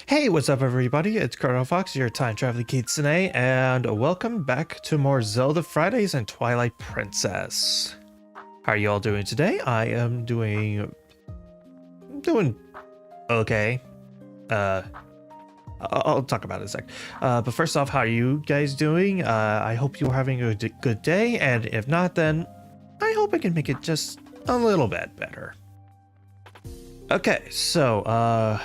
Hey, what's up everybody? It's Chronofahx, your time traveling kitsune, and welcome back to more Zelda Fridays and Twilight Princess. How are you all doing today? I am doing okay. I'll talk about it in a sec. But first off, how are you guys doing? I hope you're having a good day, and if not, then I hope I can make it just a little bit better. Okay, so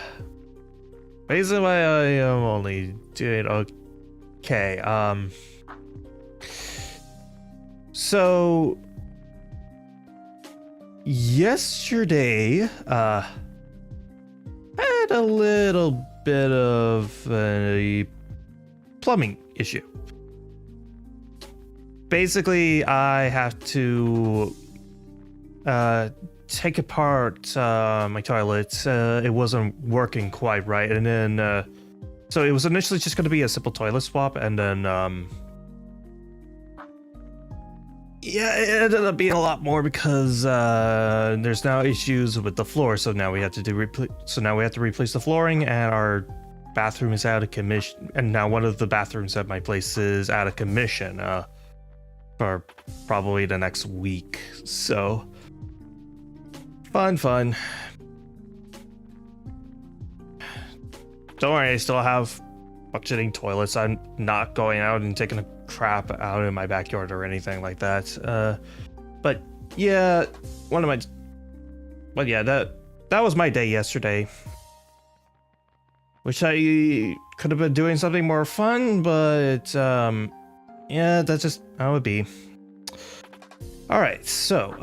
basically I am only doing okay. So yesterday had a little bit of a plumbing issue. Basically, I have to take apart my toilet. It wasn't working quite right, and then so it was initially just going to be a simple toilet swap, and then yeah, it ended up being a lot more because there's now issues with the floor. So now we have to replace the flooring, and our bathroom is out of commission. And now one of the bathrooms at my place is out of commission for probably the next week. So fun. Don't worry, I still have functioning toilets. I'm not going out and taking a crap out in my backyard or anything like that. But yeah, that was my day yesterday. Wish I could have been doing something more fun, but yeah, that's just how it would be. All right, so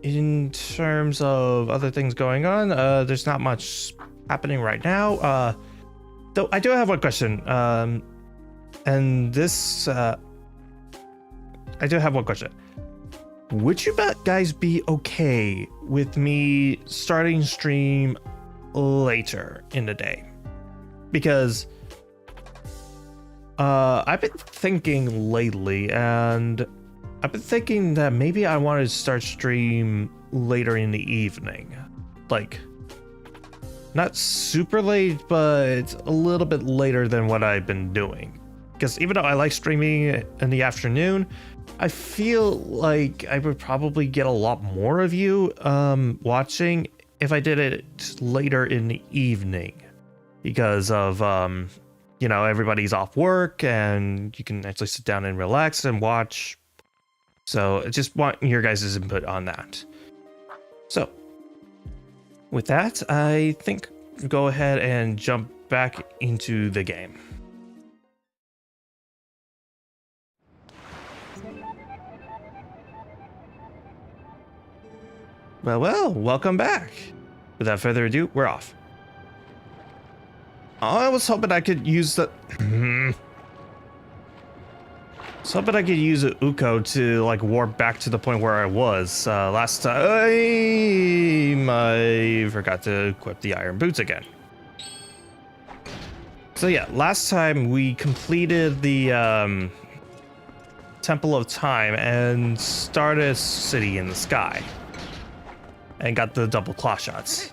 in terms of other things going on, there's not much happening right now. Though I do have one question. And this, I do have one question. Would you guys be okay with me starting stream later in the day? Because I've been thinking lately, and I've been thinking that maybe I want to start stream later in the evening. Like, not super late, but a little bit later than what I've been doing. Because even though I like streaming in the afternoon, I feel like I would probably get a lot more of you watching if I did it later in the evening. Because of, you know, everybody's off work and you can actually sit down and relax and watch. So I just want your guys' input on that. So with that, I think go ahead and jump back into the game. Well, welcome back. Without further ado, we're off. I was hoping I could use the Uko to like warp back to the point where I was last time. I forgot to equip the iron boots again. So yeah, last time we completed the Temple of Time and started City in the Sky and got the double claw shots.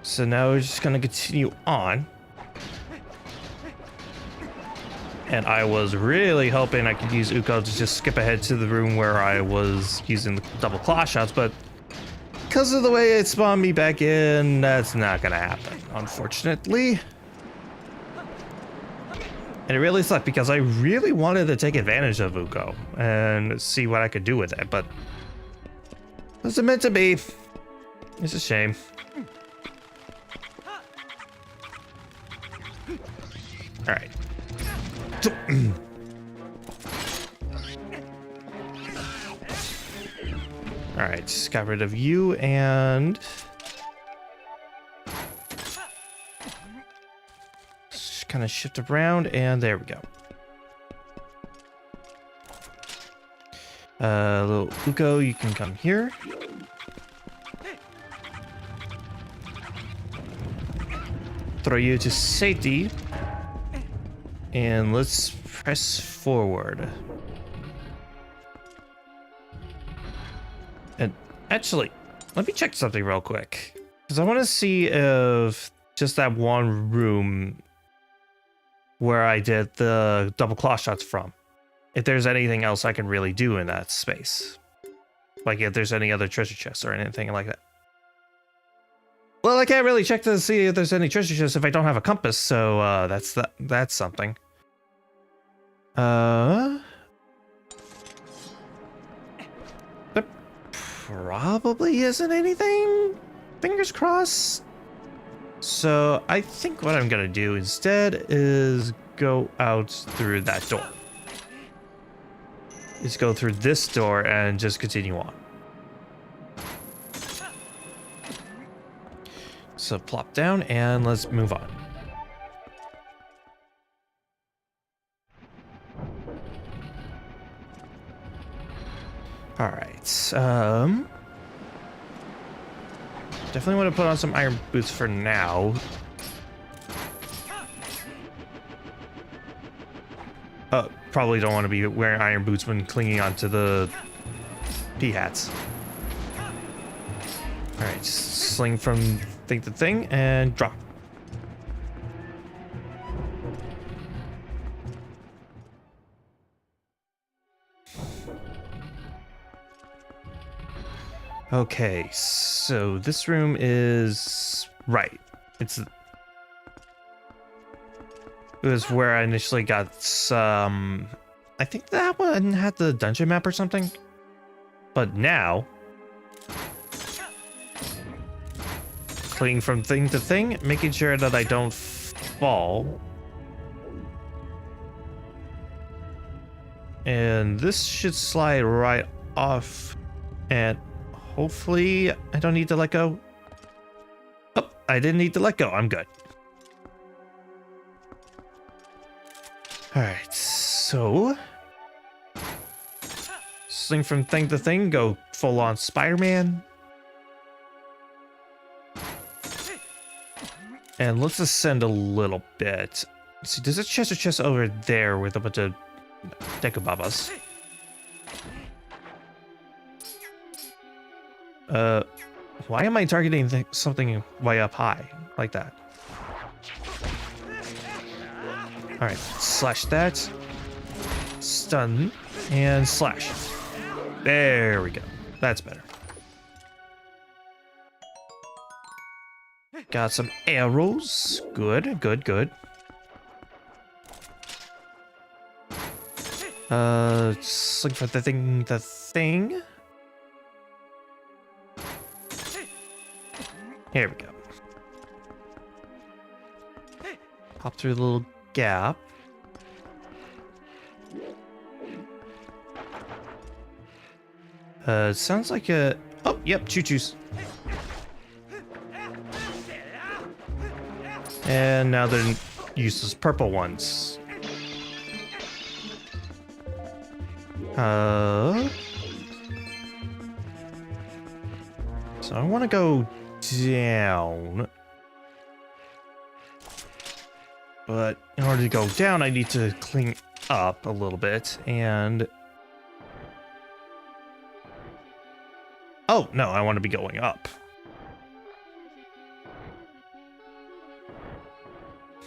So now we're just gonna continue on. And I was really hoping I could use Uko to just skip ahead to the room where I was using the double claw shots, but because of the way it spawned me back in, that's not gonna happen, unfortunately. And it really sucked because I really wanted to take advantage of Uko and see what I could do with it, but it wasn't meant to be. It's a shame. All right. All right, just got rid of you and just kind of shift around, and there we go. Little Uko, you can come here. Throw you to safety. And let's press forward. And actually, let me check something real quick. Because I want to see if just that one room where I did the double claw shots from, if there's anything else I can really do in that space. Like if there's any other treasure chests or anything like that. Well, I can't really check to see if there's any treasure chests if I don't have a compass, so that's something. There probably isn't anything. Fingers crossed. So I think what I'm gonna do instead is go out through that door. Just go through this door and just continue on. So plop down and let's move on. All right. Definitely want to put on some iron boots for now. Probably don't want to be wearing iron boots when clinging onto the pea hats. All right, sling from thing to thing and drop. Okay, so this room is right. It was where I initially got some. I think that one had the dungeon map or something. But now, clinging from thing to thing, making sure that I don't fall. And this should slide right off, and hopefully I don't need to let go. Oh, I didn't need to let go. I'm good. All right, so sling from thing to thing, go full on Spider-Man. And let's ascend a little bit. Let's see, there's a treasure chest over there with a bunch of Dekubabas. Why am I targeting something way up high like that? All right, slash that, stun, and slash. There we go. That's better. Got some arrows. Good, good, good. Sling for the thing. Here we go. Hop through the little gap. Sounds like a... Oh, yep, choo-choos. And now they're useless purple ones. So I want to go down. But in order to go down, I need to cling up a little bit, and... Oh, no, I want to be going up.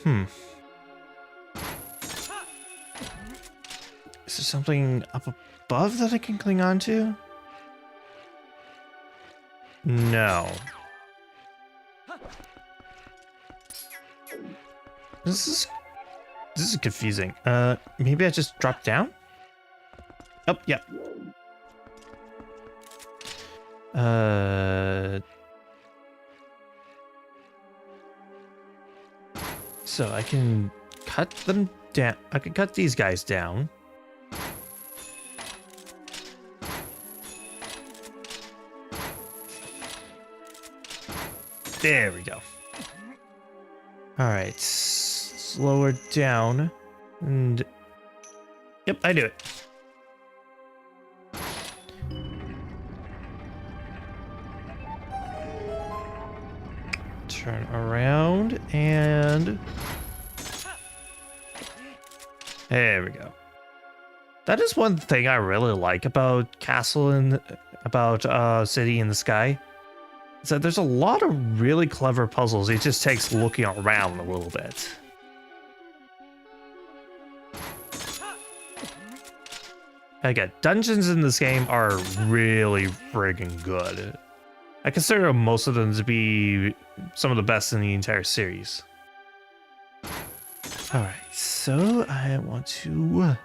Is there something up above that I can cling on to? No. This is confusing. Maybe I just drop down? Oh, yeah. So I can cut them down. I can cut these guys down. There we go. All right, slower down, and yep, I do it. Turn around, and there we go. That is one thing I really like about City in the Sky. Is that there's a lot of really clever puzzles. It just takes looking around a little bit. Again, dungeons in this game are really friggin' good. I consider most of them to be some of the best in the entire series. Alright, so I want to...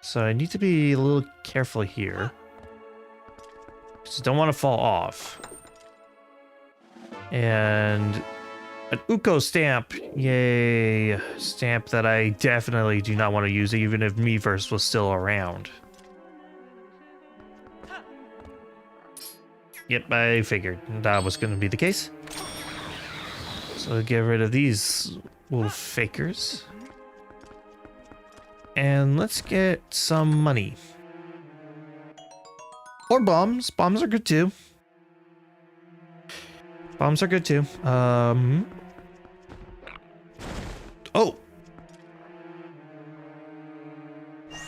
So I need to be a little careful here. Because I don't want to fall off. And an Uko stamp. Yay. Stamp that I definitely do not want to use even if Miiverse was still around. Yep, I figured that was going to be the case. So get rid of these little fakers. And let's get some money. Or bombs. Bombs are good too. Bombs are good too. Oh.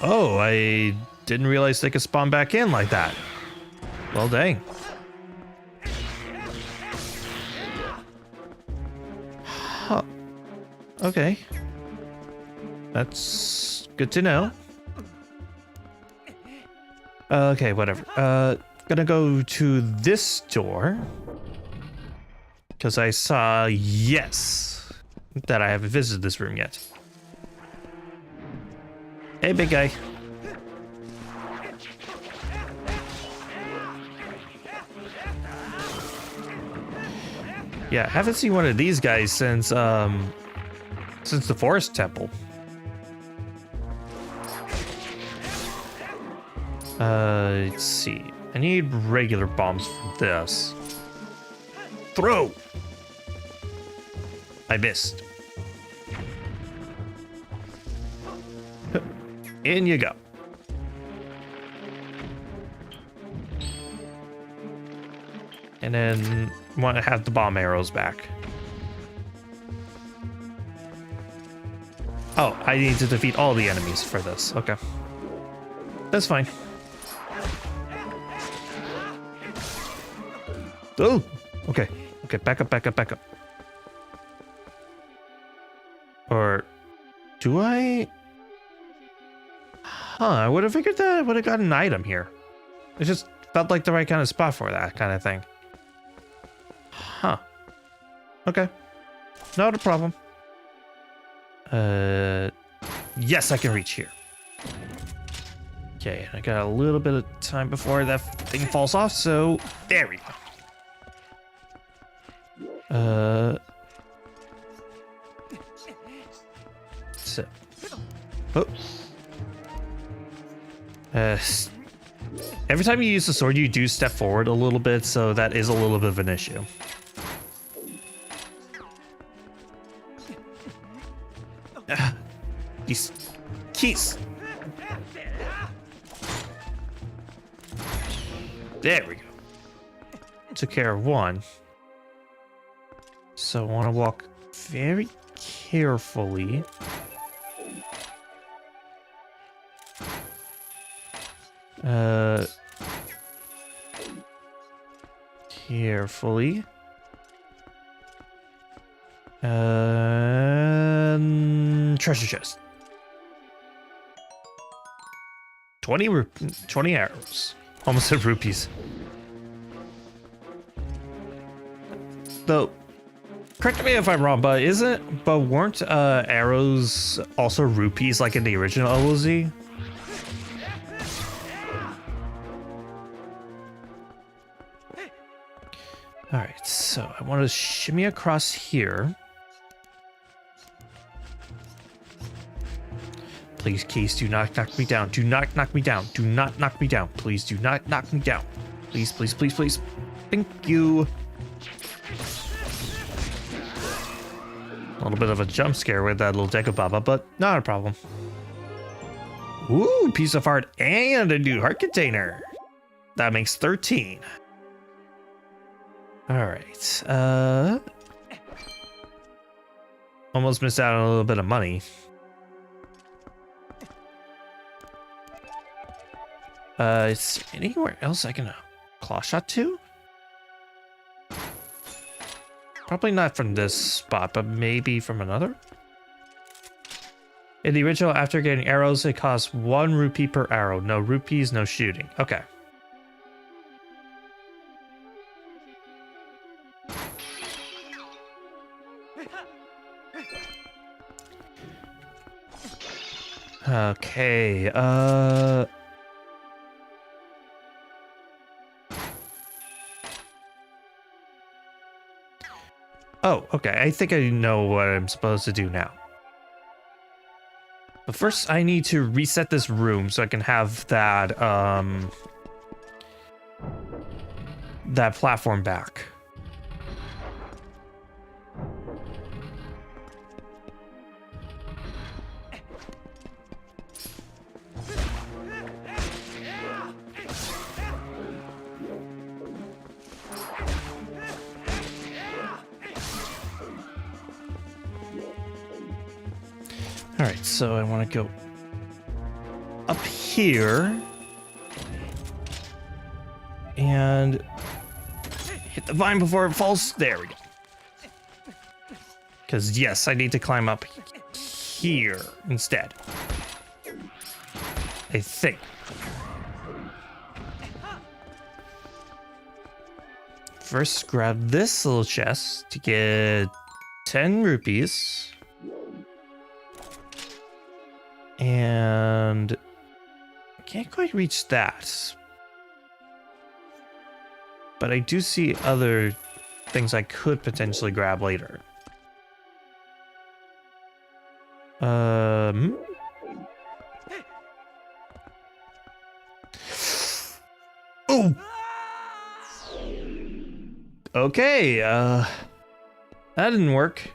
Oh, I didn't realize they could spawn back in like that. Well, dang. Huh. Okay. That's good to know. Okay, whatever. Gonna go to this door. Because I saw, yes, that I haven't visited this room yet. Hey, big guy. Yeah, I haven't seen one of these guys since the Forest Temple. Let's see. I need regular bombs for this. Throw! I missed. In you go. And then want to have the bomb arrows back. Oh, I need to defeat all the enemies for this. Okay. That's fine. Oh, okay. Okay, back up, back up, back up. Or do I? Huh, I would have figured that I would have got an item here. It just felt like the right kind of spot for that kind of thing. Huh. Okay. Not a problem. Yes, I can reach here. Okay, I got a little bit of time before that thing falls off, so there we go. So, oh. Every time you use the sword, you do step forward a little bit, so that is a little bit of an issue. These keys. There we go. Took care of one. So I want to walk very carefully. Carefully. Treasure chest. 20 arrows. Almost said rupees. Though, correct me if I'm wrong, but weren't arrows also rupees like in the original OOZ? Alright, so I want to shimmy across here. Please, Case, do not knock me down. Do not knock me down. Do not knock me down. Please do not knock me down. Please, please, please, please. Thank you. A little bit of a jump scare with that little Dekababa, but not a problem. Ooh, piece of heart and a new heart container. That makes 13. Alright, almost missed out on a little bit of money. Is there anywhere else I can claw shot to? Probably not from this spot, but maybe from another? In the original, after getting arrows, it costs 1 rupee per arrow. No rupees, no shooting. Okay. Okay, oh, okay, I think I know what I'm supposed to do now. But first, I need to reset this room so I can have that, that platform back. Alright, so I want to go up here and hit the vine before it falls. There we go. Because, yes, I need to climb up here instead. I think. First, grab this little chest to get 10 rupees. And I can't quite reach that. But I do see other things I could potentially grab later. Oh. Okay, that didn't work.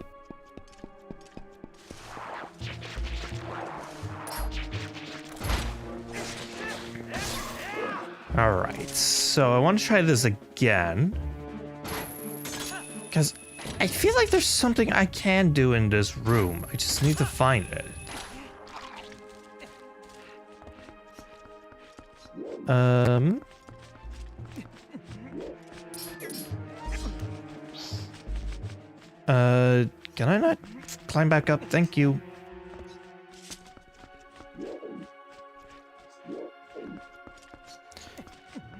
Alright, so I want to try this again. Because I feel like there's something I can do in this room. I just need to find it. Can I not climb back up? Thank you.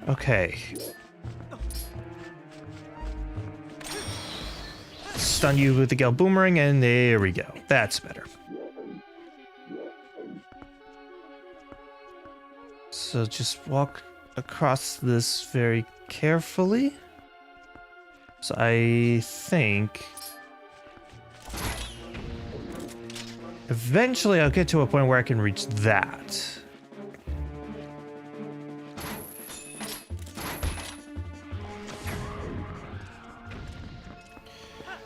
Okay. Stun you with the Gale Boomerang, and there we go. That's better. So just walk across this very carefully. So I think eventually I'll get to a point where I can reach that.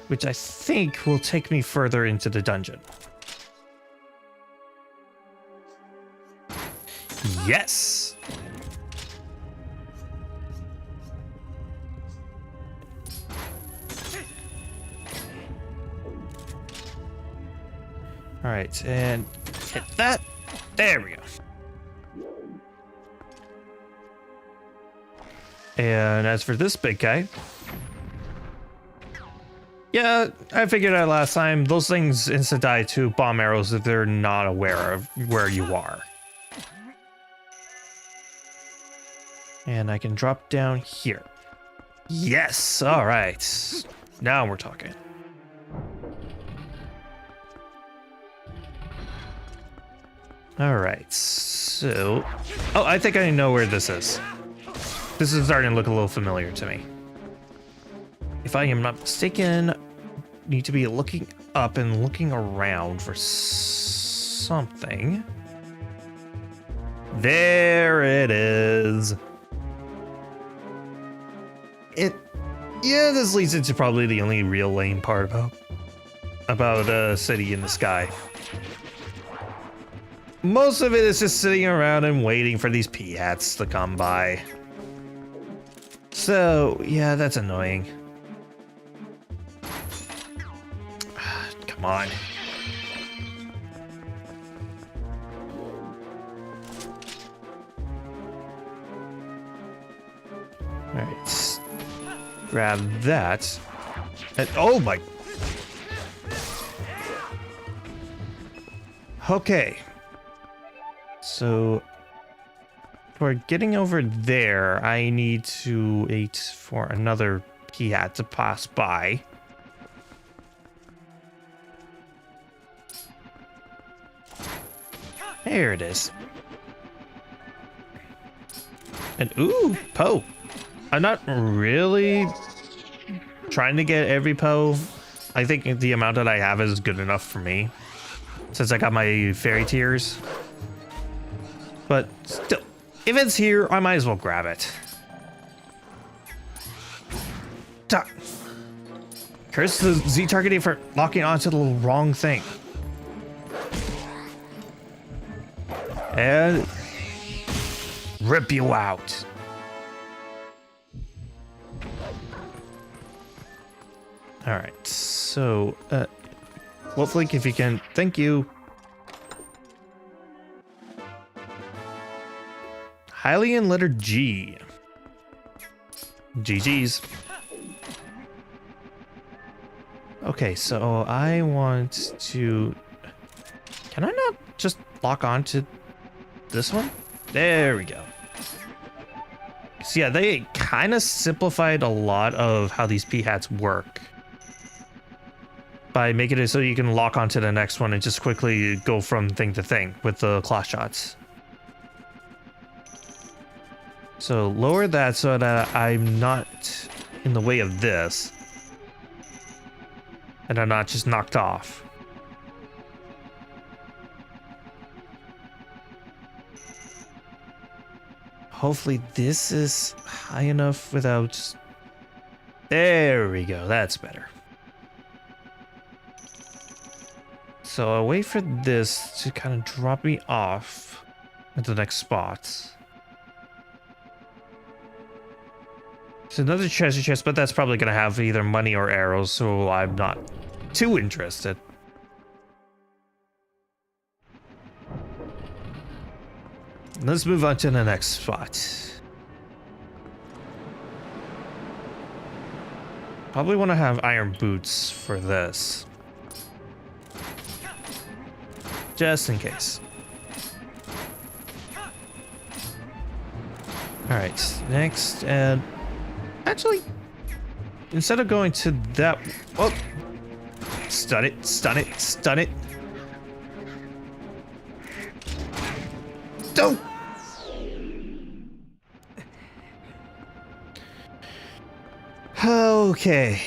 Which I think will take me further into the dungeon. Yes! Alright, and hit that. There we go. And as for this big guy, Yeah, I figured out last time, those things insta-die to bomb arrows if they're not aware of where you are. And I can drop down here. Yes, alright. Now we're talking. Alright, so... Oh, I think I know where this is. This is starting to look a little familiar to me. If I am not mistaken, need to be looking up and looking around for something. There it is. Yeah, this leads into probably the only real lame part about a city in the sky. Most of it is just sitting around and waiting for these peahats to come by. So, yeah, that's annoying. Come on. Alright. Grab that. And, oh my. Okay. So, for getting over there, I need to wait for another peahat to pass by. There it is. And ooh, Poe. I'm not really trying to get every Poe. I think the amount that I have is good enough for me, since I got my fairy tears. But still, if it's here, I might as well grab it. Curse the Z targeting for locking onto the wrong thing. And rip you out. All right, so Wolflink, if you can, thank you. Hylian letter G. GG's. Okay, so I want to... Can I not just lock on to this one? There we go. So yeah, they kind of simplified a lot of how these peahats work by making it so you can lock onto the next one and just quickly go from thing to thing with the claw shots. So lower that so that I'm not in the way of this. And I'm not just knocked off. Hopefully this is high enough without... There we go, that's better. So I'll wait for this to kind of drop me off at the next spot. It's another treasure chest, but that's probably going to have either money or arrows, so I'm not too interested. Let's move on to the next spot. Probably want to have iron boots for this. Just in case. Alright, next, and... Actually, instead of going to that... Oh! Stun it, stun it, stun it. Don't! Okay.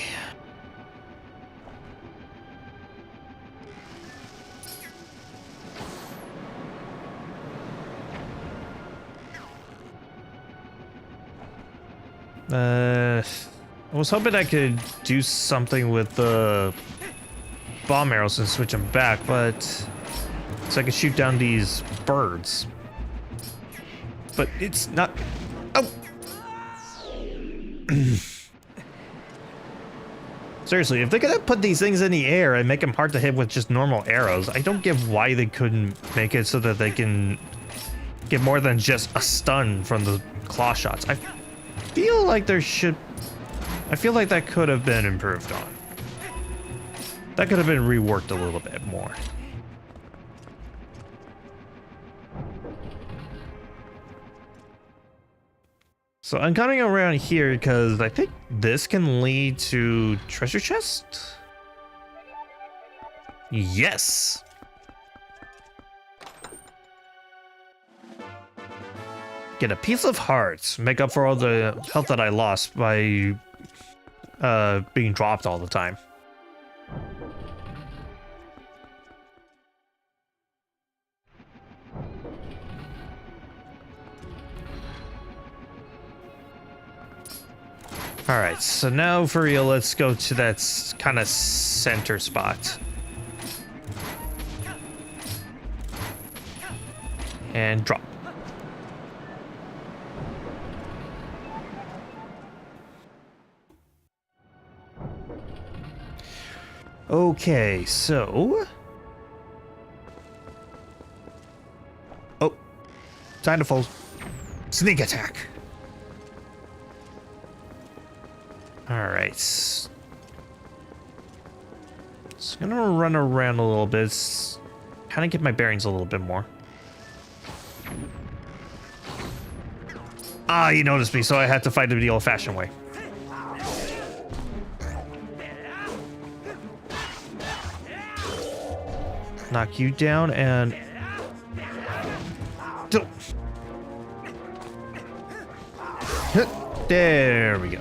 I was hoping I could do something with the bomb arrows and switch them back, but so I could shoot down these birds. But it's not. Oh. Seriously, if they're gonna put these things in the air and make them hard to hit with just normal arrows, I don't get why they couldn't make it so that they can get more than just a stun from the claw shots. I feel like there should... I feel like that could have been improved on. That could have been reworked a little bit more. So I'm coming around here because I think this can lead to treasure chest. Yes. Get a piece of heart. Make up for all the health that I lost by being dropped all the time. All right, so now for real, let's go to that kind of center spot. And drop. Okay, so... Oh, time to fold. Sneak attack. All right. Just gonna run around a little bit, kind of get my bearings a little bit more. Ah, you noticed me, so I had to fight him the old-fashioned way. Knock you down and... There we go.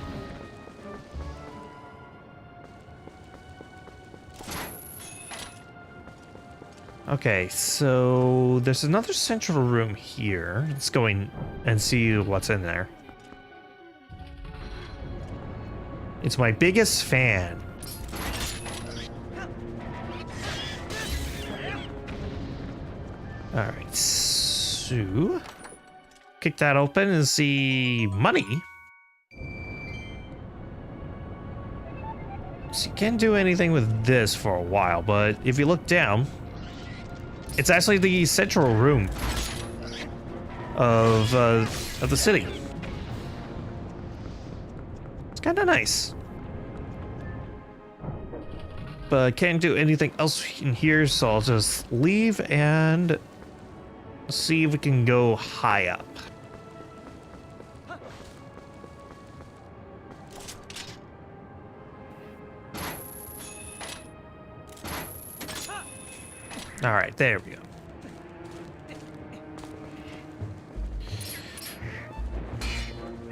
Okay, so there's another central room here. Let's go in and see what's in there. It's my biggest fan. Alright, so... kick that open and see money. So you can't do anything with this for a while, but if you look down... it's actually the central room of the city. It's kind of nice. But can't do anything else in here, so I'll just leave and see if we can go high up. All right, there we go.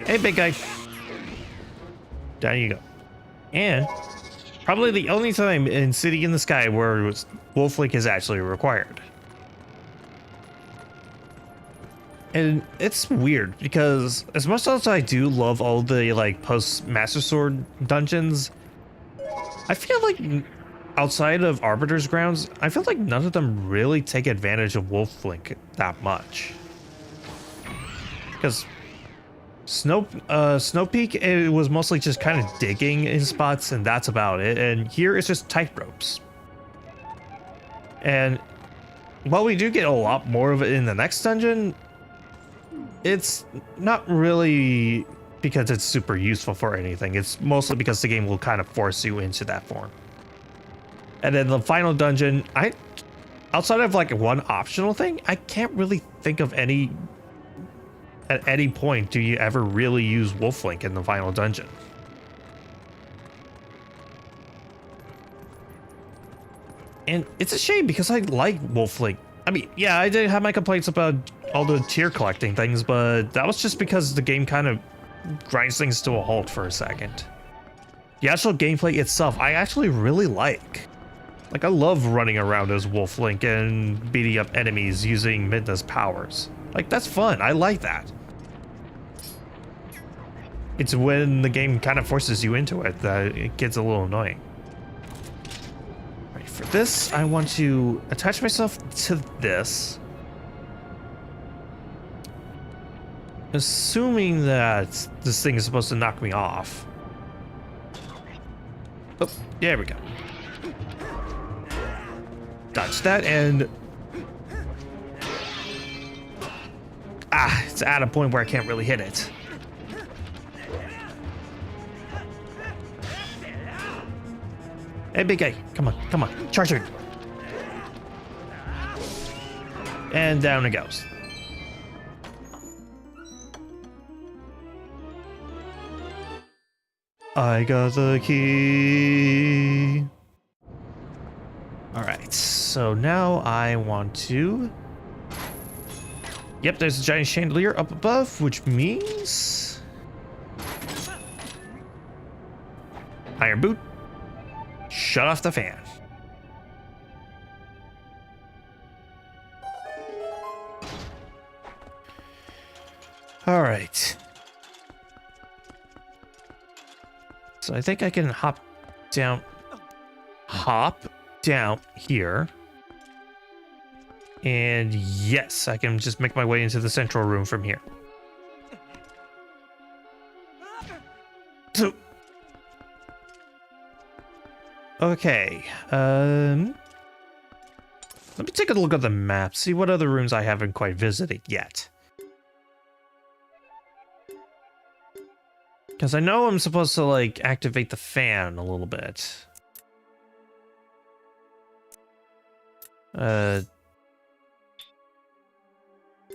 Hey, big guy. Down you go. And probably the only time in City in the Sky where Wolf Link is actually required. And it's weird because as much as I do love all the like post Master Sword dungeons, I feel like outside of Arbiter's Grounds, I feel like none of them really take advantage of Wolf Link that much. Because Snow Peak, it was mostly just kind of digging in spots, and that's about it. And here it's just tight ropes. And while we do get a lot more of it in the next dungeon, it's not really because it's super useful for anything. It's mostly because the game will kind of force you into that form. And then the final dungeon, outside of like one optional thing, I can't really think of any. At any point do you ever really use Wolf Link in the final dungeon. And it's a shame because I like Wolf Link. I mean, yeah, I did have my complaints about all the tier collecting things, but that was just because the game kind of grinds things to a halt for a second. The actual gameplay itself, I actually really like. Like, I love running around as Wolf Link and beating up enemies using Midna's powers. Like, that's fun. I like that. It's when the game kind of forces you into it that it gets a little annoying. Right, for this, I want to attach myself to this. Assuming that this thing is supposed to knock me off. Oh, there we go. Dodge that and... it's at a point where I can't really hit it. Hey, big guy. Come on, come on. Charge it. And down it goes. I got the key. Alright, so now I want to... Yep, there's a giant chandelier up above, which means... Iron boot. Shut off the fan. Alright. So I think I can hop down here. And yes, I can just make my way into the central room from here. So, okay. Let me take a look at the map, see what other rooms I haven't quite visited yet. Because I know I'm supposed to, like, activate the fan a little bit.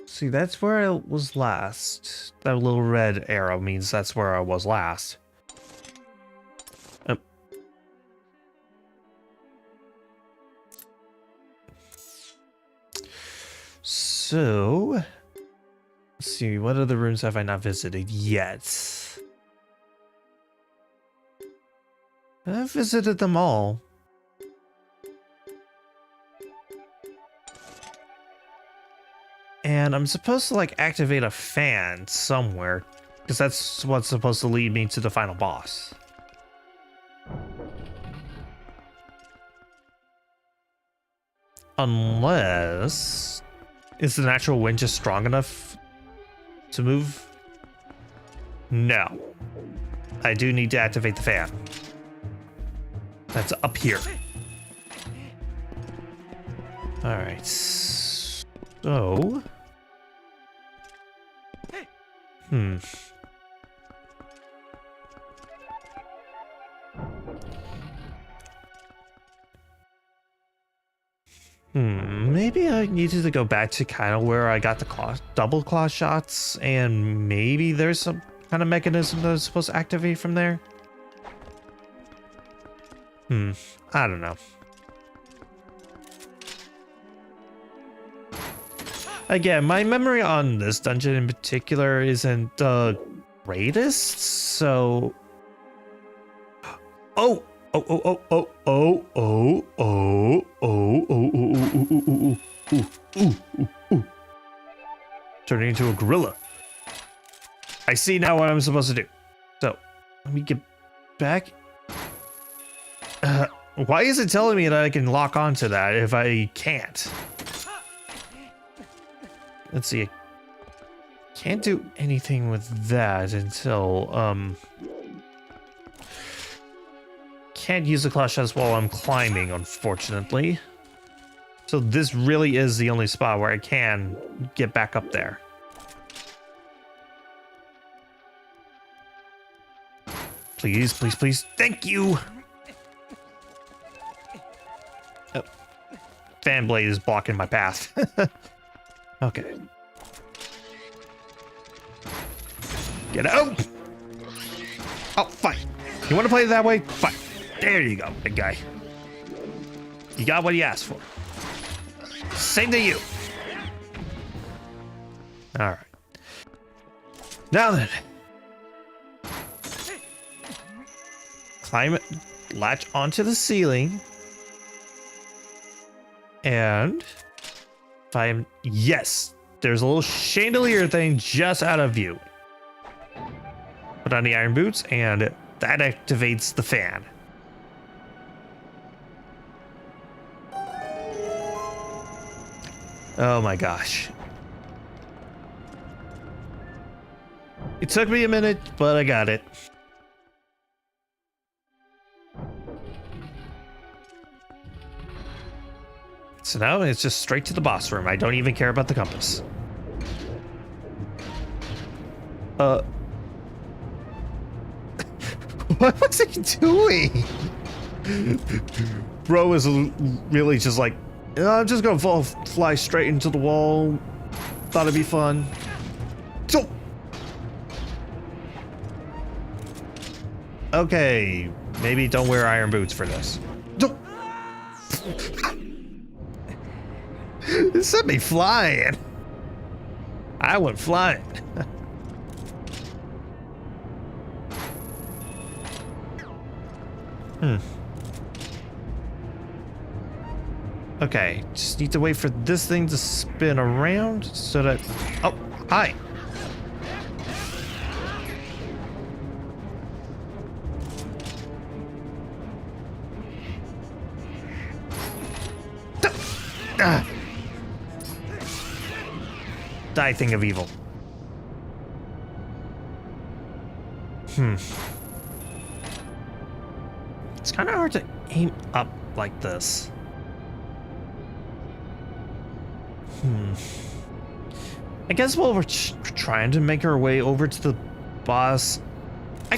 See, that's where I was last. That little red arrow means that's where I was last. So, let's see, what other rooms have I not visited yet? I've visited them all. And I'm supposed to, like, activate a fan somewhere, because that's what's supposed to lead me to the final boss. Unless... Is the natural wind just strong enough to move? No. I do need to activate the fan. That's up here. Alright. So... Maybe I needed to go back to kind of where I got the double claw shots, and maybe there's some kind of mechanism that is supposed to activate from there. I don't know. Again, my memory on this dungeon in particular isn't the greatest, so... Oh! Turning into a gorilla. I see now what I'm supposed to do. So, let me get back. Why is it telling me that I can lock onto that if I can't? Let's see. I can't do anything with that until, can't use the claw shots while I'm climbing, unfortunately. So this really is the only spot where I can get back up there. Please, please, please. Thank you! Oh. Fan blade is blocking my path. Okay. Get out! Oh, fine. You want to play it that way? Fine. There you go, big guy. You got what you asked for. Same to you. All right. Now then. Climb it, latch onto the ceiling. And if I'm... Yes, there's a little chandelier thing just out of view. Put on the iron boots and that activates the fan. Oh my gosh. It took me a minute, but I got it. So now it's just straight to the boss room. I don't even care about the compass. What was he doing? Bro is really just like, I'm just gonna fly straight into the wall. Thought it'd be fun. So, okay, maybe don't wear iron boots for this. It sent me flying. I went flying. Okay, just need to wait for this thing to spin around so that... Oh, hi. Ah. Die, thing of evil. It's kind of hard to aim up like this. I guess while we're trying to make our way over to the boss, I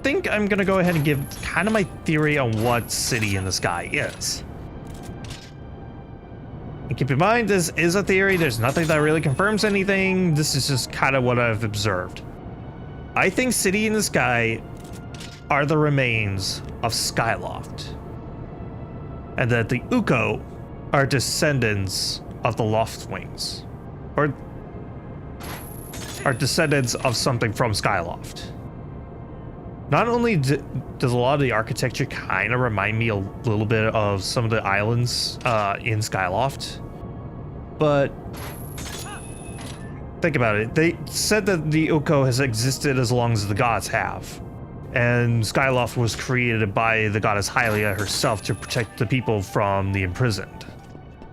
think I'm gonna go ahead and give kind of my theory on what City in the Sky is. And keep in mind, this is a theory. There's nothing that really confirms anything. This is just kind of what I've observed. I think City in the Sky are the remains of Skyloft, and that the Uko are descendants of the Loftwings, or are descendants of something from Skyloft. Not only does a lot of the architecture kind of remind me a little bit of some of the islands in Skyloft, but think about it. They said that the Uko has existed as long as the gods have, and Skyloft was created by the goddess Hylia herself to protect the people from the imprisoned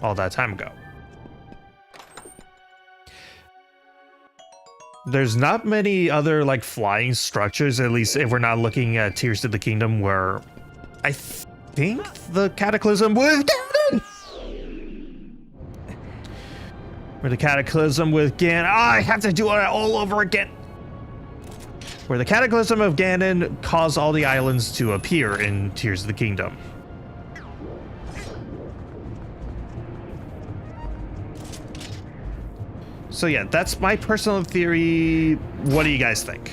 all that time ago. There's not many other like flying structures, at least if we're not looking at Tears of the Kingdom, where I think the Cataclysm with Ganon! Where the Cataclysm with Ganon, I have to do it all over again. Where the Cataclysm of Ganon caused all the islands to appear in Tears of the Kingdom. So yeah, that's my personal theory. What do you guys think?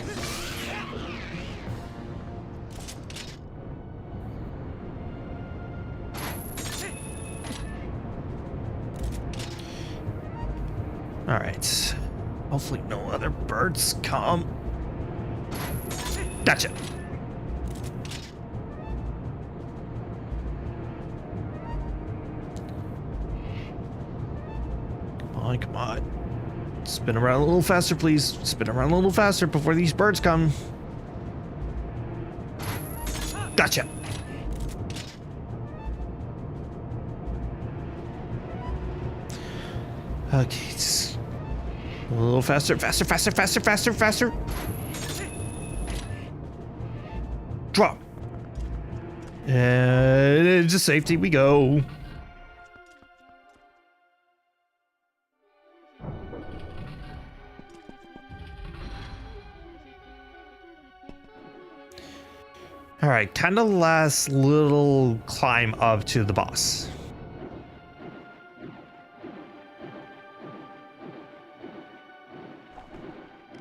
All right. Hopefully no other birds come. Gotcha. Come on, come on. Spin around a little faster, please. Spin around a little faster before these birds come. Gotcha. Okay, just a little faster, faster, faster, faster, faster, faster. Drop. And to safety we go. All right, kind of last little climb up to the boss.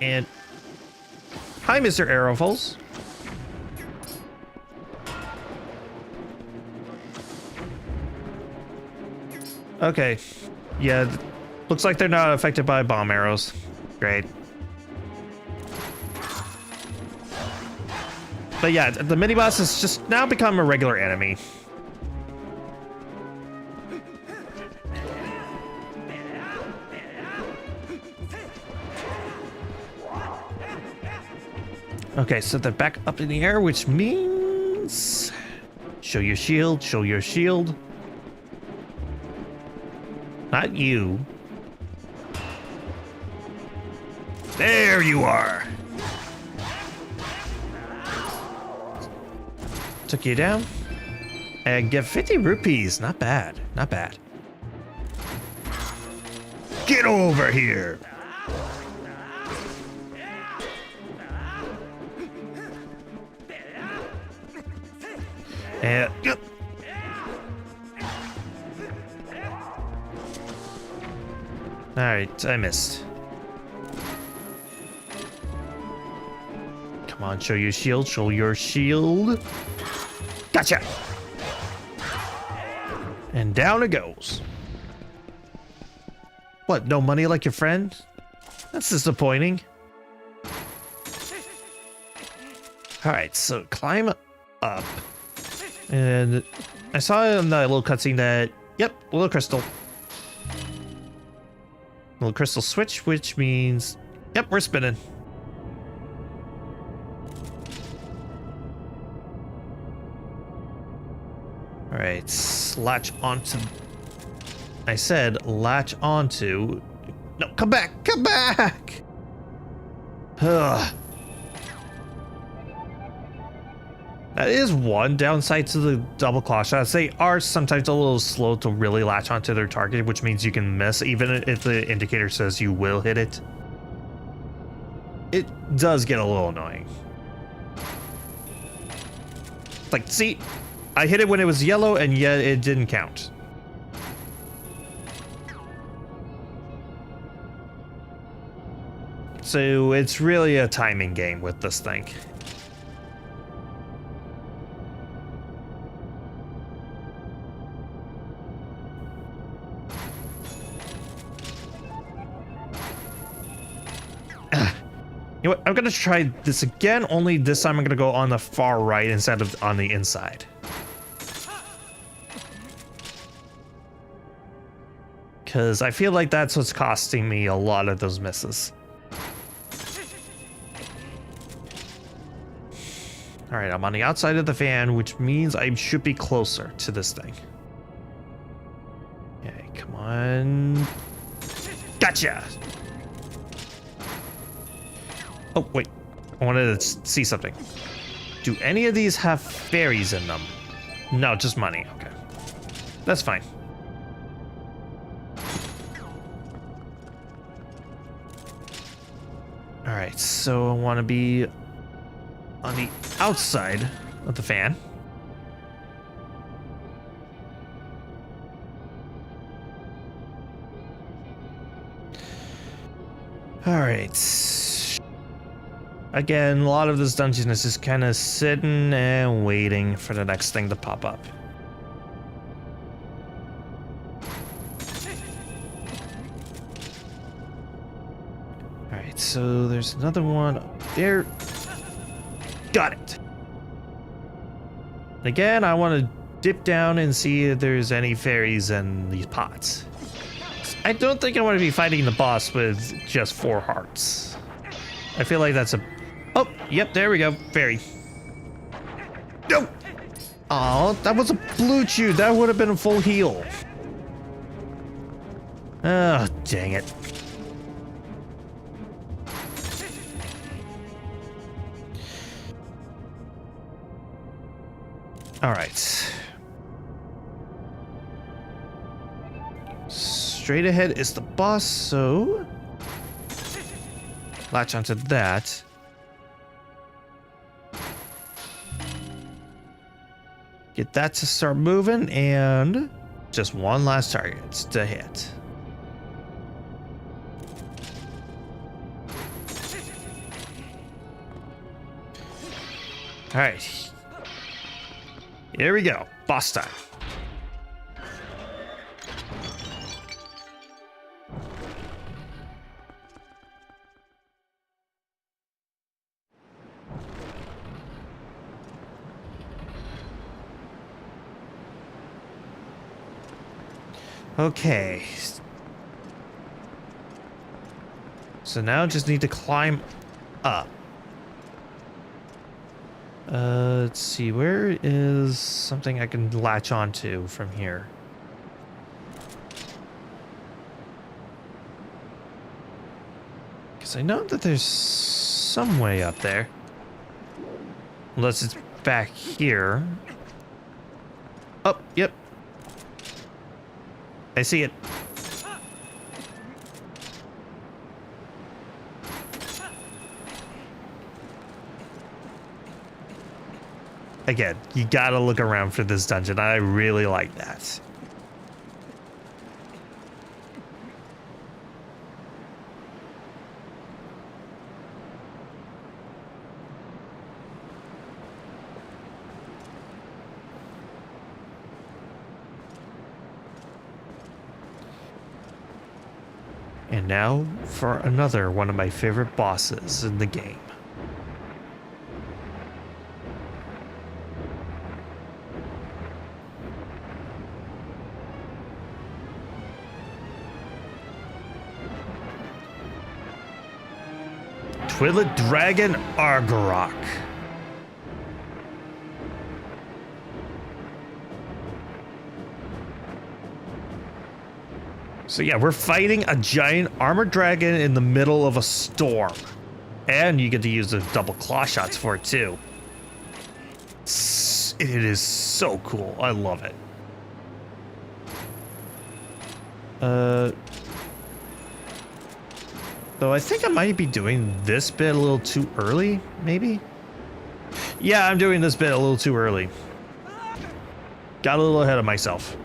And hi, Mr. Arrowfuls. Okay, yeah, looks like they're not affected by bomb arrows. Great. But yeah, the mini-boss has just now become a regular enemy. Okay, so they're back up in the air, which means... Show your shield, show your shield. Not you. There you are. Took you down. And get 50 rupees. Not bad. Not bad. Get over here. And alright, I missed. Come on, show your shield, show your shield. Gotcha! And down it goes. What, no money like your friend? That's disappointing. Alright, so climb up. And I saw in the little cutscene that, yep, little crystal. Little crystal switch, which means, yep, we're spinning. Alright, latch onto. I said latch onto. No, come back! Come back! Ugh. That is one downside to the double claw shots. They are sometimes a little slow to really latch onto their target, which means you can miss even if the indicator says you will hit it. It does get a little annoying. Like, see, I hit it when it was yellow and yet it didn't count. So it's really a timing game with this thing. You know what? I'm gonna try this again, only this time I'm gonna go on the far right instead of on the inside. Because I feel like that's what's costing me a lot of those misses. Alright, I'm on the outside of the fan, which means I should be closer to this thing. Okay, come on. Gotcha! Oh, wait. I wanted to see something. Do any of these have fairies in them? No, just money. Okay. That's fine. Alright, so I want to be on the outside of the fan. Alright. Again, a lot of this dungeon is just kind of sitting and waiting for the next thing to pop up. Alright, so there's another one up there. Got it. Again, I want to dip down and see if there's any fairies in these pots. I don't think I want to be fighting the boss with just 4 hearts. I feel like that's a... Oh, yep, there we go. Fairy. No! Oh, that was a blue chew. That would have been a full heal. Oh, dang it. All right. Straight ahead is the boss, so latch onto that. Get that to start moving, and just one last target to hit. All right. Here we go. Boss time. Okay. So now just need to climb up. Let's see, where is something I can latch onto from here? Because I know that there's some way up there. Unless it's back here. Oh, yep. I see it. again, you gotta look around for this dungeon. I really like that. And now for another one of my favorite bosses in the game. Twilight Dragon Argarok. So yeah, we're fighting a giant armored dragon in the middle of a storm. And you get to use the double claw shots for it too. It is so cool. I love it. Though I think I might be doing this bit a little too early, maybe? Yeah, I'm doing this bit a little too early. Got a little ahead of myself.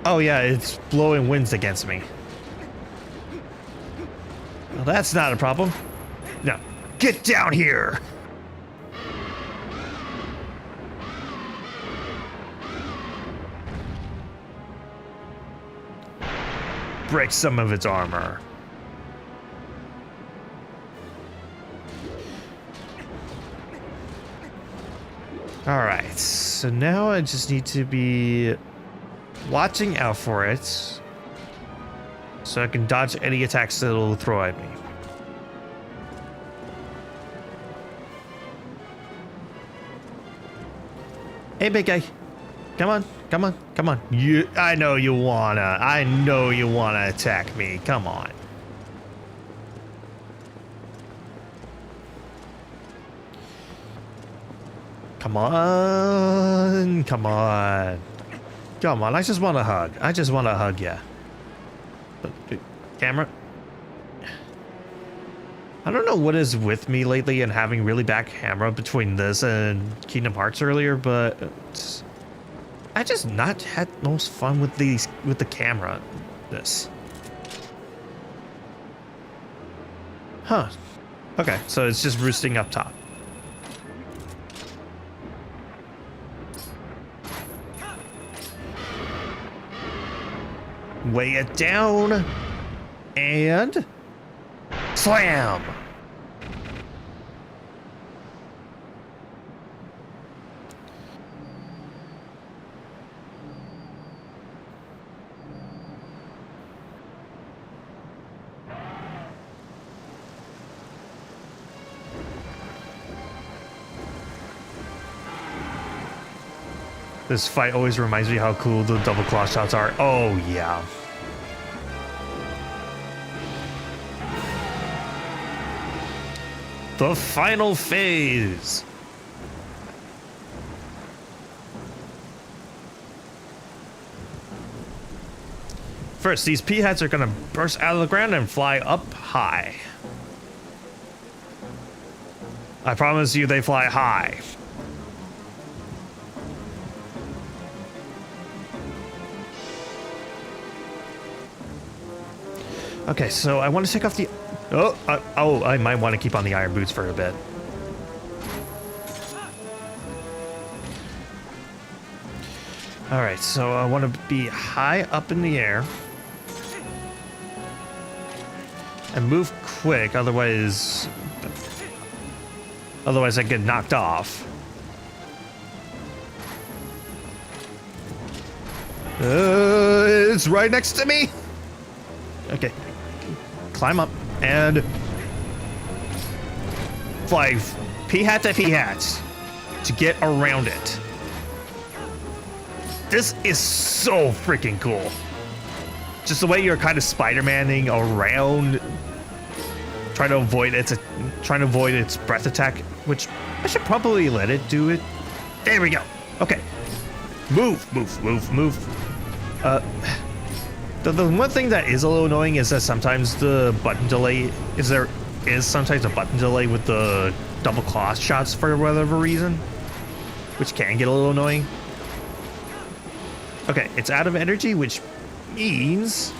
Oh yeah, it's blowing winds against me. Well, that's not a problem. No, get down here! Break some of its armor. Alright, so now I just need to be watching out for it so I can dodge any attacks that it'll throw at me. Hey, big guy. Come on, come on, come on. I know you wanna attack me. Come on. Come on, come on. Come on, I just want a hug. I just want to hug ya. Camera. I don't know what is with me lately and having really bad camera between this and Kingdom Hearts earlier, but I just not had most fun with the camera. This. Huh. Okay, so it's just roosting up top. Weigh it down and slam. This fight always reminds me how cool the double claw shots are. Oh yeah. The final phase. First, these peahats are gonna burst out of the ground and fly up high. I promise you they fly high. Okay, so I want to take off the... Oh, I might want to keep on the iron boots for a bit. Alright, so I want to be high up in the air. And move quick, otherwise I get knocked off. It's right next to me! Okay. Climb up and fly peahat to peahat to get around it. This is so freaking cool. Just the way you're kind of Spider-Manning around, trying to avoid its breath attack, which I should probably let it do it. There we go. Okay. Move. The one thing that is a little annoying is that sometimes the button delay sometimes a button delay with the double claw shots for whatever reason, which can get a little annoying. Okay, it's out of energy, which means...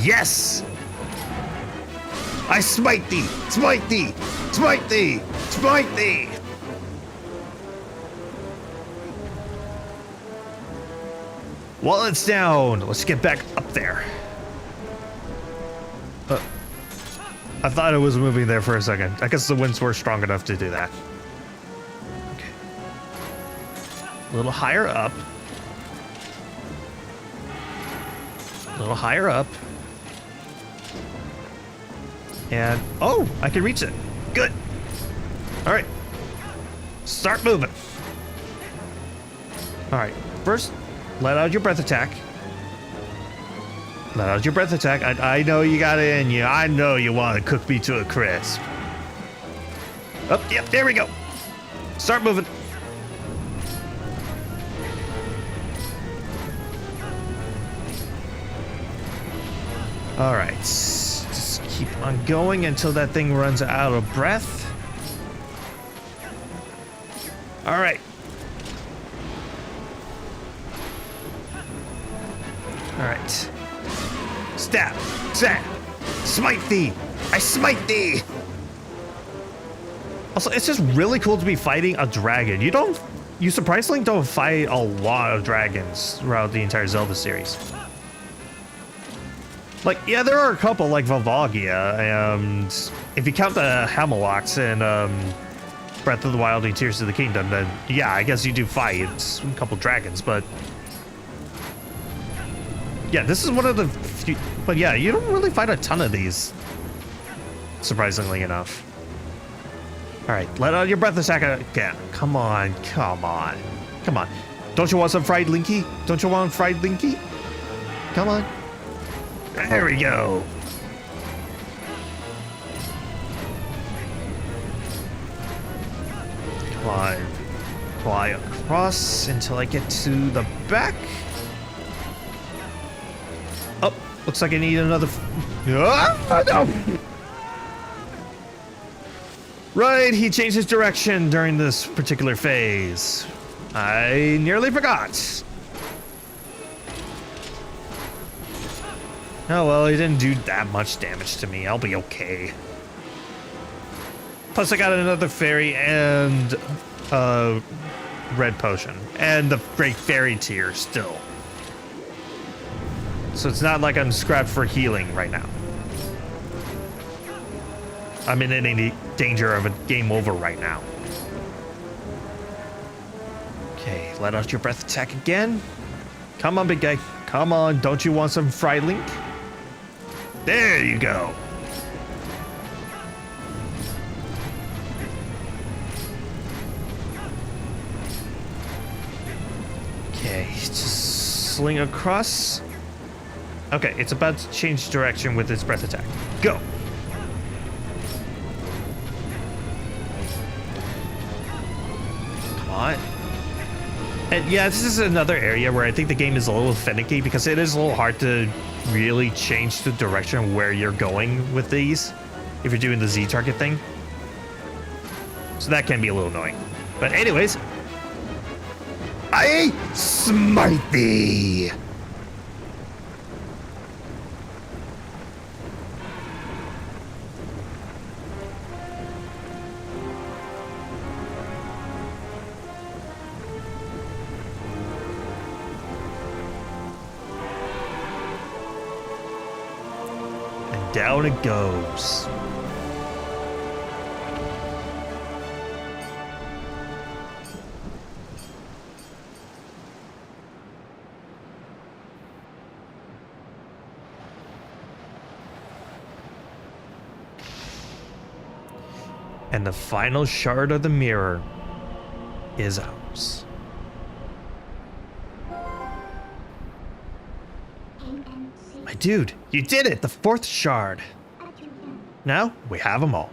Yes! I smite thee! Smite thee! Smite thee! Smite thee! While it's down, let's get back up there. I thought it was moving there for a second. I guess the winds were strong enough to do that. Okay. A little higher up. A little higher up. And, oh, I can reach it. Good. All right. Start moving. All right. First, let out your breath attack. Let out your breath attack. I know you got it in you. I know you want to cook me to a crisp. Oh, yep, there we go. Start moving. All right. Just keep on going until that thing runs out of breath. All right. All right. Stab, stab, smite thee! I smite thee! Also, it's just really cool to be fighting a dragon. You surprisingly don't fight a lot of dragons throughout the entire Zelda series. Like, yeah, there are a couple like Valvagia, and if you count the Hamelocks and Breath of the Wild and Tears of the Kingdom, then yeah, I guess you do fight a couple dragons, but yeah, this is one of the few, but yeah, you don't really fight a ton of these, surprisingly enough. All right, let out your breath attack again. Come on, come on, come on. Don't you want some fried Linky? Don't you want fried Linky? Come on. There we go. Come on. Fly across until I get to the back. Oh, looks like I need another. No. Right, he changed his direction during this particular phase. I nearly forgot. Oh well, he didn't do that much damage to me. I'll be okay. Plus I got another fairy and red potion. And the great fairy tier still. So it's not like I'm scrapped for healing right now. I'm in any danger of a game over right now. Okay, let out your breath attack again. Come on, big guy. Come on, don't you want some fried link? There you go. Okay, just sling across. Okay, it's about to change direction with its breath attack. Go. Come on. And yeah, this is another area where I think the game is a little finicky because it is a little hard to really change the direction where you're going with these if you're doing the Z target thing. So that can be a little annoying. But anyways, I smite thee. Down it goes. And the final shard of the mirror is ours. My dude, you did it! The fourth shard. Now we have them all.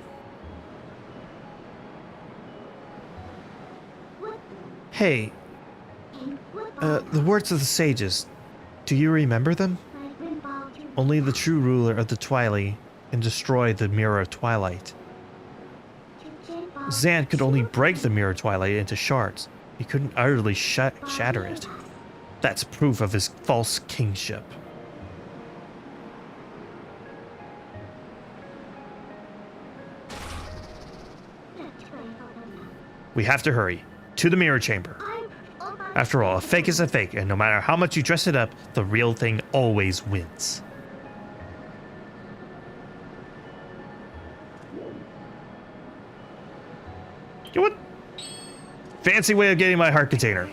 Hey, the words of the sages, do you remember them? Only the true ruler of the Twilight and destroy the Mirror of Twilight. Zan could only break the Mirror of Twilight into shards. He couldn't utterly shatter it. That's proof of his false kingship. We have to hurry. To the mirror chamber. After all, a fake is a fake, and no matter how much you dress it up, the real thing always wins. You know what? Fancy way of getting my heart container.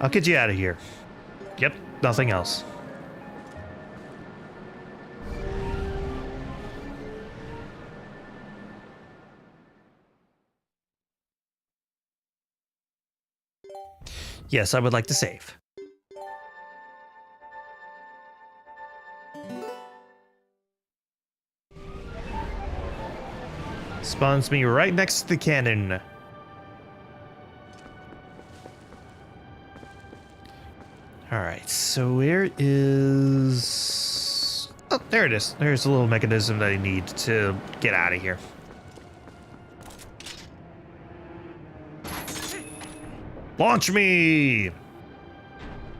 I'll get you out of here. Yep, nothing else. Yes, I would like to save. Spawns me right next to the cannon. Alright, so where is... Oh, there it is. There's a little mechanism that I need to get out of here. Launch me!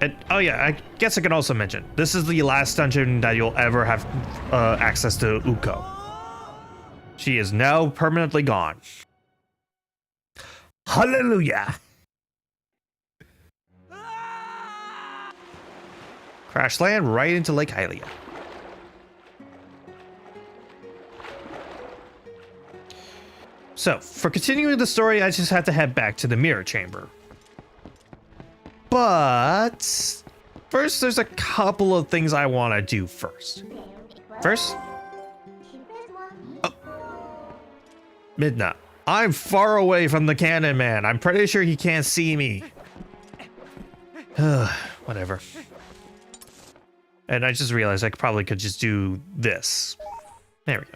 And, oh yeah, I guess I can also mention, this is the last dungeon that you'll ever have access to Uko. She is now permanently gone. Hallelujah! Crash land right into Lake Hylia. So, for continuing the story, I just have to head back to the mirror chamber. But first, there's a couple of things I want to do first. First, Midna. I'm far away from the cannon man. I'm pretty sure he can't see me. Whatever. And I just realized I probably could just do this. There we go.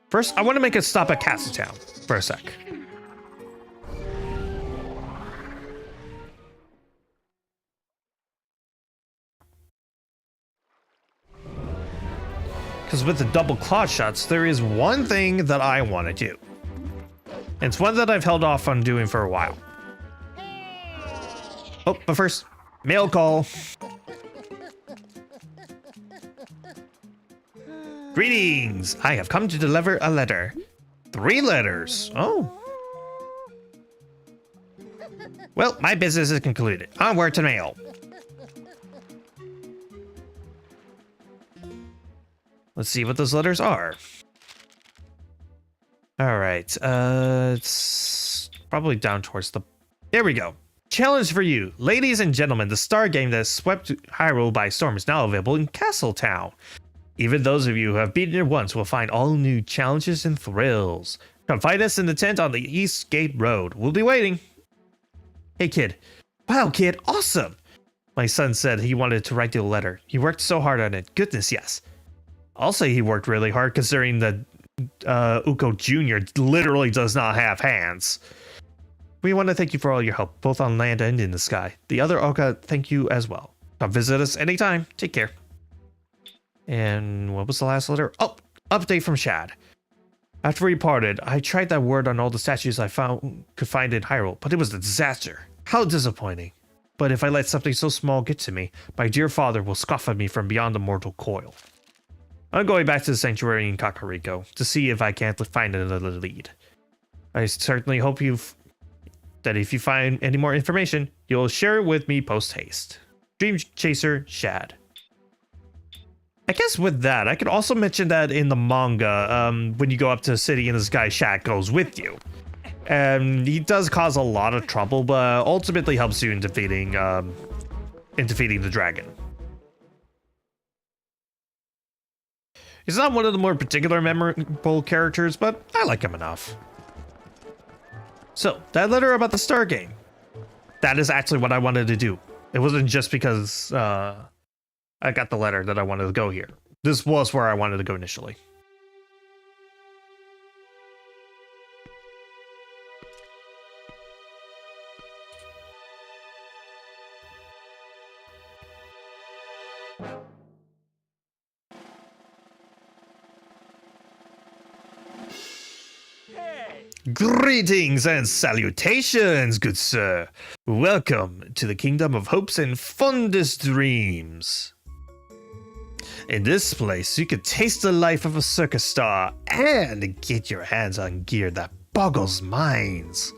First, I want to make a stop at Castletown for a sec. Because with the double claw shots, there is one thing that I want to do. And it's one that I've held off on doing for a while. Oh, but first, mail call. Greetings! I have come to deliver a letter. 3 letters. Oh. Well, my business is concluded. Onward to mail. Let's see what those letters are. Alright, it's probably down towards the... There we go. Challenge for you. Ladies and gentlemen, the star game that swept Hyrule by storm is now available in Castletown. Even those of you who have beaten it once will find all new challenges and thrills. Come find us in the tent on the East Gate Road. We'll be waiting. Hey kid. Wow kid, awesome. My son said he wanted to write you a letter. He worked so hard on it. Goodness, yes. I'll say he worked really hard considering that Uko Jr. literally does not have hands. We want to thank you for all your help, both on land and in the sky. The other Oka thank you as well. Come visit us anytime. Take care. And what was the last letter? Oh, update from Shad. After we parted, I tried that word on all the statues I could find in Hyrule, but it was a disaster. How disappointing. But if I let something so small get to me, my dear father will scoff at me from beyond the mortal coil. I'm going back to the sanctuary in Kakariko to see if I can't find another lead. I certainly hope that if you find any more information, you'll share it with me post-haste. Dream Chaser, Shad. I guess with that, I could also mention that in the manga, when you go up to a city and this guy Shad goes with you. And he does cause a lot of trouble, but ultimately helps you in defeating the dragon. He's not one of the more particular memorable characters, but I like him enough. So, that letter about the Star game. That is actually what I wanted to do. It wasn't just because I got the letter that I wanted to go here. This was where I wanted to go initially. Greetings and salutations, good sir. Welcome to the kingdom of hopes and fondest dreams. In this place, you can taste the life of a circus star and get your hands on gear that boggles minds.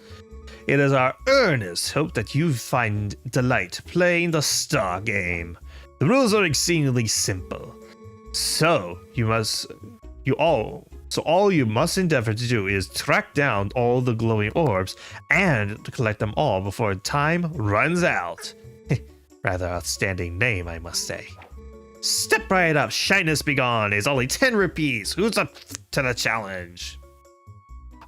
It is our earnest hope that you find delight playing the star game. The rules are exceedingly simple. So all you must endeavor to do is track down all the glowing orbs and to collect them all before time runs out. Rather outstanding name, I must say. Step right up, shyness be gone. It's only 10 rupees. Who's up to the challenge?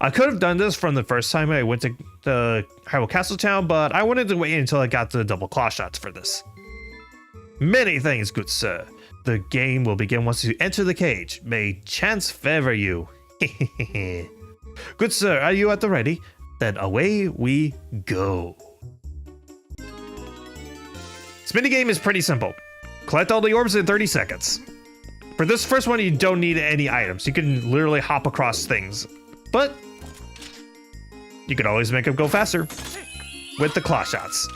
I could have done this from the first time I went to the Hyrule Castle Town, but I wanted to wait until I got the double claw shots for this. Many thanks, good sir. The game will begin once you enter the cage. May chance favor you. Good sir, are you at the ready? Then away we go. This minigame is pretty simple. Collect all the orbs in 30 seconds. For this first one, you don't need any items. You can literally hop across things. But you can always make them go faster with the claw shots.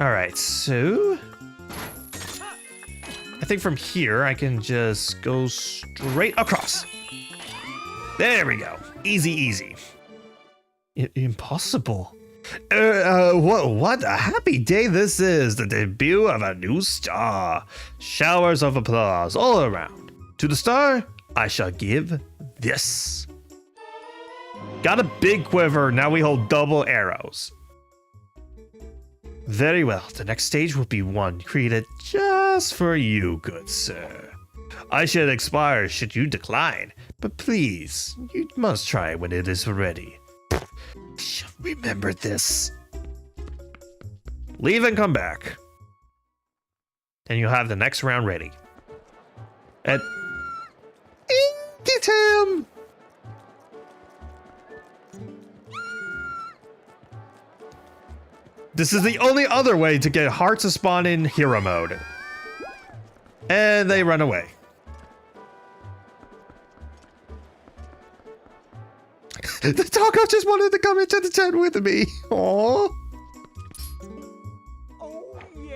Alright, so I think from here I can just go straight across. There we go. Easy, easy. Impossible. What a happy day this is. The debut of a new star. Showers of applause all around. To the star, I shall give this. Got a big quiver. Now we hold double arrows. Very well, the next stage will be one created just for you, good sir. I should expire should you decline, but please, you must try when it is ready. Remember this. Leave and come back. Then you'll have the next round ready. And get him! This is the only other way to get hearts to spawn in hero mode. And they run away. The doggo just wanted to come into the tent with me. Aww.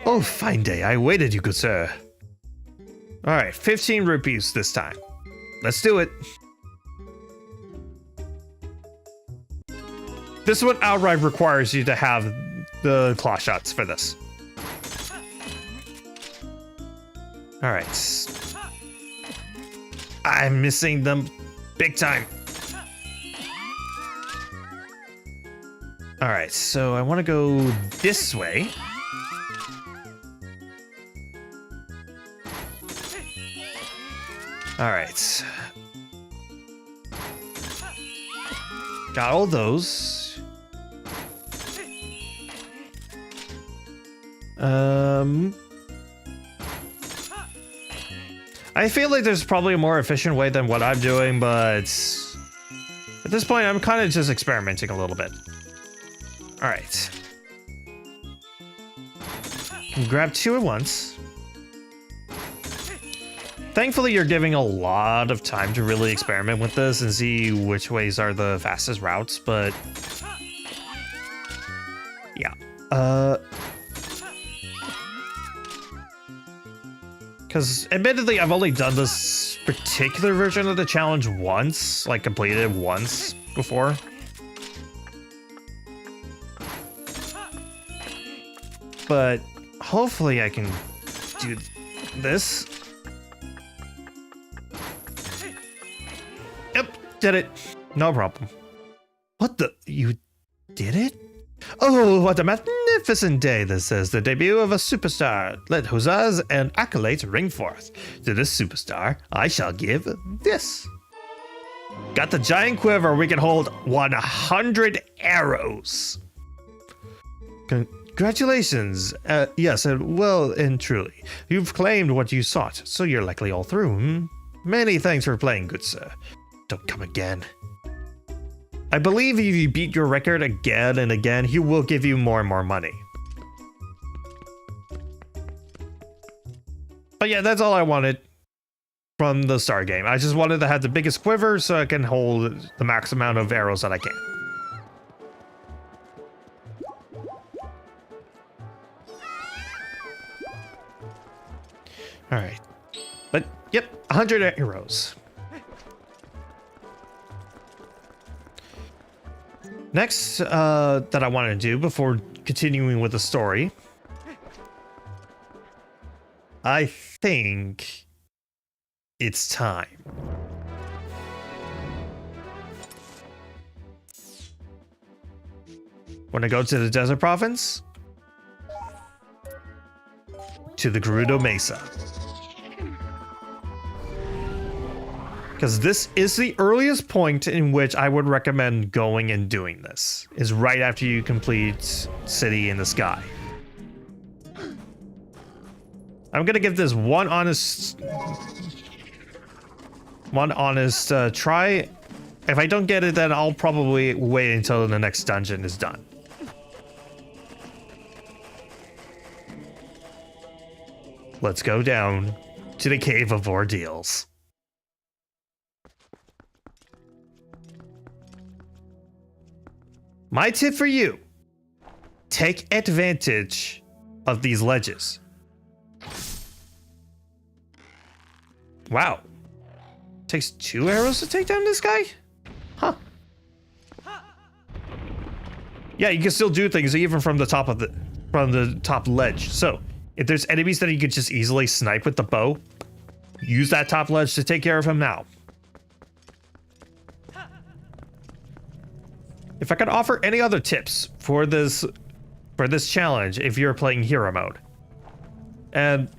Oh, fine day. I waited, you good sir. Alright, 15 rupees this time. Let's do it. This one outright requires you to have the claw shots for this. Alright. I'm missing them big time. Alright, so I want to go this way. Alright. Got all those. I feel like there's probably a more efficient way than what I'm doing, but at this point, I'm kind of just experimenting a little bit. All right. Grab two at once. Thankfully, you're giving a lot of time to really experiment with this and see which ways are the fastest routes, but yeah. Because admittedly, I've only done this particular version of the challenge once, like completed it once before. But hopefully I can do this. Yep, did it. No problem. What the? You did it? Oh, what a magnificent day this is. The debut of a superstar. Let huzzas and accolades ring forth. To this superstar, I shall give this. Got the giant quiver. We can hold 100 arrows. Congratulations. Yes, well and truly. You've claimed what you sought, so you're likely all through. Hmm? Many thanks for playing, good sir. Don't come again. I believe if you beat your record again and again, he will give you more and more money. But yeah, that's all I wanted from the Star game. I just wanted to have the biggest quiver so I can hold the max amount of arrows that I can. All right. But yep, 100 arrows. Next, that I want to do before continuing with the story, I think it's time. Want to go to the desert province? To the Gerudo Mesa. Because this is the earliest point in which I would recommend going and doing this, is right after you complete City in the Sky. I'm gonna give this one honest try. If I don't get it, then I'll probably wait until the next dungeon is done. Let's go down to the Cave of Ordeals. My tip for you, take advantage of these ledges. Wow. Takes 2 arrows to take down this guy? Huh. Yeah, you can still do things even from the top of the top ledge. So, if there's enemies that you could just easily snipe with the bow, use that top ledge to take care of him now. If I could offer any other tips for this challenge if you're playing hero mode. And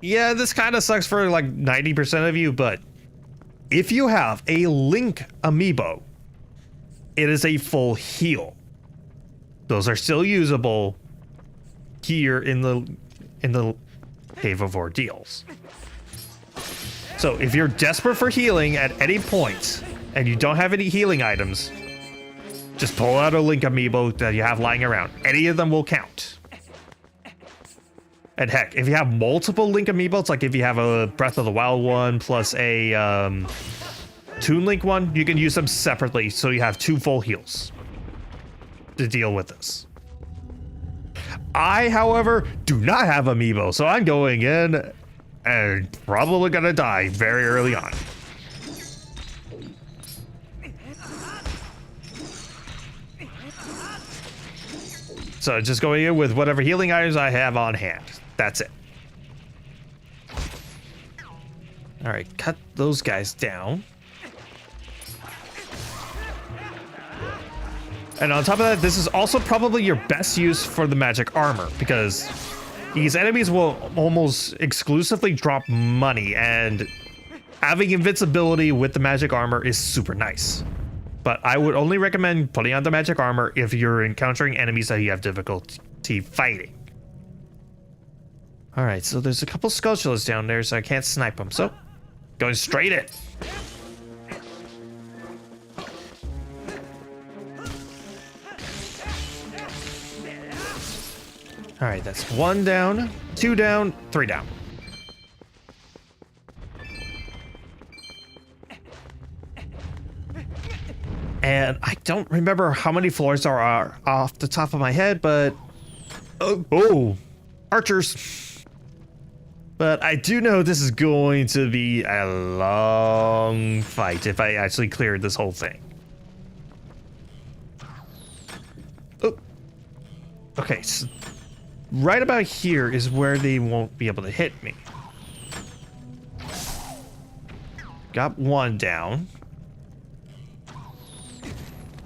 yeah, this kind of sucks for like 90% of you, but if you have a Link amiibo, it is a full heal. Those are still usable here in the Cave of Ordeals. So if you're desperate for healing at any point and you don't have any healing items, just pull out a Link amiibo that you have lying around. Any of them will count. And heck, if you have multiple Link amiibos, like if you have a Breath of the Wild one plus a Toon Link one, you can use them separately so you have 2 full heals to deal with this. I, however, do not have amiibo, so I'm going in and probably gonna die very early on. So just going in with whatever healing items I have on hand. That's it. All right, cut those guys down. And on top of that, this is also probably your best use for the magic armor, because these enemies will almost exclusively drop money, and having invincibility with the magic armor is super nice. But I would only recommend putting on the magic armor if you're encountering enemies that you have difficulty fighting. All right, so there's a couple Skulltulas down there, so I can't snipe them. So, going straight in. All right, that's 1 down, 2 down, 3 down. And I don't remember how many floors there are off the top of my head, but oh, archers. But I do know this is going to be a long fight if I actually cleared this whole thing. Oh, okay, so right about here is where they won't be able to hit me. Got 1 down.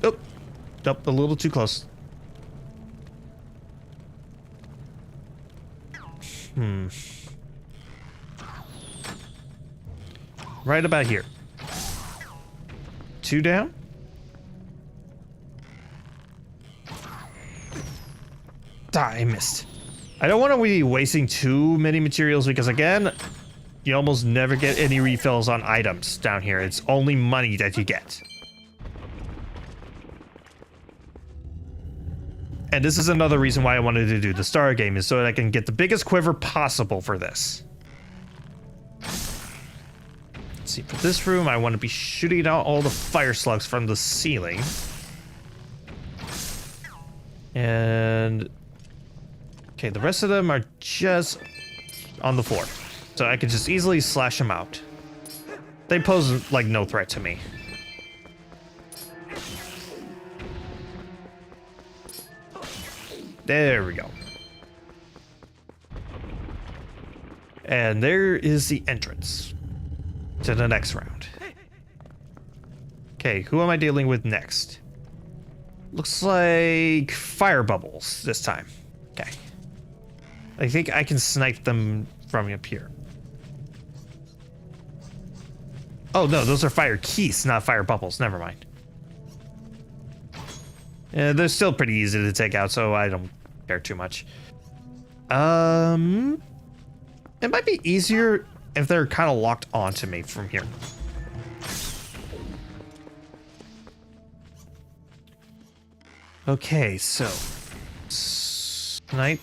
Oh, nope, a little too close. Right about here. 2 down. I missed. I don't want to be wasting too many materials because, again, you almost never get any refills on items down here. It's only money that you get. And this is another reason why I wanted to do the Star game, is so that I can get the biggest quiver possible for this. Let's see, for this room, I want to be shooting out all the fire slugs from the ceiling. And... okay, the rest of them are just on the floor. So I can just easily slash them out. They pose, like, no threat to me. There we go. And there is the entrance to the next round. Okay, who am I dealing with next? Looks like fire bubbles this time. Okay. I think I can snipe them from up here. Oh no, those are fire keys, not fire bubbles. Never mind. Yeah, they're still pretty easy to take out, so I don't care too much. It might be easier if they're kind of locked onto me from here. Okay, so snipe.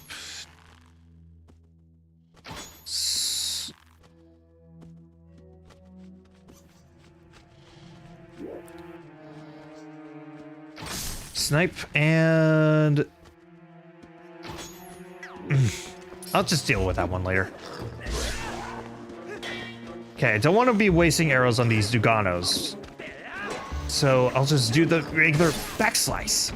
Snipe and I'll just deal with that one later. Okay, I don't want to be wasting arrows on these Duganos, so I'll just do the regular backslice.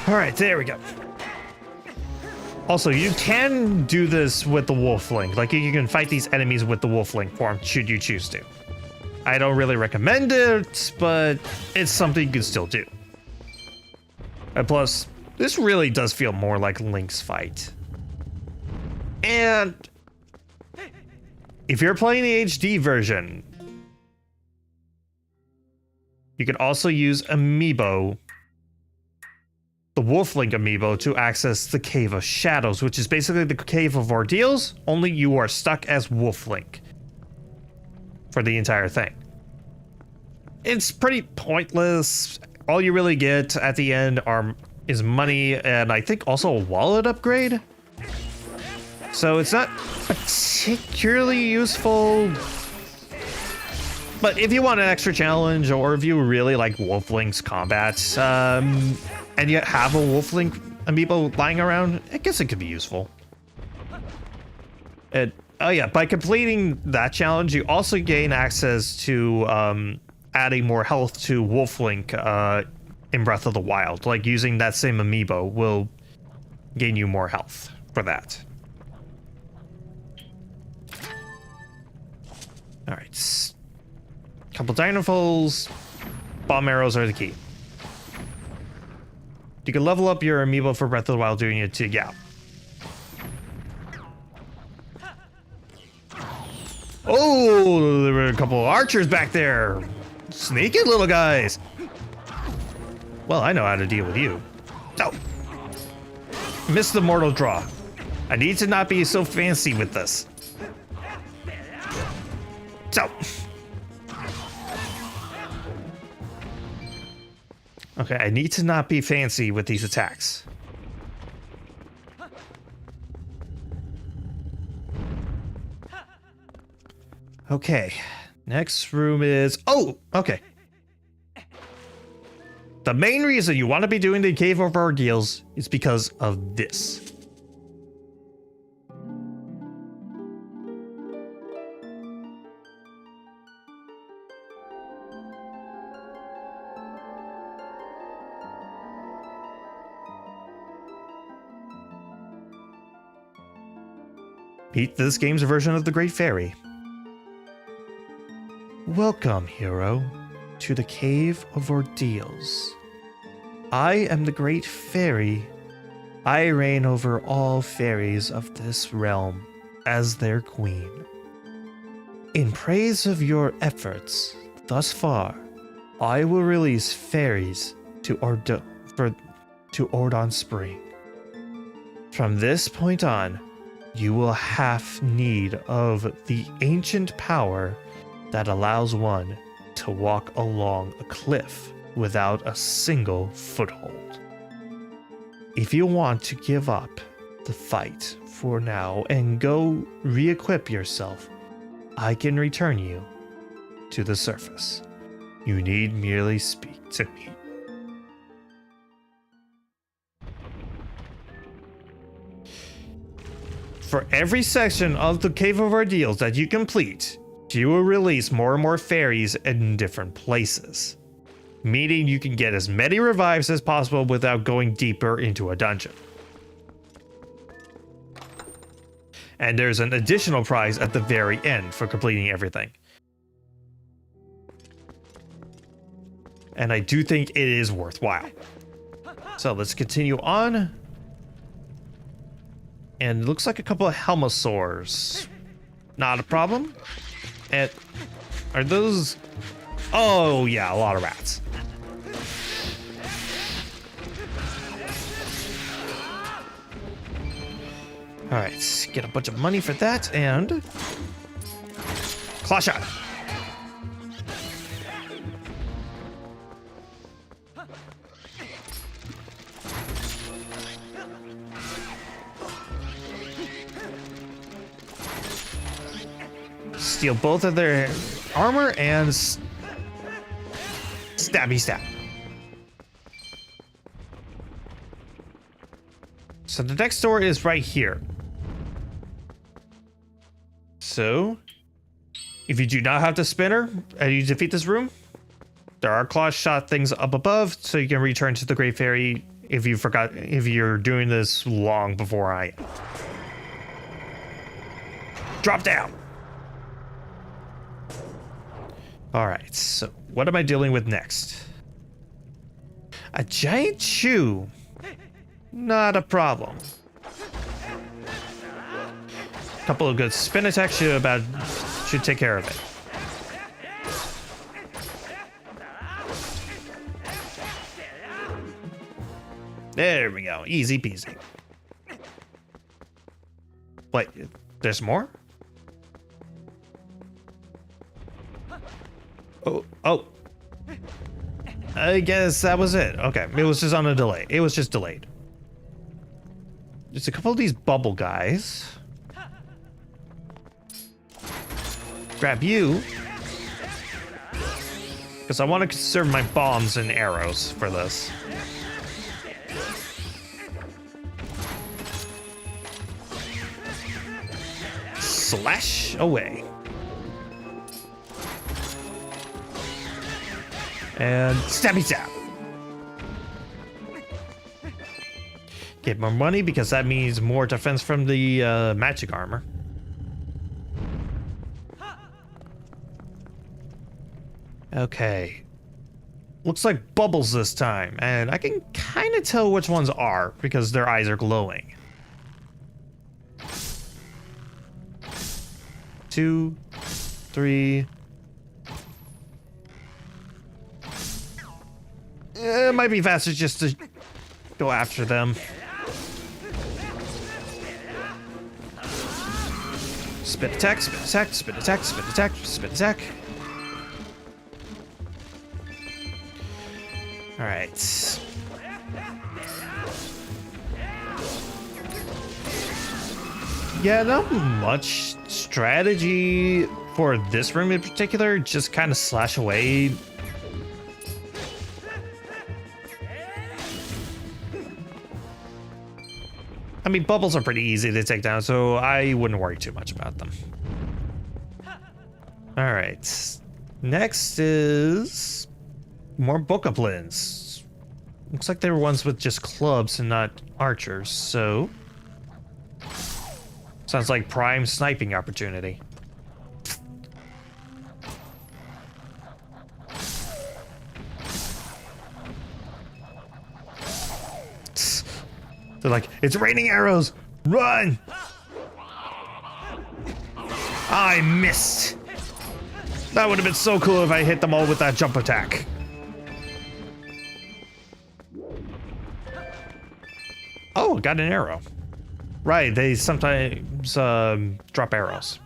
All right, there we go. Also, you can do this with the Wolfling. Like, you can fight these enemies with the Wolfling form, should you choose to. I don't really recommend it, but it's something you can still do. And plus, this really does feel more like Link's fight. And if you're playing the HD version, you can also use Amiibo, the Wolfling Amiibo, to access the Cave of Shadows, which is basically the Cave of Ordeals, only you are stuck as Wolfling for the entire thing. It's pretty pointless. All you really get at the end is money and I think also a wallet upgrade. So it's not particularly useful. But if you want an extra challenge, or if you really like Wolfling's combat, and you have a Wolfling amiibo lying around, I guess it could be useful. Oh yeah, by completing that challenge, you also gain access to adding more health to Wolflink in Breath of the Wild. Like, using that same amiibo will gain you more health for that. Alright. Couple Dynafalls. Bomb arrows are the key. You can level up your amiibo for Breath of the Wild doing it too, yeah. Oh, there were a couple of archers back there. Sneaky little guys. Well, I know how to deal with you. Oh. Missed the mortal draw. I need to not be so fancy with this. So. Okay, I need to not be fancy with these attacks. Okay, next room is... oh, okay. The main reason you want to be doing the Cave of Ordeals is because of this. Meet this game's version of the Great Fairy. Welcome, hero, to the Cave of Ordeals. I am the Great Fairy. I reign over all fairies of this realm as their queen. In praise of your efforts thus far, I will release fairies to Ordon Spring. From this point on, you will have need of the ancient power that allows one to walk along a cliff without a single foothold. If you want to give up the fight for now and go re-equip yourself, I can return you to the surface. You need merely speak to me. For every section of the Cave of Ordeals that you complete, you will release more and more fairies in different places, meaning you can get as many revives as possible without going deeper into a dungeon. And there's an additional prize at the very end for completing everything. And I do think it is worthwhile. So let's continue on. And it looks like a couple of Helmosaurs. Not a problem. And are those... Oh yeah, a lot of rats. Alright, get a bunch of money for that and... Claw shot. Steal both of their armor and stabby stab. So the next door is right here. So if you do not have the spinner and you defeat this room, there are claw shot things up above, so you can return to the Great Fairy if you're doing this long before I am. Drop down. Alright, so what am I dealing with next? A giant chew. Not a problem. Couple of good spin attacks should take care of it. There we go. Easy peasy. Wait, there's more? Oh. I guess that was it. Okay, it was just on a delay. It was just delayed. There's a couple of these bubble guys. Grab you. Because I want to conserve my bombs and arrows for this. Slash away. And stabby stab. Get more money because that means more defense from the magic armor. Okay. Looks like bubbles this time, and I can kind of tell which ones are because their eyes are glowing. 2, 3. It might be faster just to go after them. Spit attack, spit attack, spit attack, spit attack, spit attack. All right. Yeah, not much strategy for this room in particular. Just kind of slash away. I mean, bubbles are pretty easy to take down, so I wouldn't worry too much about them. All right. Next is more bokoblins. Looks like they were ones with just clubs and not archers, so sounds like prime sniping opportunity. They're like, it's raining arrows! Run! I missed! That would have been so cool if I hit them all with that jump attack. Oh, got an arrow. Right, they sometimes drop arrows.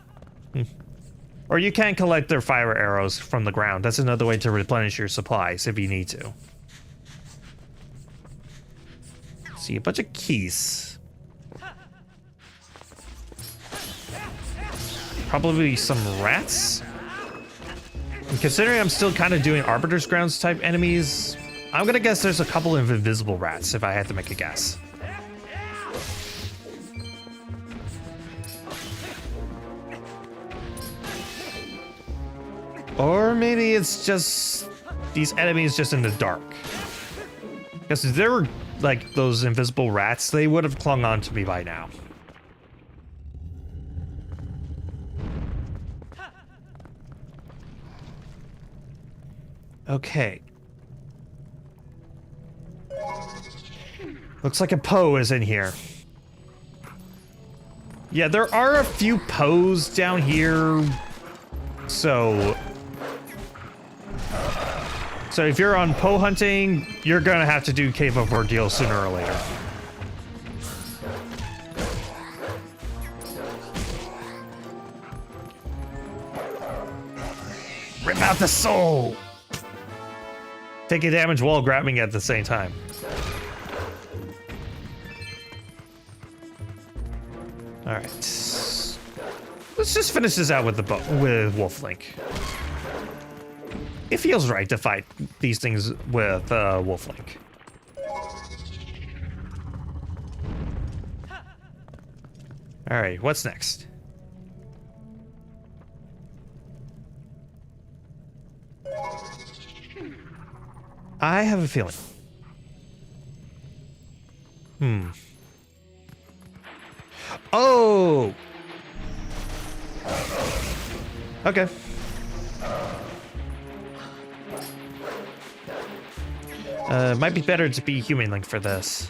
Or you can collect their fire arrows from the ground. That's another way to replenish your supplies if you need to. See, a bunch of keys. Probably some rats. And considering I'm still kind of doing Arbiter's Grounds type enemies, I'm gonna guess there's a couple of invisible rats if I had to make a guess. Or maybe it's just these enemies just in the dark. Because if there were like those invisible rats, they would have clung on to me by now. Okay. Looks like a Poe is in here. Yeah, there are a few Poes down here. So if you're on Poe hunting, you're gonna have to do Cave of Ordeal sooner or later. Rip out the soul! Taking damage while grabbing at the same time. Alright. Let's just finish this out with with Wolf Link. It feels right to fight these things with Wolf Link. Alright, what's next? I have a feeling. Oh! Okay. Might be better to be Human Link for this.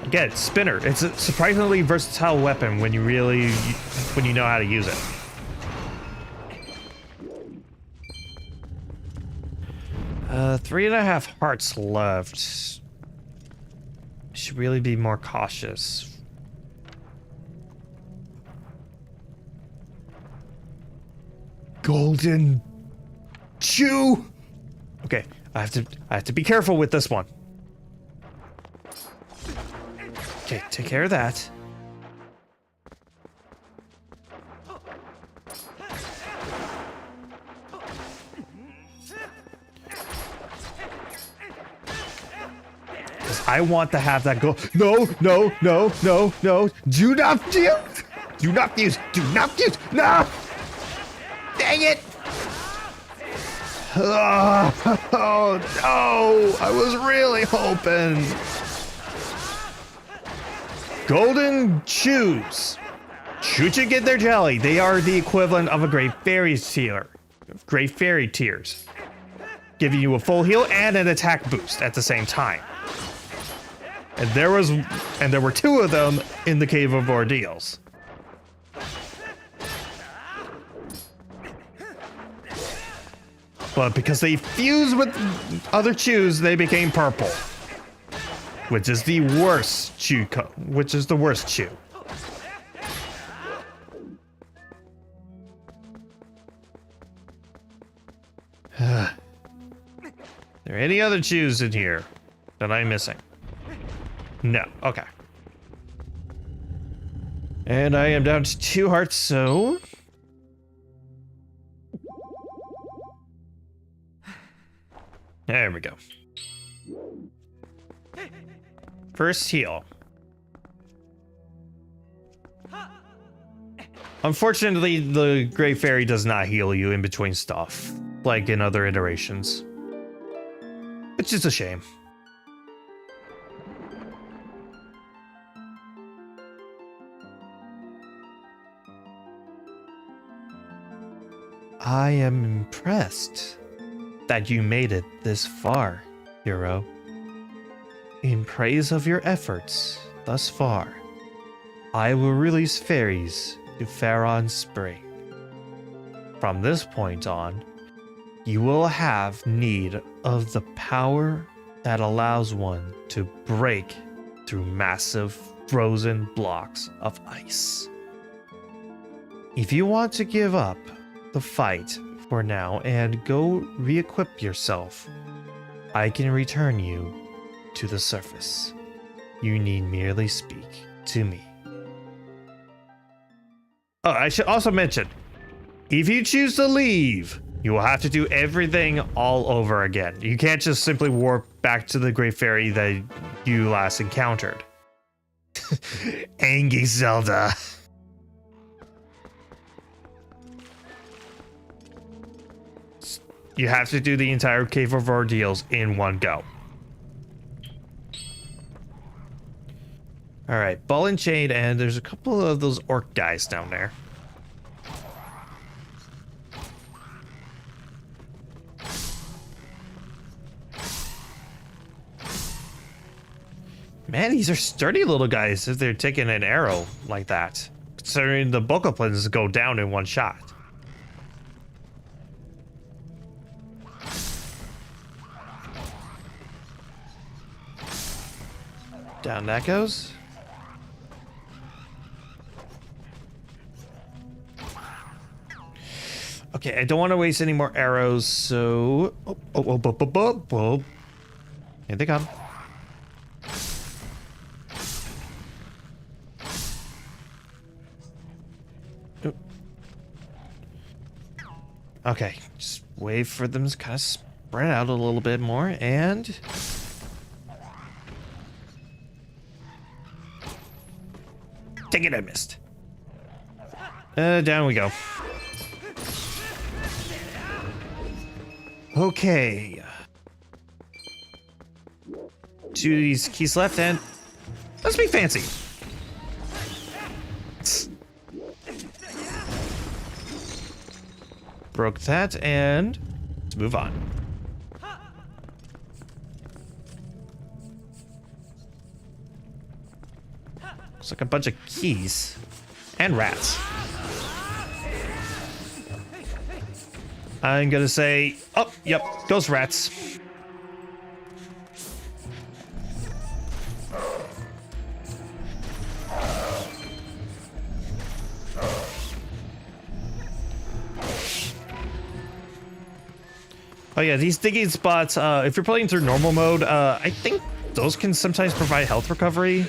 Again, Spinner. It's a surprisingly versatile weapon when you know how to use it. Uh, 3.5 hearts left. Should really be more cautious. Golden Chew. Okay, I have to be careful with this one. Okay, take care of that. Because I want to have that go. No, no, no, no, no. Do not use. Do not use. Do not use. No. Dang it. Oh, no. I was really hoping. Golden Chews. Should you get their jelly? They are the equivalent of a Great Fairy tier. Great Fairy tiers. Giving you a full heal and an attack boost at the same time. And there were 2 of them in the Cave of Ordeals. But because they fused with other chews, they became purple. Which is the worst chew which is the worst chew. Are there any other chews in here that I'm missing? No. Okay. And I am down to 2 hearts, so... There we go. First heal. Unfortunately, the Great Fairy does not heal you in between stuff, like in other iterations. It's just a shame. I am impressed that you made it this far, hero. In praise of your efforts thus far, I will release fairies to Faron Spring. From this point on, you will have need of the power that allows one to break through massive frozen blocks of ice. If you want to give up the fight for now and go re-equip yourself, I can return you to the surface. You need merely speak to me. Oh, I should also mention, if you choose to leave, you will have to do everything all over again. You can't just simply warp back to the Great Fairy that you last encountered. Angry Zelda. You have to do the entire Cave of Ordeals in one go. Alright, ball and chain, and there's a couple of those orc guys down there. Man, these are sturdy little guys if they're taking an arrow like that. Considering the bokoplins go down in one shot. Down that goes. Okay, I don't want to waste any more arrows, so... Oh. Here they come. Okay, just wait for them to kind of spread out a little bit more, and... Dang it, I missed. Down we go. Okay. 2 of these keys left, and... Let's be fancy. Broke that, and let's move on. Looks like a bunch of keys and rats. I'm gonna say, oh, yep, ghost rats. Oh yeah, these digging spots, if you're playing through normal mode, I think those can sometimes provide health recovery.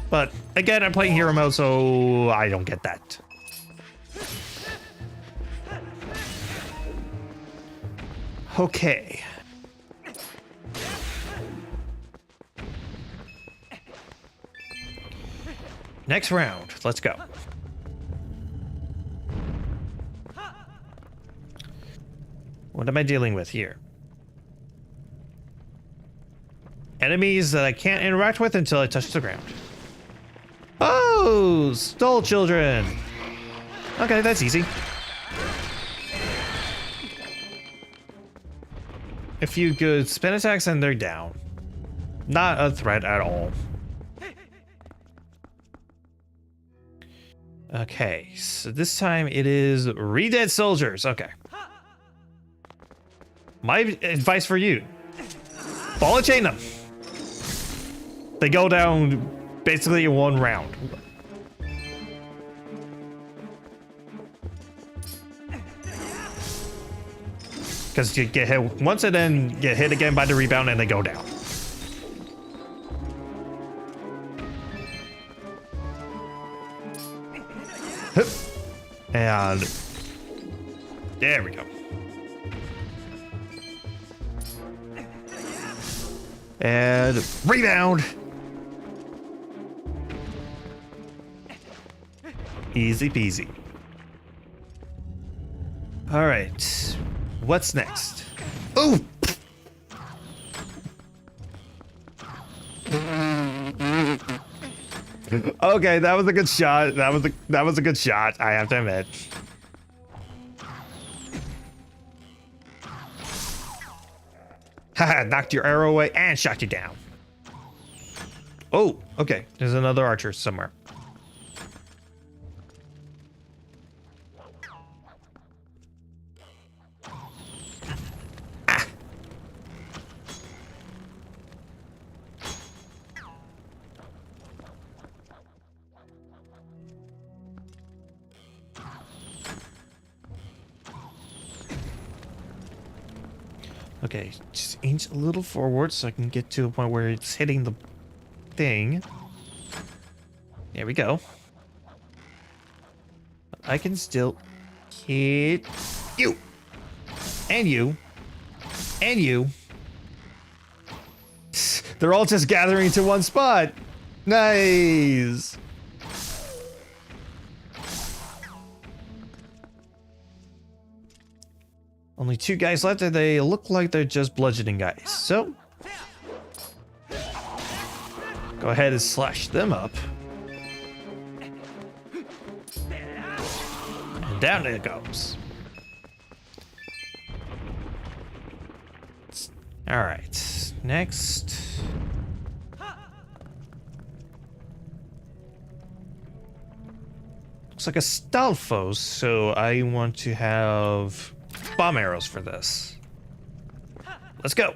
But again, I'm playing hero mode, so I don't get that. Okay. Next round, let's go. What am I dealing with here? Enemies that I can't interact with until I touch the ground. Oh, stole children. Okay, that's easy. A few good spin attacks and they're down. Not a threat at all. Okay, so this time it is re-dead soldiers. Okay. My advice for you, ball and chain them. They go down basically in one round. Because you get hit once and then get hit again by the rebound and they go down. And there we go. And rebound. Easy peasy. All right. What's next? Oh! Okay, that was a good shot. That was a good shot, I have to admit. Haha, knocked your arrow away and shot you down. Oh, okay. There's another archer somewhere. Ah. Okay, just inch a little forward so I can get to a point where it's hitting the thing. There we go. I can still hit you. And you. And you. They're all just gathering to one spot. Nice. Only 2 guys left and they look like they're just bludgeoning guys. So, go ahead and slash them up. And down it goes. All right, next. Looks like a Stalfos, so I want to have bomb arrows for this. Let's go.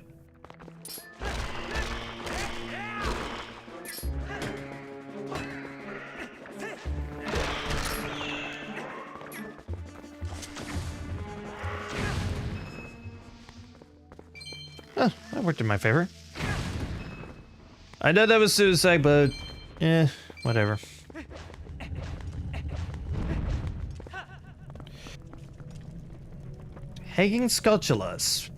Huh, that worked in my favor. I know that was suicide, but whatever. Hanging Sculptulas.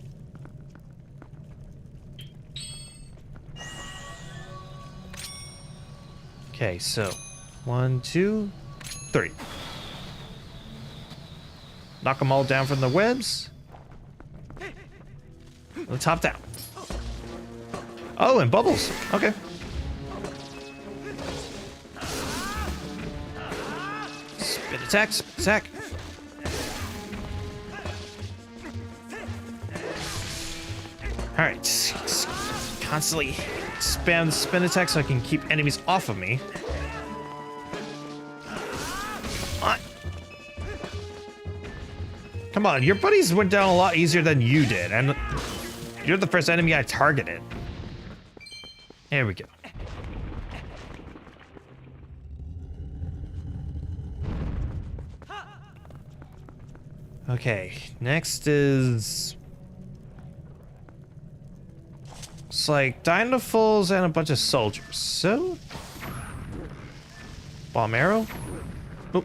Okay, so 1, 2, 3. Knock them all down from the webs. The top down. Oh, and bubbles. Okay. Spin attack, spin attack. All right, constantly spam the spin attack so I can keep enemies off of me. Come on, your buddies went down a lot easier than you did, and you're the first enemy I targeted. There we go. Okay, next is... It's like Dynafulls and a bunch of soldiers. So... Bomb arrow? Oh.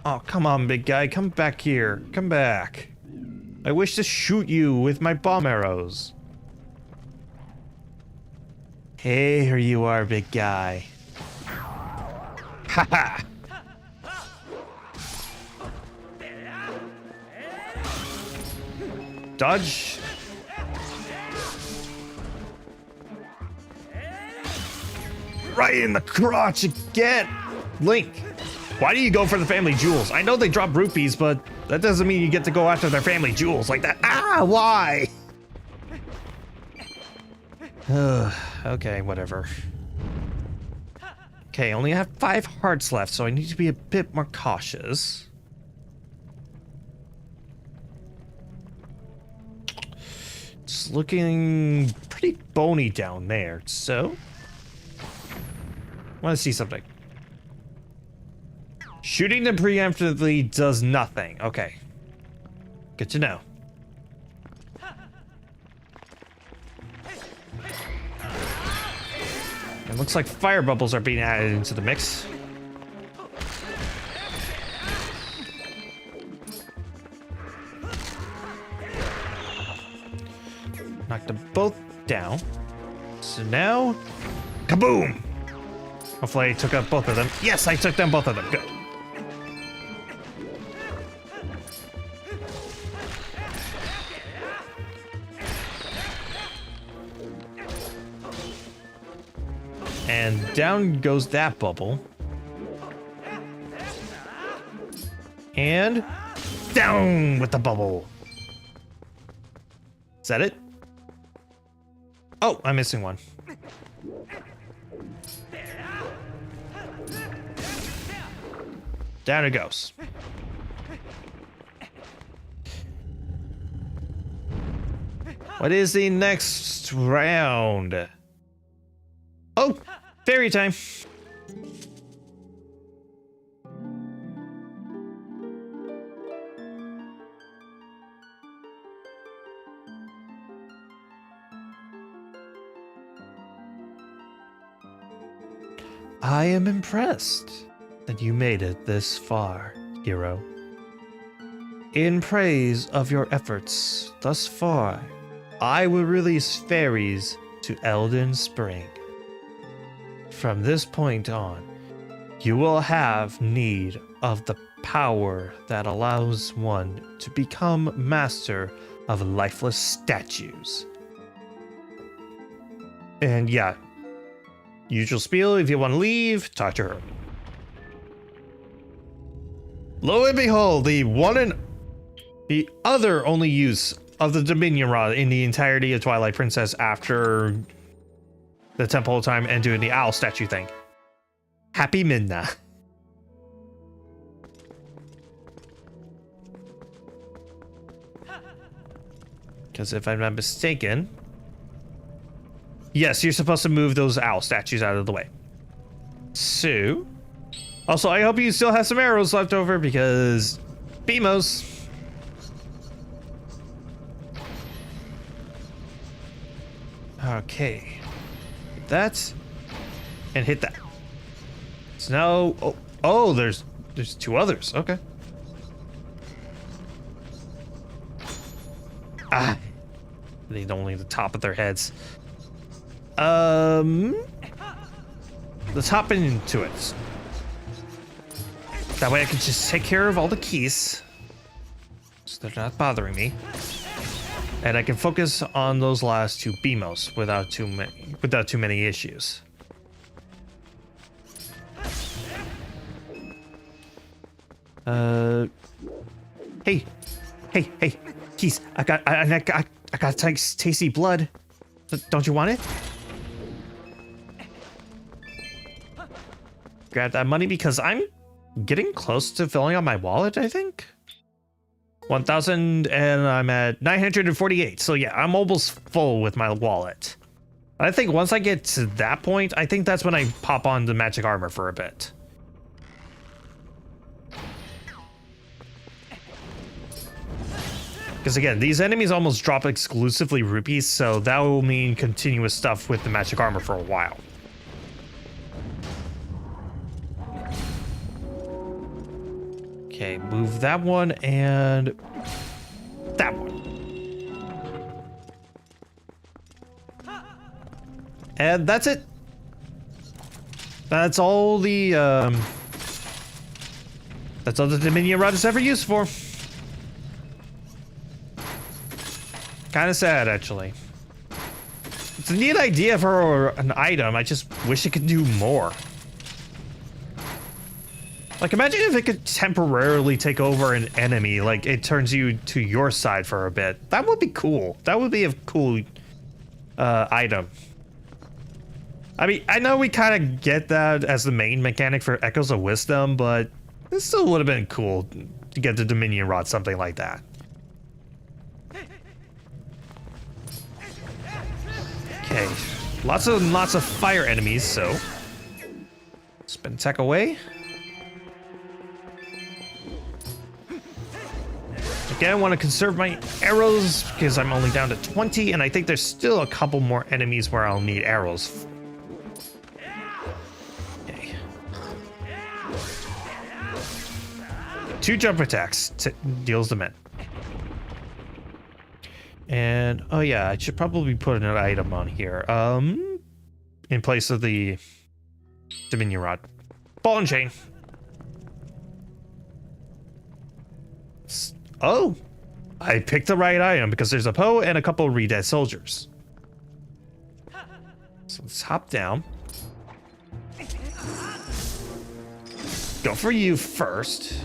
Oh, come on, big guy. Come back here. Come back. I wish to shoot you with my bomb arrows. Hey, here you are, big guy. Haha! Dodge. Right in the crotch again. Link, why do you go for the family jewels? I know they drop rupees, but that doesn't mean you get to go after their family jewels like that. Ah, why? Okay, whatever. Okay, only have 5 hearts left, so I need to be a bit more cautious. It's looking pretty bony down there, so... I want to see something. Shooting them preemptively does nothing. Okay. Good to know. It looks like fire bubbles are being added into the mix. Knocked them both down. So now, kaboom! Hopefully I took out both of them. Yes, I took down both of them. Good. And down goes that bubble. And down with the bubble. Is that it? Oh, I'm missing one. Down it goes. What is the next round? Oh, fairy time. I am impressed that you made it this far, hero. In praise of your efforts thus far, I will release fairies to Elden Spring. From this point on, you will have need of the power that allows one to become master of lifeless statues. And yeah, usual spiel, if you want to leave, talk to her. Lo and behold, the other only use of the Dominion Rod in the entirety of Twilight Princess after the temple time and doing the owl statue thing. Happy Midna. Because if I'm not mistaken, yes, you're supposed to move those owl statues out of the way. So, also, I hope you still have some arrows left over because BMOs. Okay, that and hit that. So now, oh, there's two others. Okay. Ah, need only the top of their heads. Let's hop into it. That way I can just take care of all the keys, so they're not bothering me. And I can focus on those last two BMOs without too many issues. Hey, keys! I got tasty blood. Don't you want it? Grab that money because I'm getting close to filling up my wallet, I think. 1,000 and I'm at 948. So yeah, I'm almost full with my wallet. I think once I get to that point, I think that's when I pop on the magic armor for a bit. Because again, these enemies almost drop exclusively rupees, so that will mean continuous stuff with the magic armor for a while. Okay, move that one and that one. And that's it. That's all the Dominion Rod is ever used for. Kind of sad, actually. It's a neat idea for an item. I just wish it could do more. Like, imagine if it could temporarily take over an enemy, like it turns you to your side for a bit. That would be cool. That would be a cool item. I mean, I know we kind of get that as the main mechanic for Echoes of Wisdom, but it still would have been cool to get the Dominion Rod, something like that. Okay, lots of fire enemies, so spin attack away. Again, I want to conserve my arrows because I'm only down to 20, and I think there's still a couple more enemies where I'll need arrows. Okay. 2 jump attacks deals them in. And oh yeah, I should probably put an item on here. In place of the Dominion Rod. Ball and chain. Oh, I picked the right item because there's a Poe and a couple of re-dead soldiers. So let's hop down. Go for you first.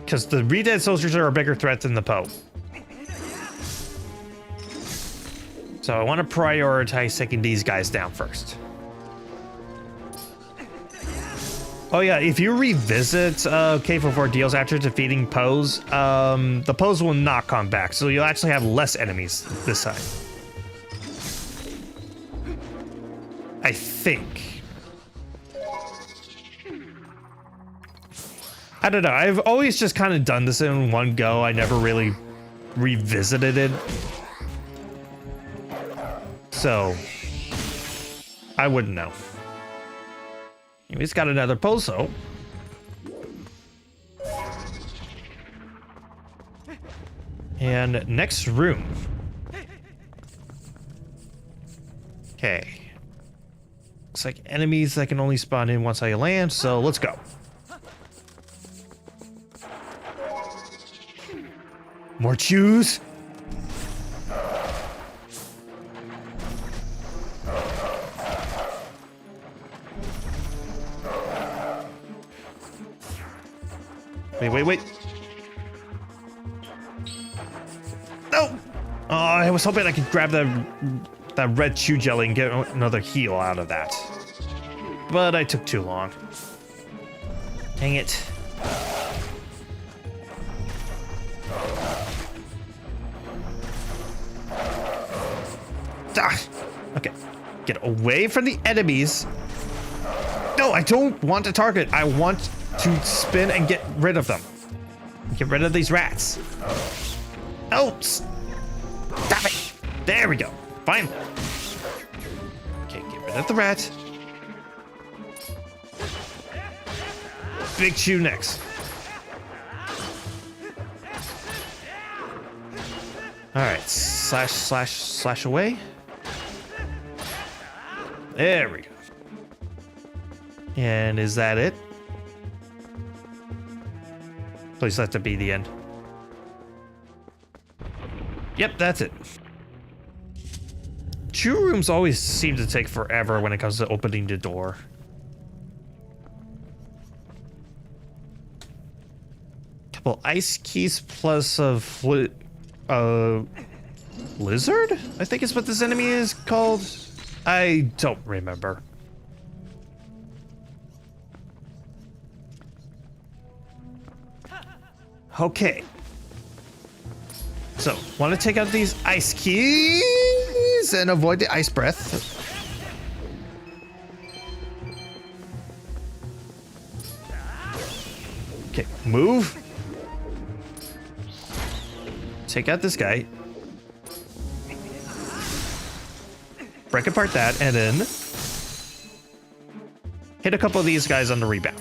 Because the re-dead soldiers are a bigger threat than the Poe. So I want to prioritize taking these guys down first. Oh yeah, if you revisit K44 deals after defeating Poes, the Poes will not come back, so you'll actually have less enemies this time. I think. I don't know, I've always just kind of done this in one go. I never really revisited it. So, I wouldn't know. He's got another pozo. And next room. Okay. Looks like enemies that can only spawn in once I land, so let's go. More chews. Wait. No! Oh, I was hoping I could grab that red chew jelly and get another heal out of that. But I took too long. Dang it. Ah, okay. Get away from the enemies. No, I don't want to target. I want to spin and get rid of them. Get rid of these rats. Oh, stop it. There we go. Finally. Okay, get rid of the rat. Big chew next. All right, slash away. There we go. And is that it? Please let that be the end. Yep, that's it. Chew rooms always seem to take forever when it comes to opening the door. Couple ice keys plus a lizard? I think is what this enemy is called. I don't remember. Okay. So, want to take out these ice keys and avoid the ice breath. Okay, move. Take out this guy. Break apart that, and then hit a couple of these guys on the rebound.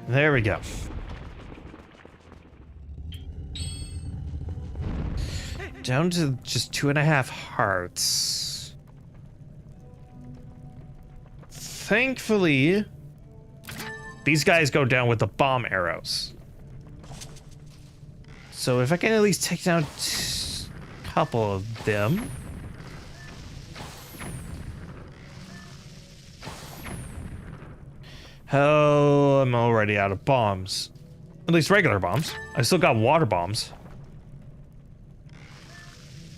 There we go. Down to just 2.5 hearts. Thankfully, these guys go down with the bomb arrows. So if I can at least take down a couple of them. Oh, I'm already out of bombs. At least regular bombs. I still got water bombs.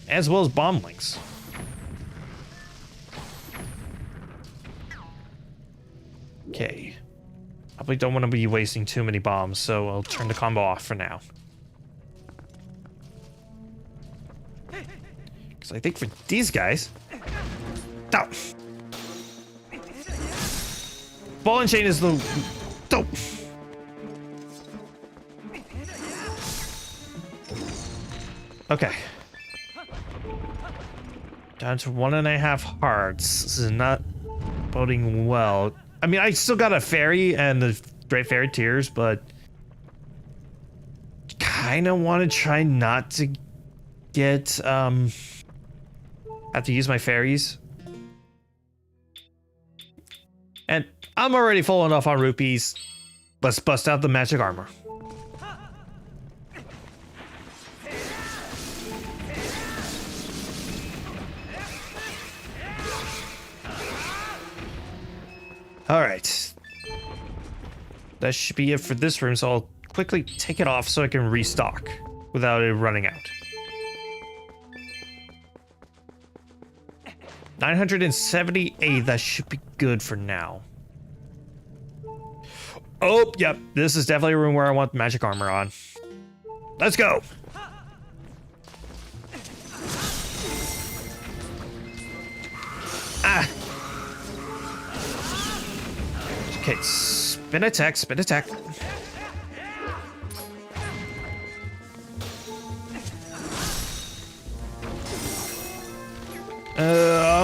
As well as bomb links. Okay. Probably don't want to be wasting too many bombs, so I'll turn the combo off for now. Because I think for these guys... Oh. Ball and chain is the... Oh. Okay. Down to 1.5 hearts. This is not boding well. I mean, I still got a fairy and the Great Fairy Tears, but... kind of want to try not to get, have to use my fairies. And I'm already full enough on rupees. Let's bust out the magic armor. All right. That should be it for this room, so I'll quickly take it off so I can restock without it running out. 978, that should be good for now. Oh, yep, this is definitely a room where I want magic armor on. Let's go. Ah. Okay, spin attack, spin attack.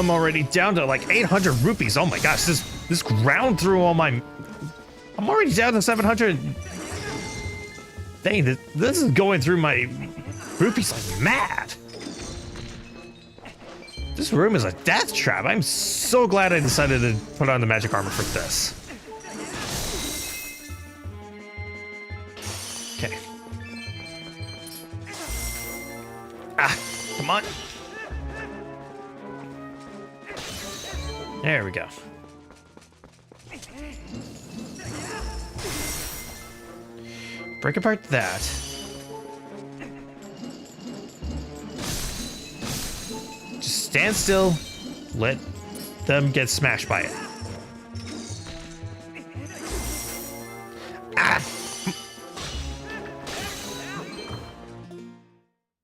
I'm already down to like 800 rupees. Oh my gosh, this ground through all my... I'm already down to 700. Dang, this is going through my rupees like mad. This room is a death trap. I'm so glad I decided to put on the magic armor for this. Okay. Ah, come on. There we go. Break apart that. Just stand still. Let them get smashed by it. Ah!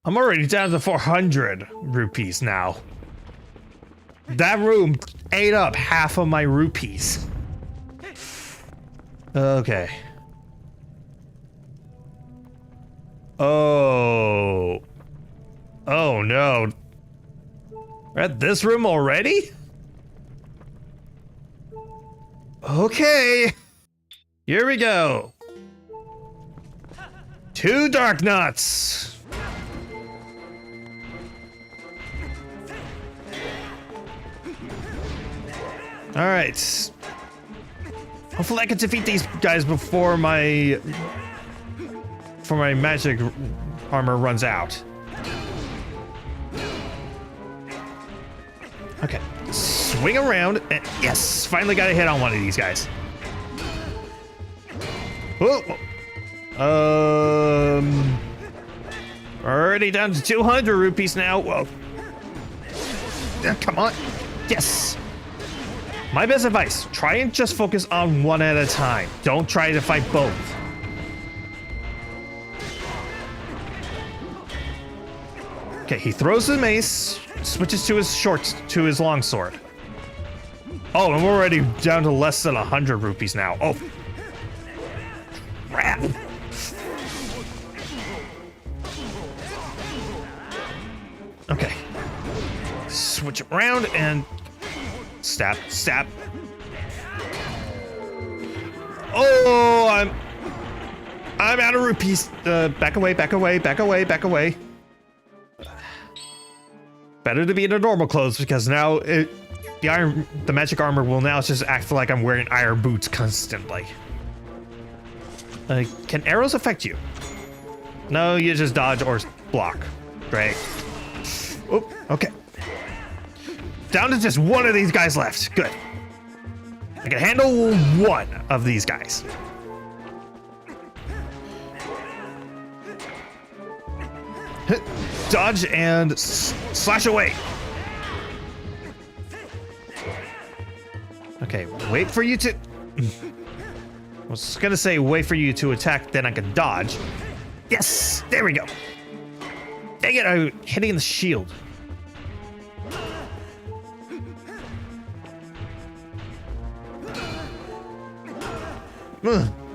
I'm already down to 400 rupees now. That room ate up half of my rupees. Okay. Oh. Oh no. We're at this room already? Okay. Here we go. 2 dark nuts. All right. Hopefully I can defeat these guys before my magic armor runs out. Okay. Swing around and yes, finally got a hit on one of these guys. Oh. Already down to 200 rupees now. Whoa. Come on. Yes. My best advice, try and just focus on one at a time. Don't try to fight both. Okay, he throws the mace, switches to his longsword. Oh, I'm already down to less than 100 rupees now. Oh. Crap. Okay. Switch around and stab, stab. Oh, I'm out of rupees. Back away, back away, back away, back away. Better to be in the normal clothes because now the magic armor will now just act like I'm wearing iron boots constantly. Can arrows affect you? No, you just dodge or block. Great. Oh, okay. Down to just one of these guys left. Good. I can handle one of these guys. Dodge and slash away. Okay, wait for you to... I was gonna say wait for you to attack, then I can dodge. Yes, there we go. Dang it, I'm hitting the shield.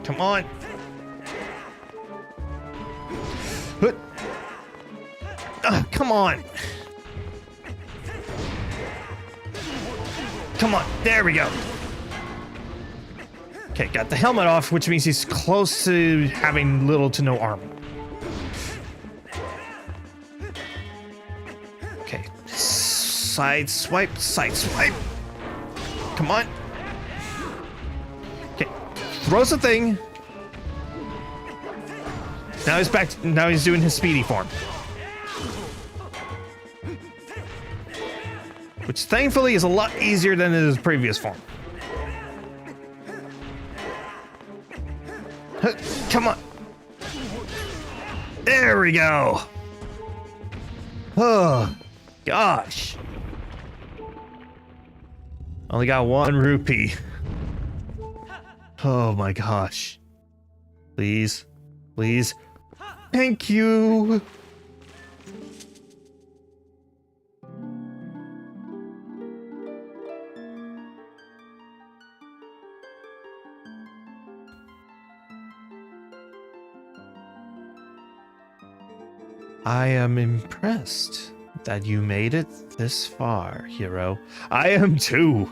Come on. Come on. Come on. There we go. Okay, got the helmet off, which means he's close to having little to no armor. Okay. Side swipe, side swipe. Come on. Okay. Throws the thing. Now he's back. Now he's doing his speedy form. Which thankfully is a lot easier than his previous form. Come on. There we go. Oh, gosh. Only got 1 rupee. Oh my gosh. Please. Please. Thank you. I am impressed. that you made it this far, hero. I am too.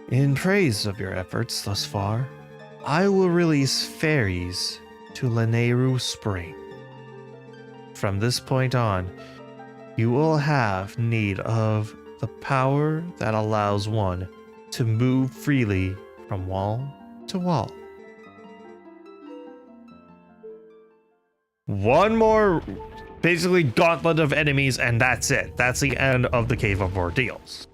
In praise of your efforts thus far, I will release fairies to Lanayru Spring. From this point on, you will have need of the power that allows one to move freely from wall to wall. One more, basically, gauntlet of enemies, and that's it. That's the end of the Cave of Ordeals.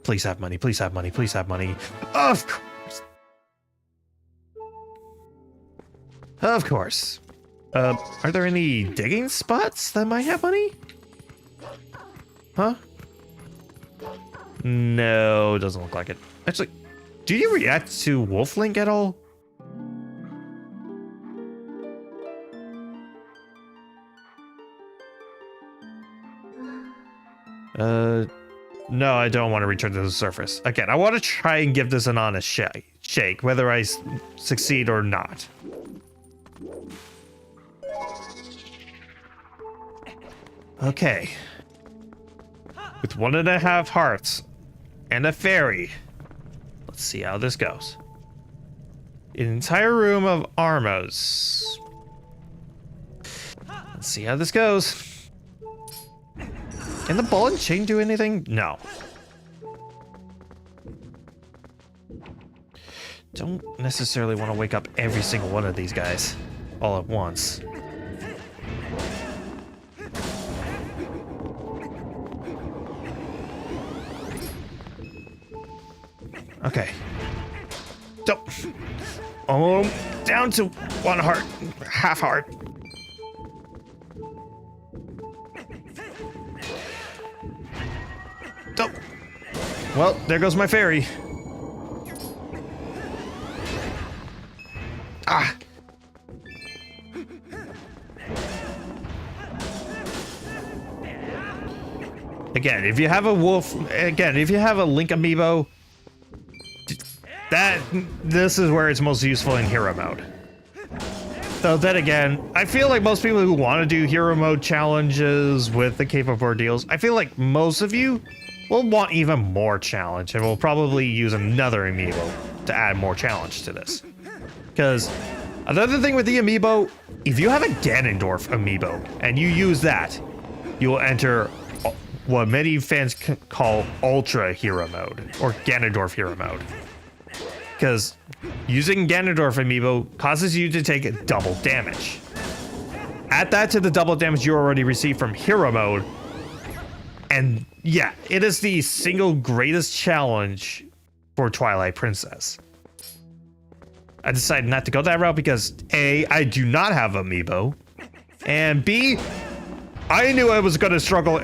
Please have money, please have money, please have money. Of course. Of course. Are there any digging spots that might have money? Huh? No, doesn't look like it. Actually, do you react to Wolflink at all? No, I don't want to return to the surface. Again, I want to try and give this an honest shake, whether I succeed or not. Okay. With 1.5 hearts and a fairy, let's see how this goes. An entire room of armors. Let's see how this goes. Can the ball and chain do anything? No. Don't necessarily want to wake up every single one of these guys all at once. Okay. Don't. Oh, down to 1 heart. Half heart. Don't. Well, there goes my fairy. Ah. Again, if you have a wolf, if you have a Link amiibo, this is where it's most useful in hero mode. Though then again, I feel like most people who want to do hero mode challenges with the Cave of Ordeals, I feel like most of you will want even more challenge and will probably use another amiibo to add more challenge to this. Because another thing with the amiibo, if you have a Ganondorf amiibo and you use that, you will enter what many fans call Ultra Hero Mode or Ganondorf Hero Mode. Because using Ganondorf amiibo causes you to take double damage. Add that to the double damage you already received from hero mode, and yeah, it is the single greatest challenge for Twilight Princess. I decided not to go that route because A, I do not have amiibo, and B, I knew I was going to struggle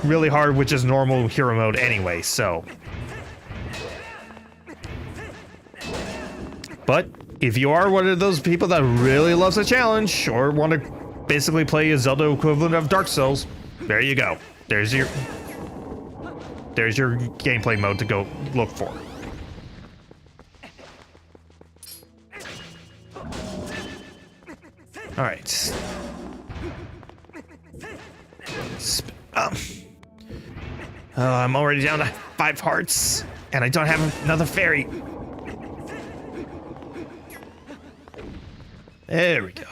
really hard with just normal hero mode anyway, so. But if you are one of those people that really loves a challenge or want to basically play a Zelda equivalent of Dark Souls, there you go. There's your gameplay mode to go look for. All right. Oh, I'm already down to 5 hearts, and I don't have another fairy. There we go.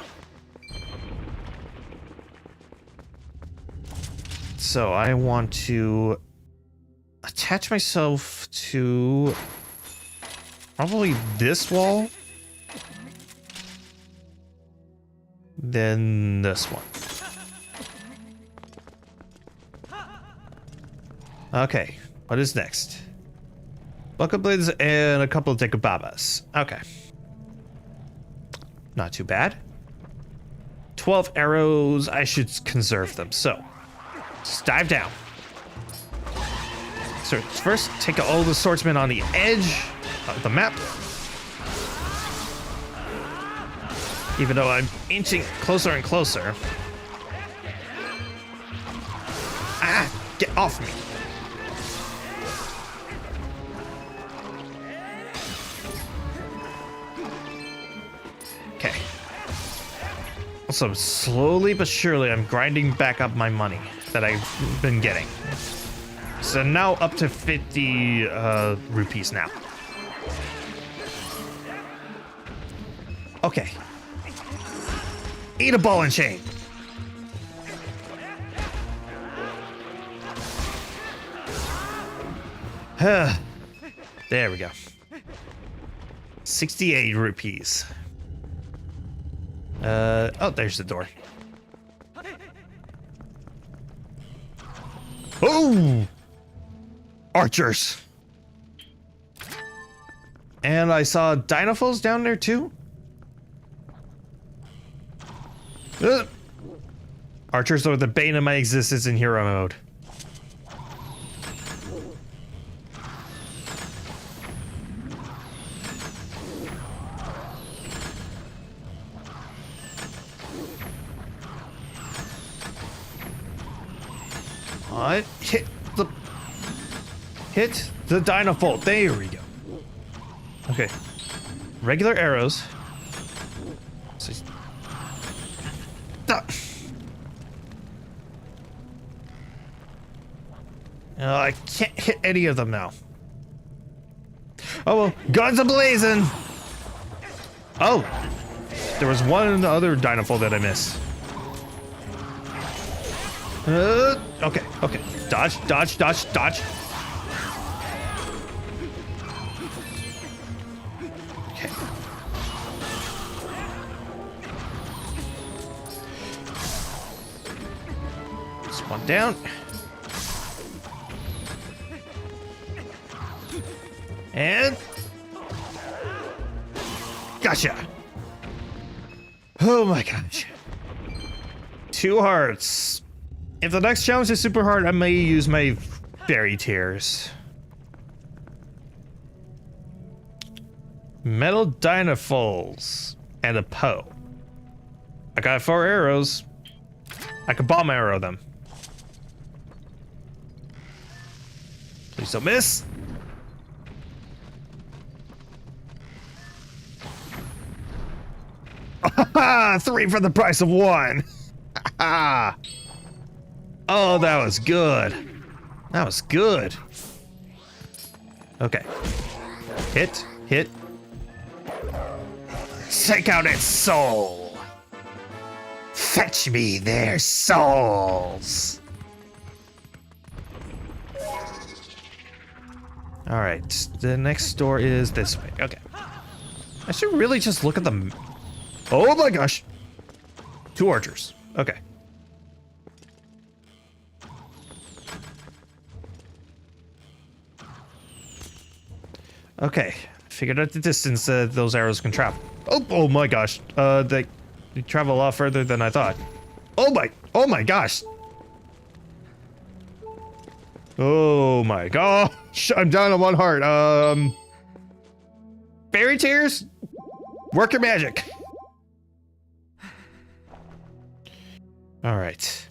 So I want to attach myself to probably this wall, then this one. Okay, what is next? Bucket blades and a couple of dekababas. Okay. Not too bad. 12 arrows, I should conserve them. So, just dive down. So first, take all the swordsmen on the edge of the map. Even though I'm inching closer and closer. Ah, get off me. So slowly but surely, I'm grinding back up my money that I've been getting. So now up to 50 rupees now. Okay. Eat a ball and chain. There we go. 68 rupees. Oh, there's the door. Oh! Archers. And I saw Dinofals down there too. Archers are the bane of my existence in hero mode. What? Hit the Dinofalt. There we go. Okay. Regular arrows. I can't hit any of them now. Oh well, guns a-blazing! Oh! There was one other Dinofalt that I missed. Okay. Dodge, dodge, dodge, dodge. Okay. Just one down. And gotcha. Oh my gosh. 2 hearts. If the next challenge is super hard, I may use my fairy tears. Metal Dinofals and a Poe. I got 4 arrows. I can bomb arrow them. Please don't miss. Three for the price of one. Oh, that was good. That was good. Okay. Hit. Take out its soul. Fetch me their souls. All right. The next door is this way. Okay. I should really just look at them. Oh my gosh. 2 archers. Okay. Okay. Figured out the distance those arrows can travel. Oh my gosh. They travel a lot further than I thought. Oh my gosh. Oh my gosh. I'm down on 1 heart. Fairy tears? Work your magic. All right.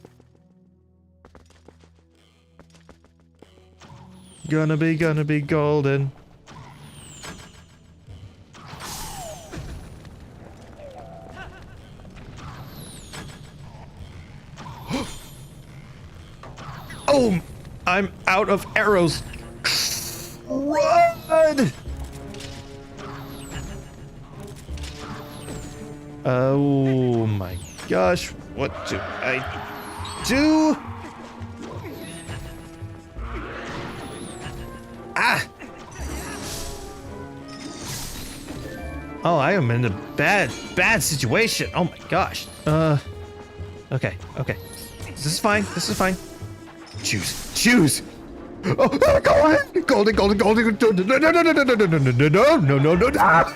Gonna be golden. Oh, I'm out of arrows. Run! Oh my gosh. What do I do? Ah! Oh, I am in a bad situation. Oh my gosh. Okay. This is fine. Choose. Oh, go ahead. Golden. No. Ah!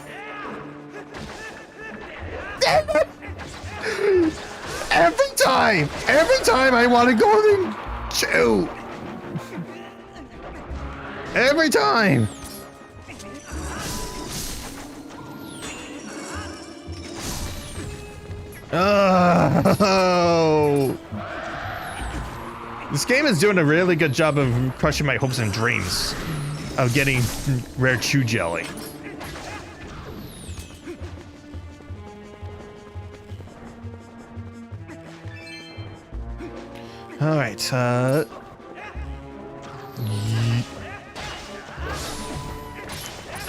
Damn it! Every time I want to golden. Chew. Every time. Oh. This game is doing a really good job of crushing my hopes and dreams of getting rare chew jelly. All right.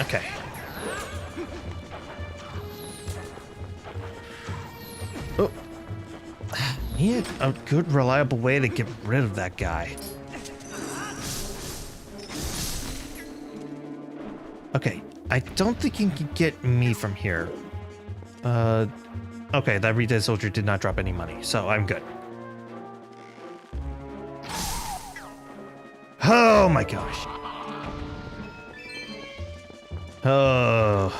Okay. Oh. Need a good, reliable way to get rid of that guy. Okay. I don't think you can get me from here. Okay, that retail soldier did not drop any money, so I'm good. Oh my gosh. Oh.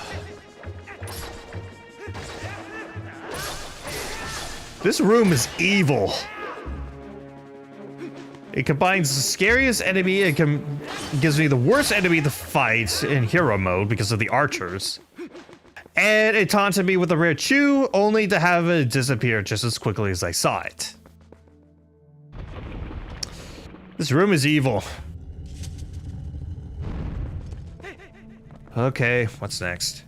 This room is evil. It combines the scariest enemy, it gives me the worst enemy to fight in hero mode because of the archers. And it taunted me with a rare chew, only to have it disappear just as quickly as I saw it. This room is evil. Okay, what's next?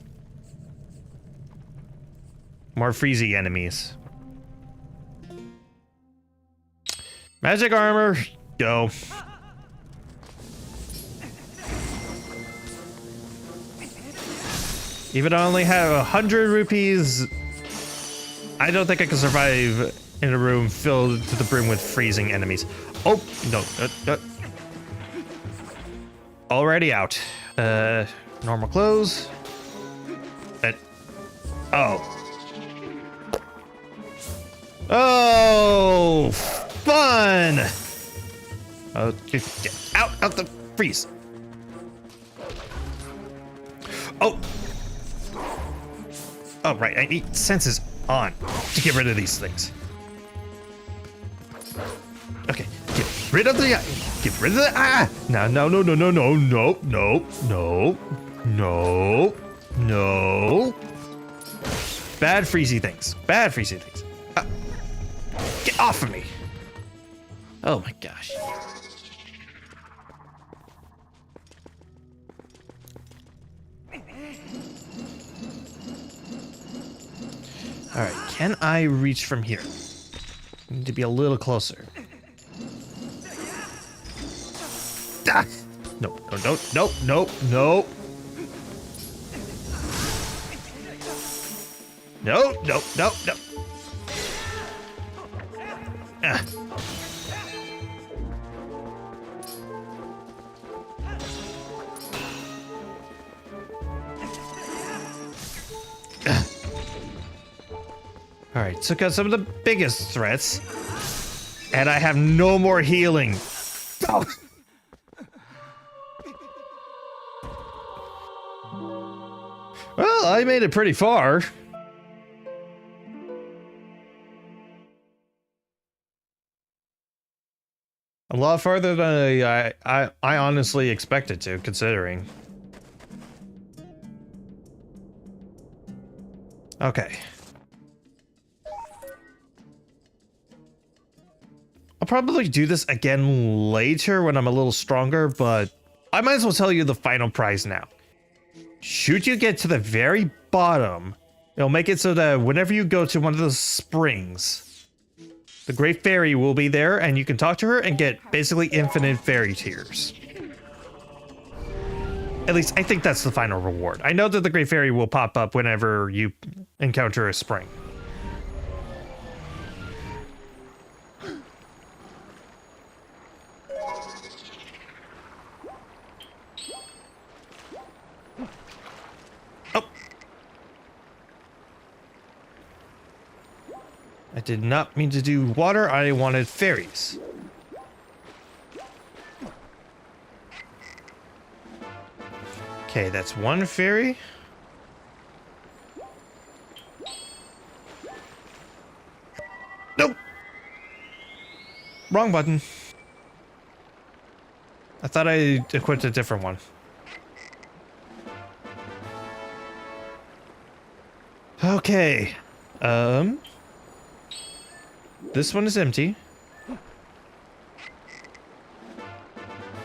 More freezy enemies. Magic armor, go. Even though I only have 100 rupees, I don't think I can survive in a room filled to the brim with freezing enemies. Oh, no. Already out. Normal clothes. Oh. Oh, fun! Oh, get out the freeze. Oh. Oh, right, I need senses on to get rid of these things. Okay, get rid of the, no. Bad freezy things, get off of me. Oh my gosh. All right, can I reach from here? I need to be a little closer. Ah! No. No. Ah. All right, took out some of the biggest threats, and I have no more healing. Oh. Well, I made it pretty far. A lot farther than I honestly expected to, considering. Okay. I'll probably do this again later when I'm a little stronger, but I might as well tell you the final prize now. Should you get to the very bottom, it'll make it so that whenever you go to one of the springs, the Great Fairy will be there and you can talk to her and get basically infinite fairy tears. At least I think that's the final reward. I know that the Great Fairy will pop up whenever you encounter a spring. I did not mean to do water, I wanted fairies. Okay, that's one fairy. Nope! Wrong button. I thought I equipped a different one. Okay. This one is empty.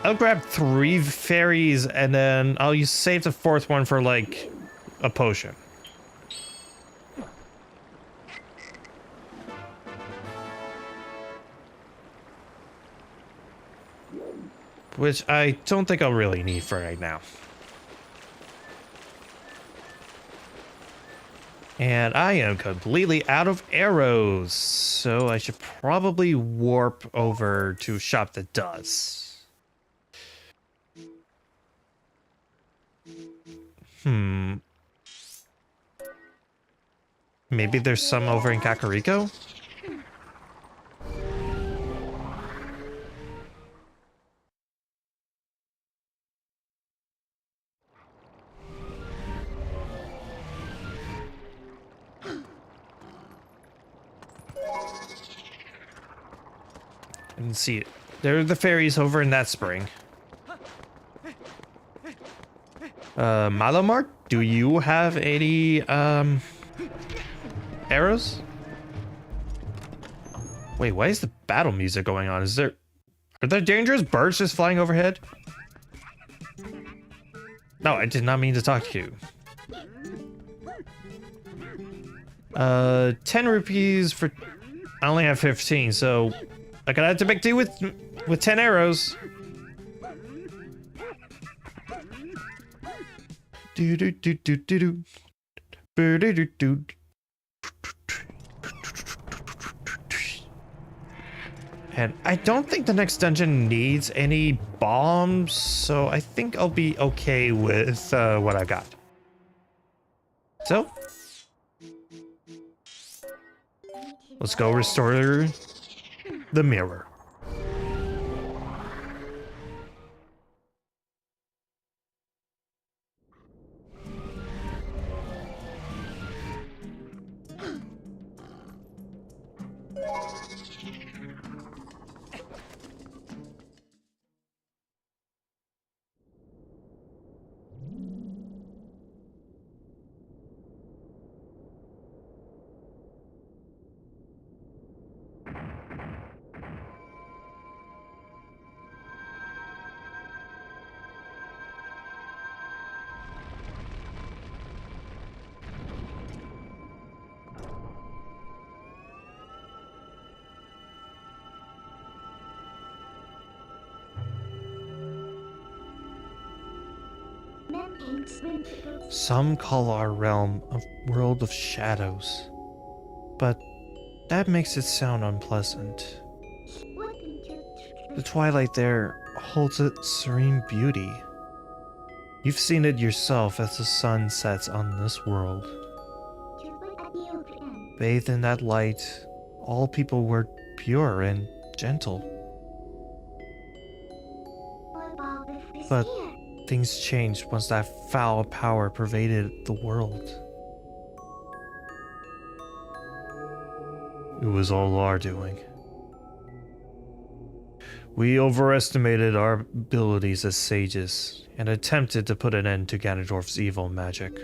I'll grab 3 fairies and then I'll save the 4th one for like a potion. which I don't think I'll really need for right now. And I am completely out of arrows, so I should probably warp over to a shop that does. Maybe there's some over in Kakariko? I didn't see it. There are the fairies over in that spring. Malamar, do you have any, arrows? Wait, why is the battle music going on? Are there dangerous birds just flying overhead? No, I did not mean to talk to you. 10 rupees for... I only have 15, so I gotta have to make do with 10 arrows. Do do do do do do. Do do do do. And I don't think the next dungeon needs any bombs, so I think I'll be okay with what I got. So, let's go restore the mirror. Some call our realm a world of shadows, but that makes it sound unpleasant. The twilight there holds a serene beauty. You've seen it yourself as the sun sets on this world. Bathed in that light, all people were pure and gentle. But things changed once that foul power pervaded the world. It was all our doing. We overestimated our abilities as sages and attempted to put an end to Ganondorf's evil magic.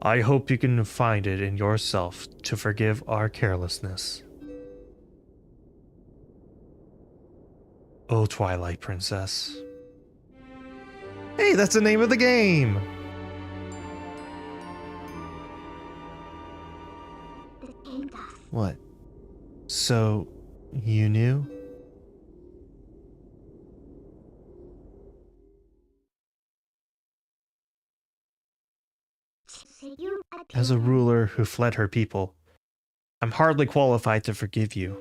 I hope you can find it in yourself to forgive our carelessness. Oh, Twilight Princess. Hey, that's the name of the game! What? So, you knew? As a ruler who fled her people, I'm hardly qualified to forgive you.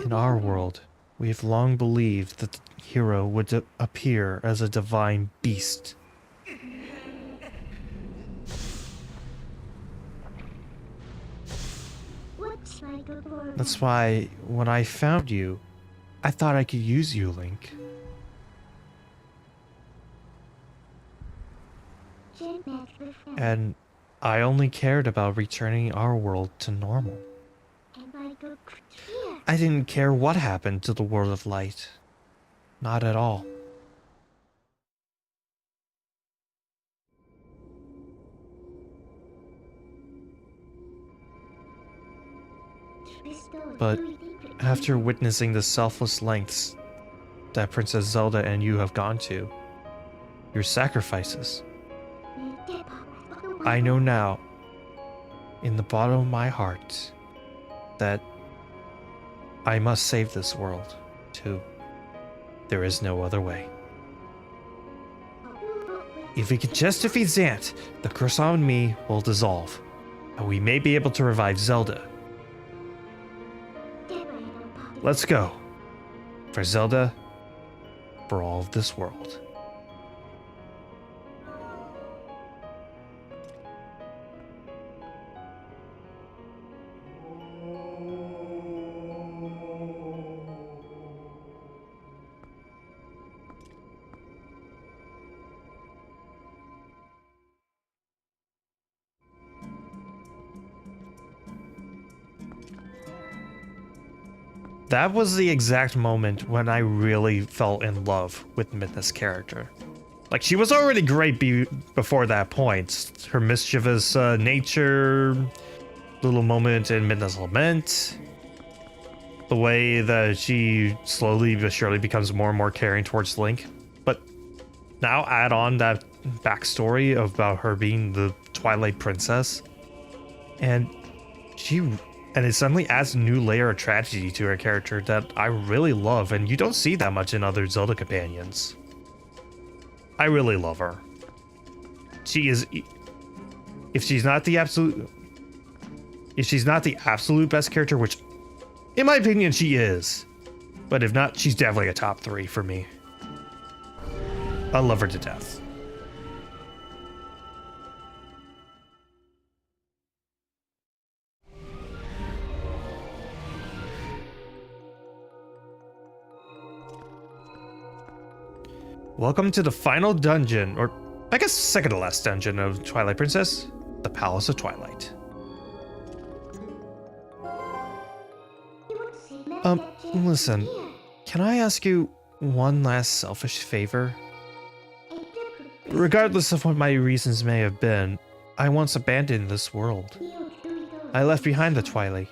In our world, we have long believed that the hero would appear as a divine beast. That's why, when I found you, I thought I could use you, Link. And I only cared about returning our world to normal. I didn't care what happened to the world of light. Not at all. But after witnessing the selfless lengths that Princess Zelda and you have gone to, your sacrifices, I know now, in the bottom of my heart, that I must save this world, too. There is no other way. If we can just defeat Zant, the curse on me will dissolve, and we may be able to revive Zelda. Let's go. For Zelda, for all of this world. That was the exact moment when I really fell in love with Midna's character. Like, she was already great before that point. Her mischievous nature, little moment in Midna's Lament, the way that she slowly but surely becomes more and more caring towards Link. But now add on that backstory about her being the Twilight Princess, and it suddenly adds a new layer of tragedy to her character that I really love, and you don't see that much in other Zelda companions. I really love her. She is, if she's not the absolute best character, which in my opinion she is, but if not, she's definitely a top 3 for me. I love her to death. Welcome to the final dungeon, or I guess second to last dungeon of Twilight Princess, the Palace of Twilight. Listen, can I ask you one last selfish favor? Regardless of what my reasons may have been, I once abandoned this world. I left behind the Twilight,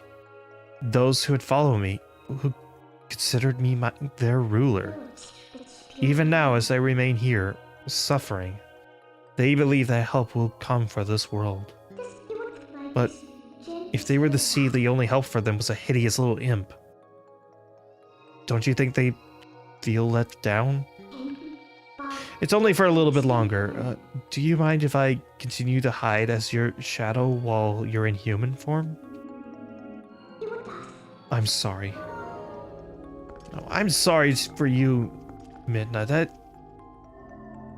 those who had followed me, who considered me their ruler. Even now, as I remain here, suffering, they believe that help will come for this world. But if they were to see the only help for them was a hideous little imp, don't you think they feel let down? It's only for a little bit longer. Do you mind if I continue to hide as your shadow while you're in human form? I'm sorry. No, I'm sorry for you, Midna. That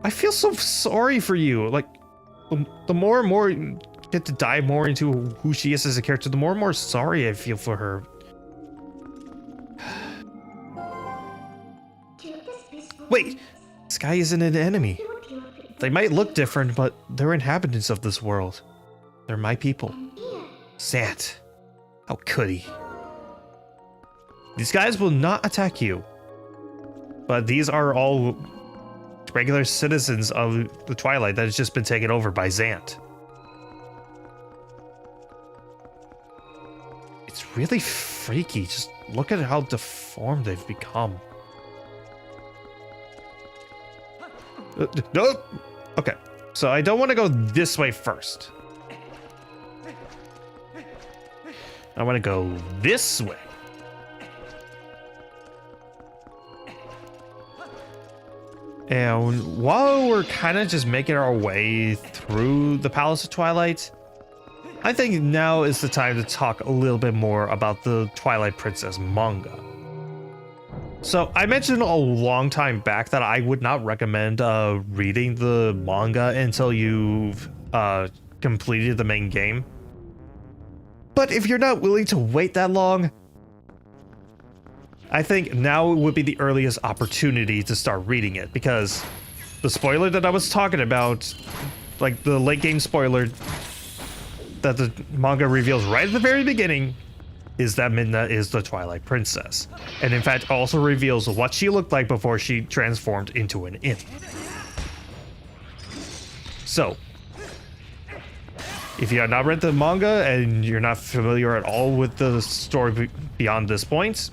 I feel so sorry for you. Like, the more and more you get to dive more into who she is as a character, the more and more sorry I feel for her. Wait, Sky isn't an enemy. They might look different, but they're inhabitants of this world. They're my people. Zant, how could he? These guys will not attack you. But these are all regular citizens of the Twilight that has just been taken over by Zant. It's really freaky. Just look at how deformed they've become. No. Okay, so I don't want to go this way first. I want to go this way. And while we're kind of just making our way through the Palace of Twilight, I think now is the time to talk a little bit more about the Twilight Princess manga. So I mentioned a long time back that I would not recommend reading the manga until you've completed the main game. But if you're not willing to wait that long, I think now would be the earliest opportunity to start reading it, because the spoiler that I was talking about, like the late game spoiler that the manga reveals right at the very beginning, is that Midna is the Twilight Princess. And in fact also reveals what she looked like before she transformed into an imp. So, if you have not read the manga and you're not familiar at all with the story beyond this point,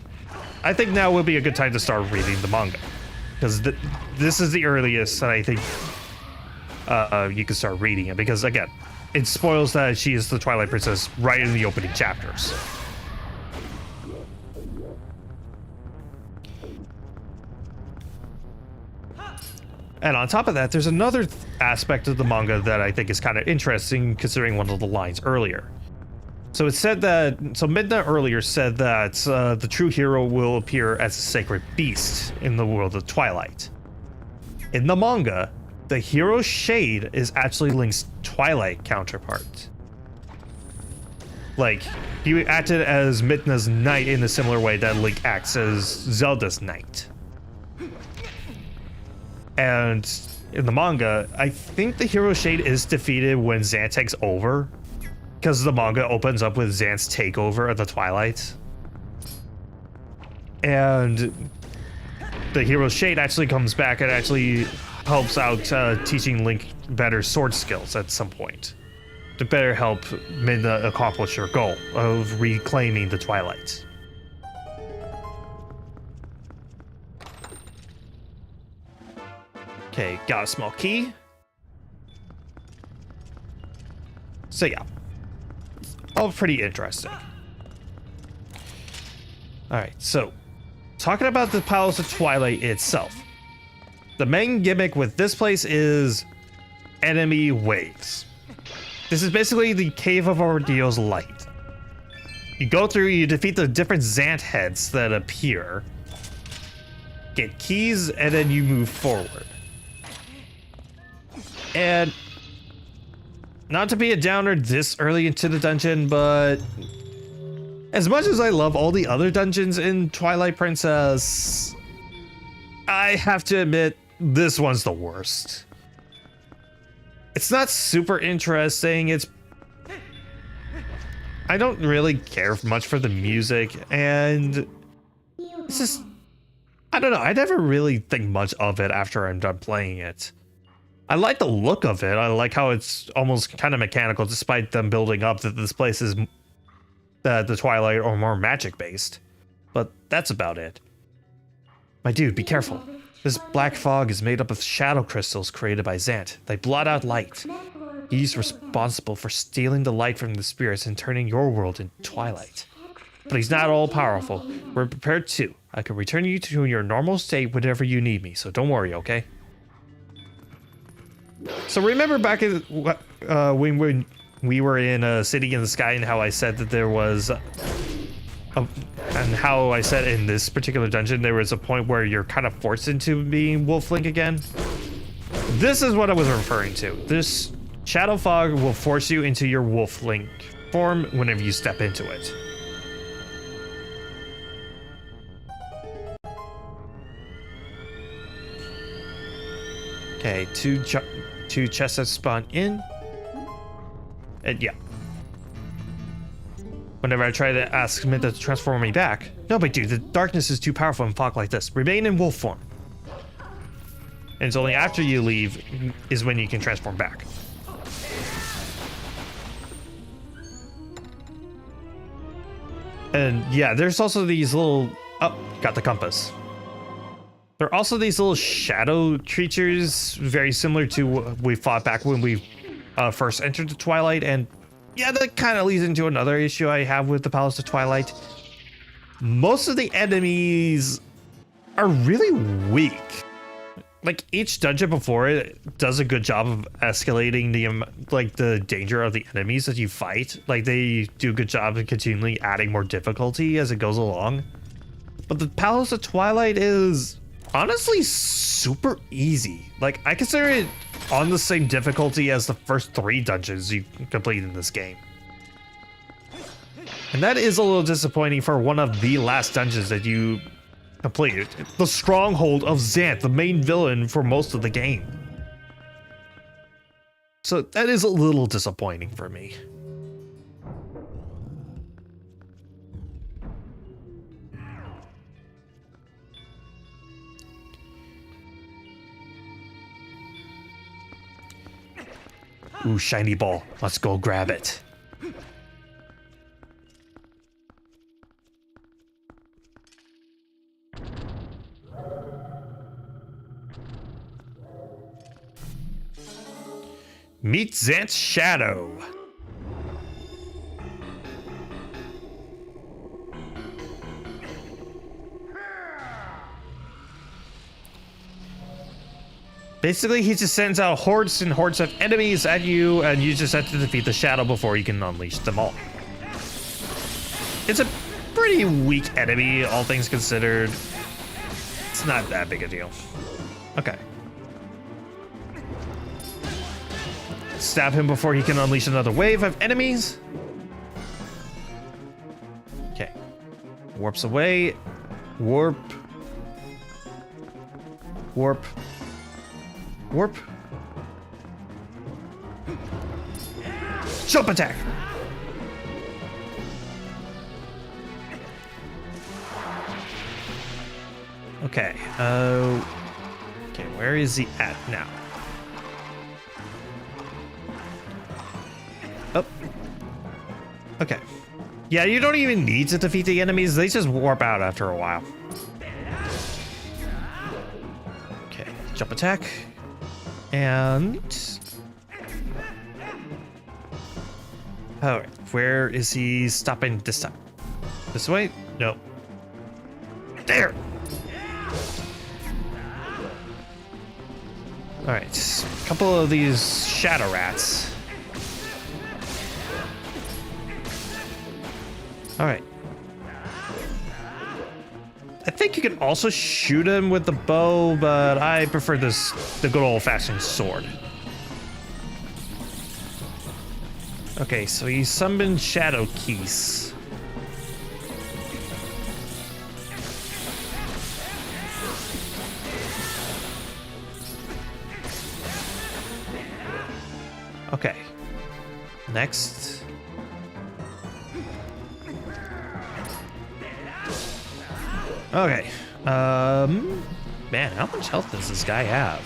I think now would be a good time to start reading the manga. Because this is the earliest that I think you can start reading it. Because again, it spoils that she is the Twilight Princess right in the opening chapters. And on top of that, there's another aspect of the manga that I think is kind of interesting, considering one of the lines earlier. So it said that, Midna earlier said that the true hero will appear as a sacred beast in the world of Twilight. In the manga, the hero's shade is actually Link's Twilight counterpart. Like, he acted as Midna's knight in a similar way that Link acts as Zelda's knight. And in the manga, I think the hero shade is defeated when Zant takes over, because the manga opens up with Zant's takeover of the Twilight. And the hero's shade actually comes back and actually helps out teaching Link better sword skills at some point, to better help Midna accomplish her goal of reclaiming the Twilight. Okay, got a small key. So yeah, all pretty interesting. Alright, so talking about the Palace of Twilight itself. The main gimmick with this place is enemy waves. This is basically the Cave of Ordeals light. You go through, you defeat the different Zant heads that appear, get keys, and then you move forward. And not to be a downer this early into the dungeon, but as much as I love all the other dungeons in Twilight Princess, I have to admit this one's the worst. It's not super interesting. I don't really care much for the music, and it's just, I don't know, I never really think much of it after I'm done playing it. I like the look of it. I like how it's almost kind of mechanical, despite them building up that this place is the Twilight or more magic based. But that's about it. My dude, be careful. This black fog is made up of shadow crystals created by Zant. They blot out light. He's responsible for stealing the light from the spirits and turning your world into Twilight. But he's not all powerful. We're prepared too. I can return you to your normal state whenever you need me, so don't worry, okay? So remember back in, when we were in a City in the Sky and how I said that there was and how I said in this particular dungeon there was a point where you're kind of forced into being Wolf Link again? This is what I was referring to. This shadow fog will force you into your Wolf Link form whenever you step into it. Okay, two chests that spawn in. And yeah. Whenever I try to ask Minta to transform me back. No, but dude, the darkness is too powerful in fog like this. Remain in wolf form. And it's only after you leave is when you can transform back. And yeah, there's also these little... Oh, got the compass. There are also these little shadow creatures, very similar to what we fought back when we first entered the Twilight, and yeah, that kind of leads into another issue I have with the Palace of Twilight. Most of the enemies are really weak. like each dungeon before it does a good job of escalating the danger of the enemies that you fight. Like they do a good job of continually adding more difficulty as it goes along. But the Palace of Twilight is honestly super easy. Like I consider it on the same difficulty as the first 3 dungeons you complete in this game. And that is a little disappointing for one of the last dungeons that you completed. The stronghold of Xanth, the main villain for most of the game. So that is a little disappointing for me. Ooh, shiny ball. Let's go grab it. Meet Xanth's shadow. Basically, he just sends out hordes and hordes of enemies at you, and you just have to defeat the shadow before you can unleash them all. It's a pretty weak enemy, all things considered. It's not that big a deal. Okay. Stab him before he can unleash another wave of enemies. Okay. Warps away. Warp. Warp. Warp. Jump attack. Okay. Okay, where is he at now? Oh. Okay. Yeah, you don't even need to defeat the enemies. They just warp out after a while. Okay, jump attack. And... alright, where is he stopping this time? This way? No. There! Alright, a couple of these shadow rats. Alright. I think you can also shoot him with the bow, but I prefer the good old-fashioned sword. Okay, so he summoned Shadow Keys. Okay. Next. Okay. Man, how much health does this guy have?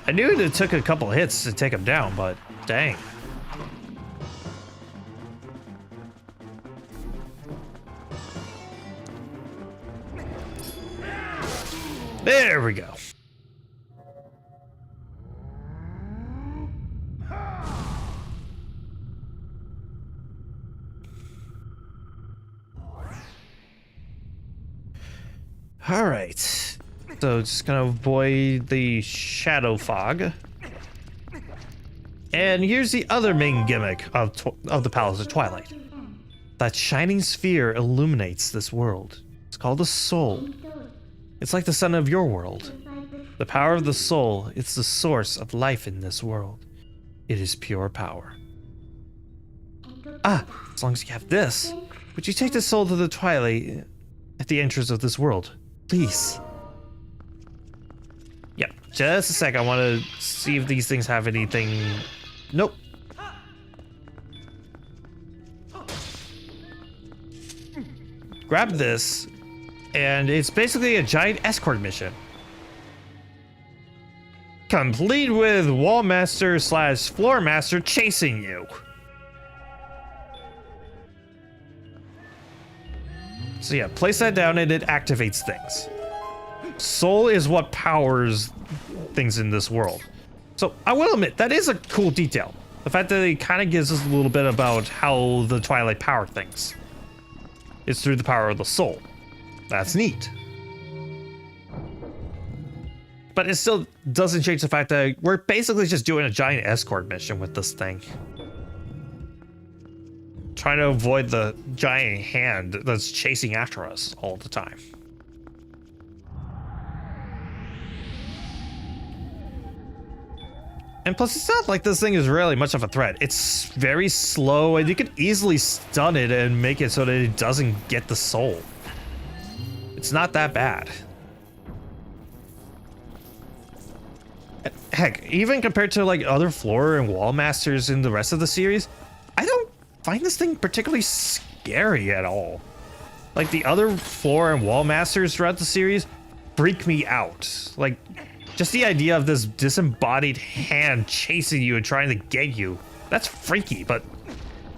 I knew it took a couple hits to take him down, but dang. There we go. All right, so just gonna avoid the shadow fog. And here's the other main gimmick of the Palace of Twilight. That shining sphere illuminates this world. It's called the soul. It's like the sun of your world. The power of the soul, it's the source of life in this world. It is pure power. Ah, as long as you have this, would you take the soul to the Twilight at the entrance of this world? Please. Yep, just a sec. I want to see if these things have anything. Nope. Grab this, and it's basically a giant escort mission. Complete with Wallmaster / Floor Master chasing you. So yeah, place that down and it activates things. Soul is what powers things in this world. So I will admit, that is a cool detail. The fact that it kind of gives us a little bit about how the Twilight power things. It's through the power of the soul. That's neat. But it still doesn't change the fact that we're basically just doing a giant escort mission with this thing. Trying to avoid the giant hand that's chasing after us all the time. And plus, it's not like this thing is really much of a threat. It's very slow, and you could easily stun it and make it so that it doesn't get the soul. It's not that bad. Heck, even compared to like other floor and wall masters in the rest of the series, I don't find this thing particularly scary at all. Like the other floor and wall masters throughout the series freak me out. Like just the idea of this disembodied hand chasing you and trying to get you, that's freaky. But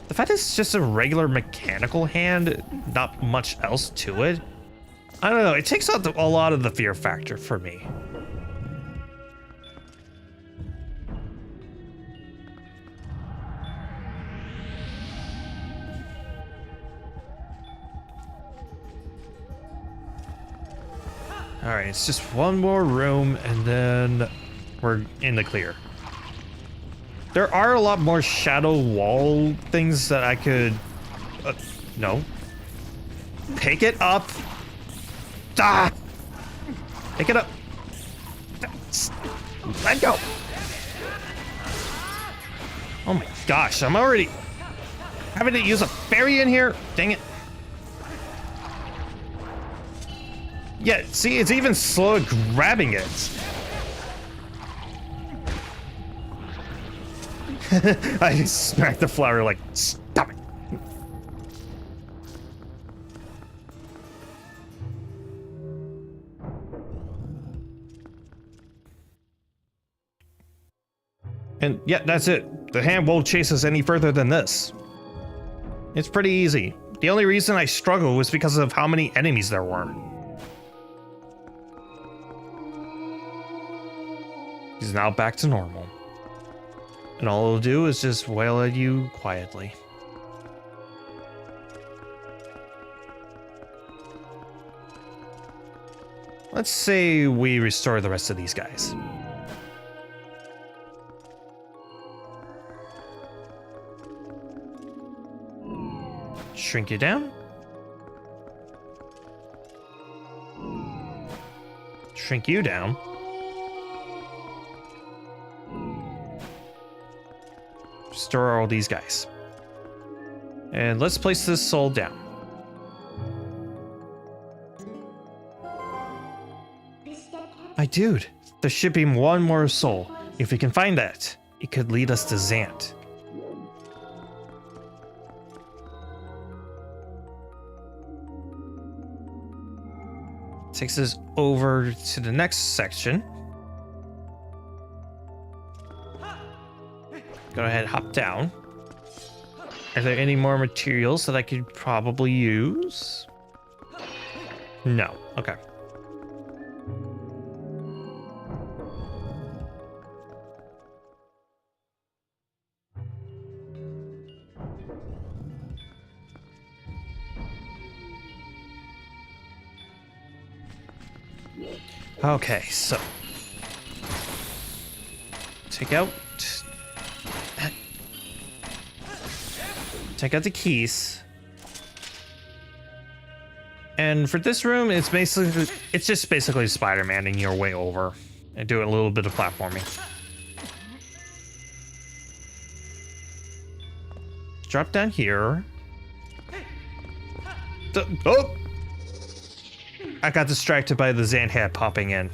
the fact it's just a regular mechanical hand, not much else to it, I don't know, it takes out a lot of the fear factor for me. Alright, it's just one more room and then we're in the clear. There are a lot more shadow wall things that I could... no. Pick it up! Ah! Pick it up! Let go! Oh my gosh, I'm already having to use a fairy in here? Dang it. Yeah, see, it's even slow at grabbing it. I just smacked the flower like, stop it. And yeah, that's it. The hand won't chase us any further than this. It's pretty easy. The only reason I struggled was because of how many enemies there were. He's now back to normal. And all it'll do is just wail at you quietly. Let's say we restore the rest of these guys. Shrink you down. Shrink you down. Restore all these guys. And let's place this soul down. My dude, there should be one more soul. If we can find that, it could lead us to Zant. Takes us over to the next section. Go ahead, hop down. Are there any more materials that I could probably use? No. Okay. Okay, so take out the keys. And for this room, it's just basically Spider-Man-ing your way over and doing a little bit of platforming. Drop down here. Oh! I got distracted by the Zant head popping in.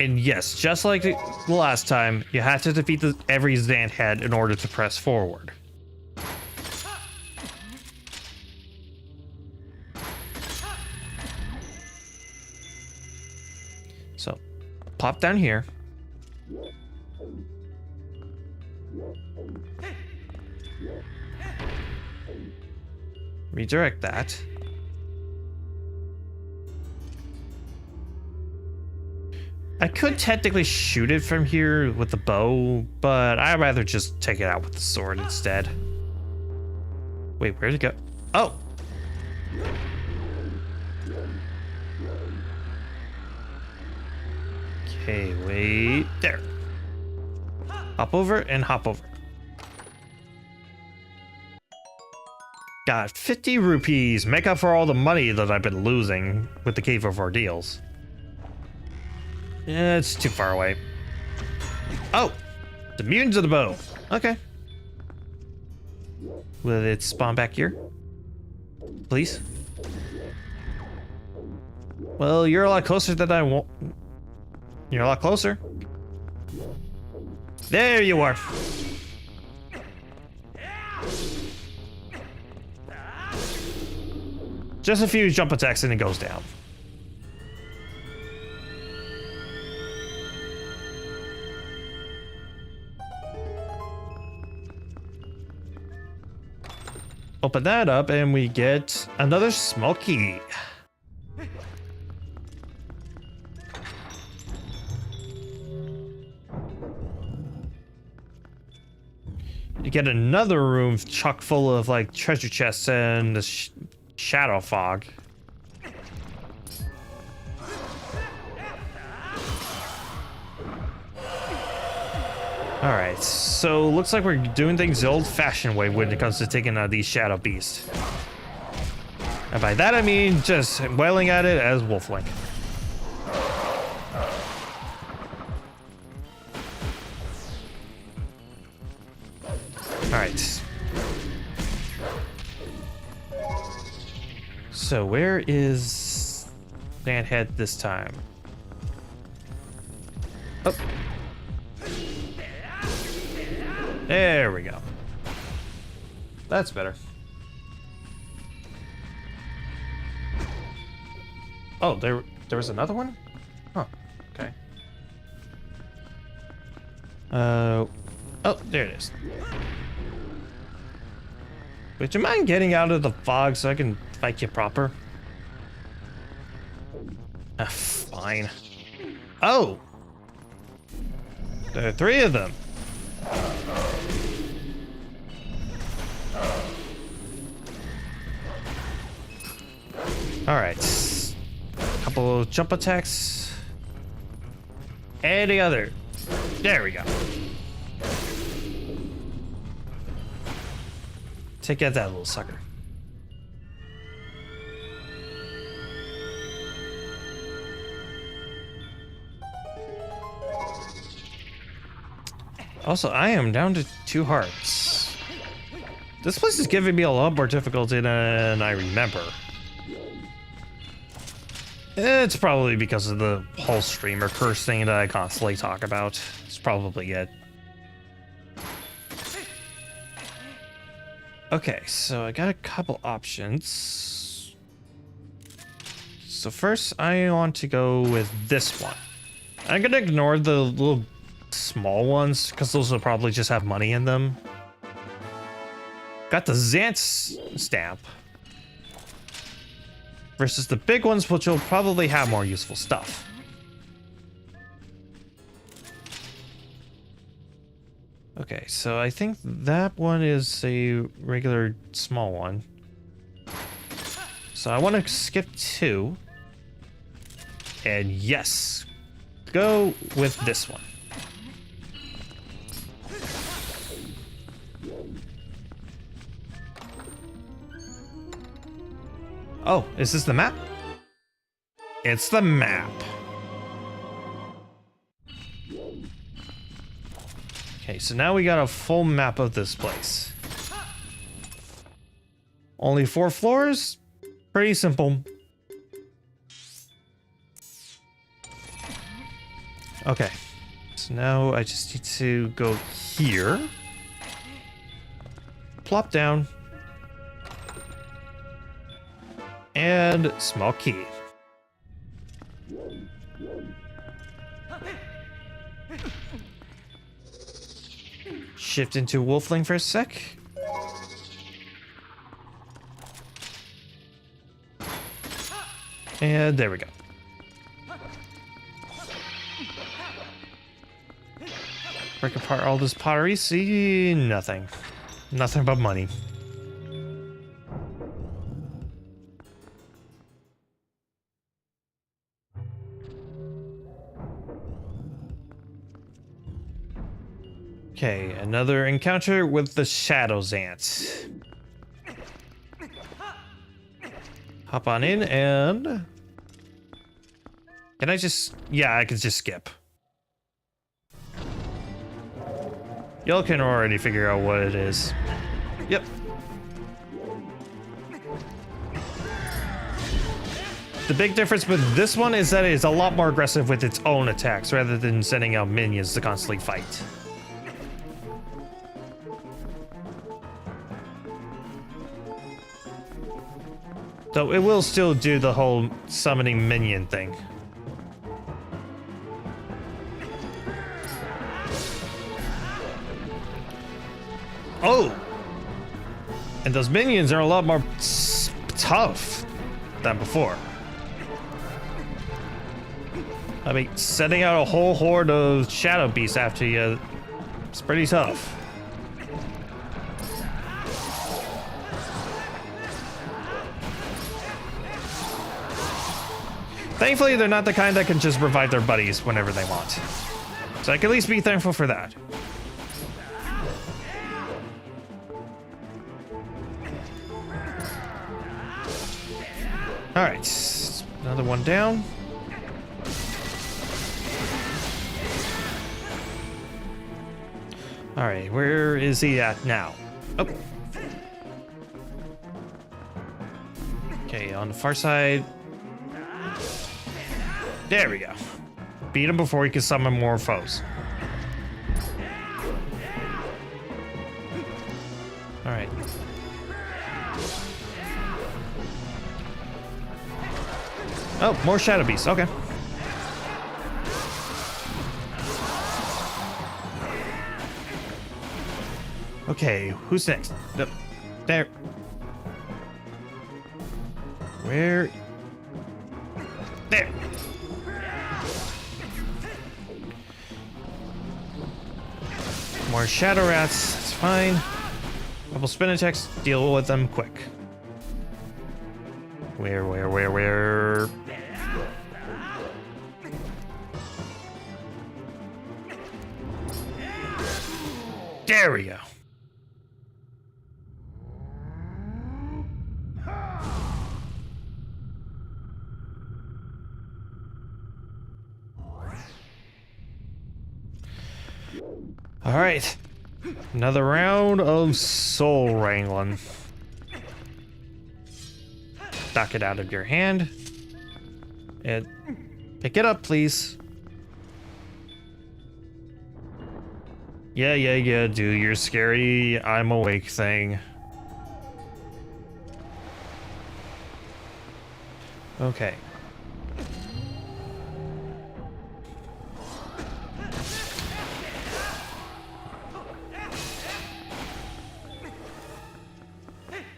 And yes, just like the last time, you have to defeat every Zant head in order to press forward. So, pop down here. Redirect that. I could technically shoot it from here with the bow, but I'd rather just take it out with the sword instead. Wait, where'd it go? Oh! Okay, wait. There. Hop over and hop over. Got 50 rupees. Make up for all the money that I've been losing with the Cave of Ordeals. It's too far away. Oh! The mutants of the bow. Okay. Will it spawn back here? Please? Well, you're a lot closer than I want. You're a lot closer. There you are. Just a few jump attacks and it goes down. Open that up and we get another small key. You get another room chock full of like treasure chests and the shadow fog. Alright, so looks like we're doing things the old-fashioned way when it comes to taking out these shadow beasts. And by that I mean just wailing at it as Wolflink. Alright. So where is Landhead this time? Oh. There we go. That's better. Oh, there was another one? Huh. Okay. Oh, there it is. Would you mind getting out of the fog so I can fight you proper? Fine. Oh! There are 3 of them. Alright. Couple jump attacks. And the other. There we go. Take out that little sucker. Also, I am down to 2 hearts. This place is giving me a lot more difficulty than I remember. It's probably because of the whole streamer curse thing that I constantly talk about. It's probably it. Okay, so I got a couple options. So first, I want to go with this one. I'm gonna ignore the little small ones, because those will probably just have money in them. Got the Xant stamp. Versus the big ones, which will probably have more useful stuff. Okay, so I think that one is a regular small one. So I want to skip 2. And yes, go with this one. Oh, is this the map? It's the map. Okay, so now we got a full map of this place. Only 4 floors? Pretty simple. Okay, so now I just need to go here. Plop down. And small key. Shift into Wolfling for a sec. And there we go. Break apart all this pottery. See nothing. Nothing but money. Okay, another encounter with the Shadows Ant. Hop on in and... Can I just... Yeah, I can just skip. Y'all can already figure out what it is. Yep. The big difference with this one is that it's a lot more aggressive with its own attacks rather than sending out minions to constantly fight. So it will still do the whole summoning minion thing. Oh! And those minions are a lot more tough than before. I mean, sending out a whole horde of shadow beasts after you, it's pretty tough. Thankfully, they're not the kind that can just revive their buddies whenever they want. So I can at least be thankful for that. Alright, another one down. Alright, where is he at now? Oh. Okay, on the far side. There we go. Beat him before he can summon more foes. Alright. Oh, more shadow beasts. Okay. Okay, who's next? There. Where? There. More shadow rats. It's fine. Couple spin attacks. Deal with them quick. Where? There we go. All right, another round of soul wrangling. Knock it out of your hand and pick it up, please. Yeah, do your scary I'm awake thing. Okay.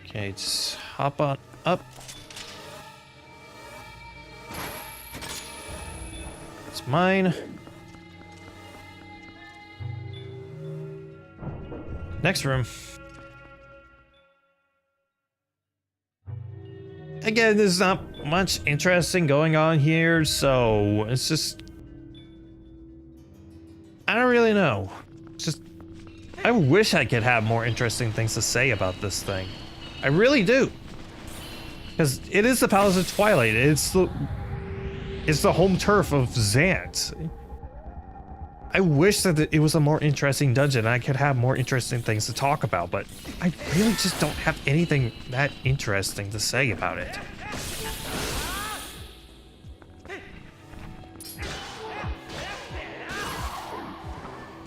Okay, just hop on up. It's mine. Next room. Again, there's not much interesting going on here, so it's just... I don't really know. It's just... I wish I could have more interesting things to say about this thing. I really do. Because it is the Palace of Twilight. It's the home turf of Zant. I wish that it was a more interesting dungeon and I could have more interesting things to talk about, but I really just don't have anything that interesting to say about it.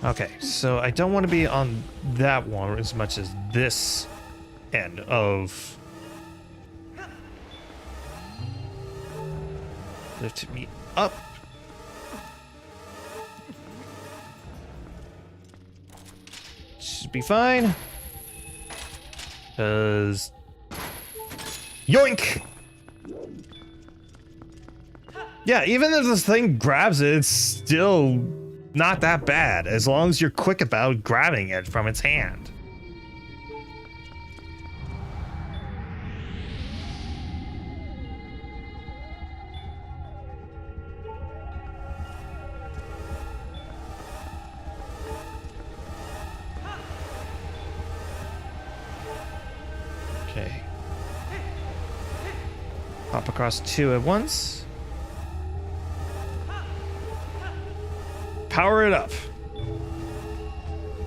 Okay, so I don't want to be on that one as much as this end of... Lift me up. Should be fine. Cause... Yoink! Yeah, even if this thing grabs it, it's still not that bad, as long as you're quick about grabbing it from its hand. Okay. Hop across 2 at once. Power it up.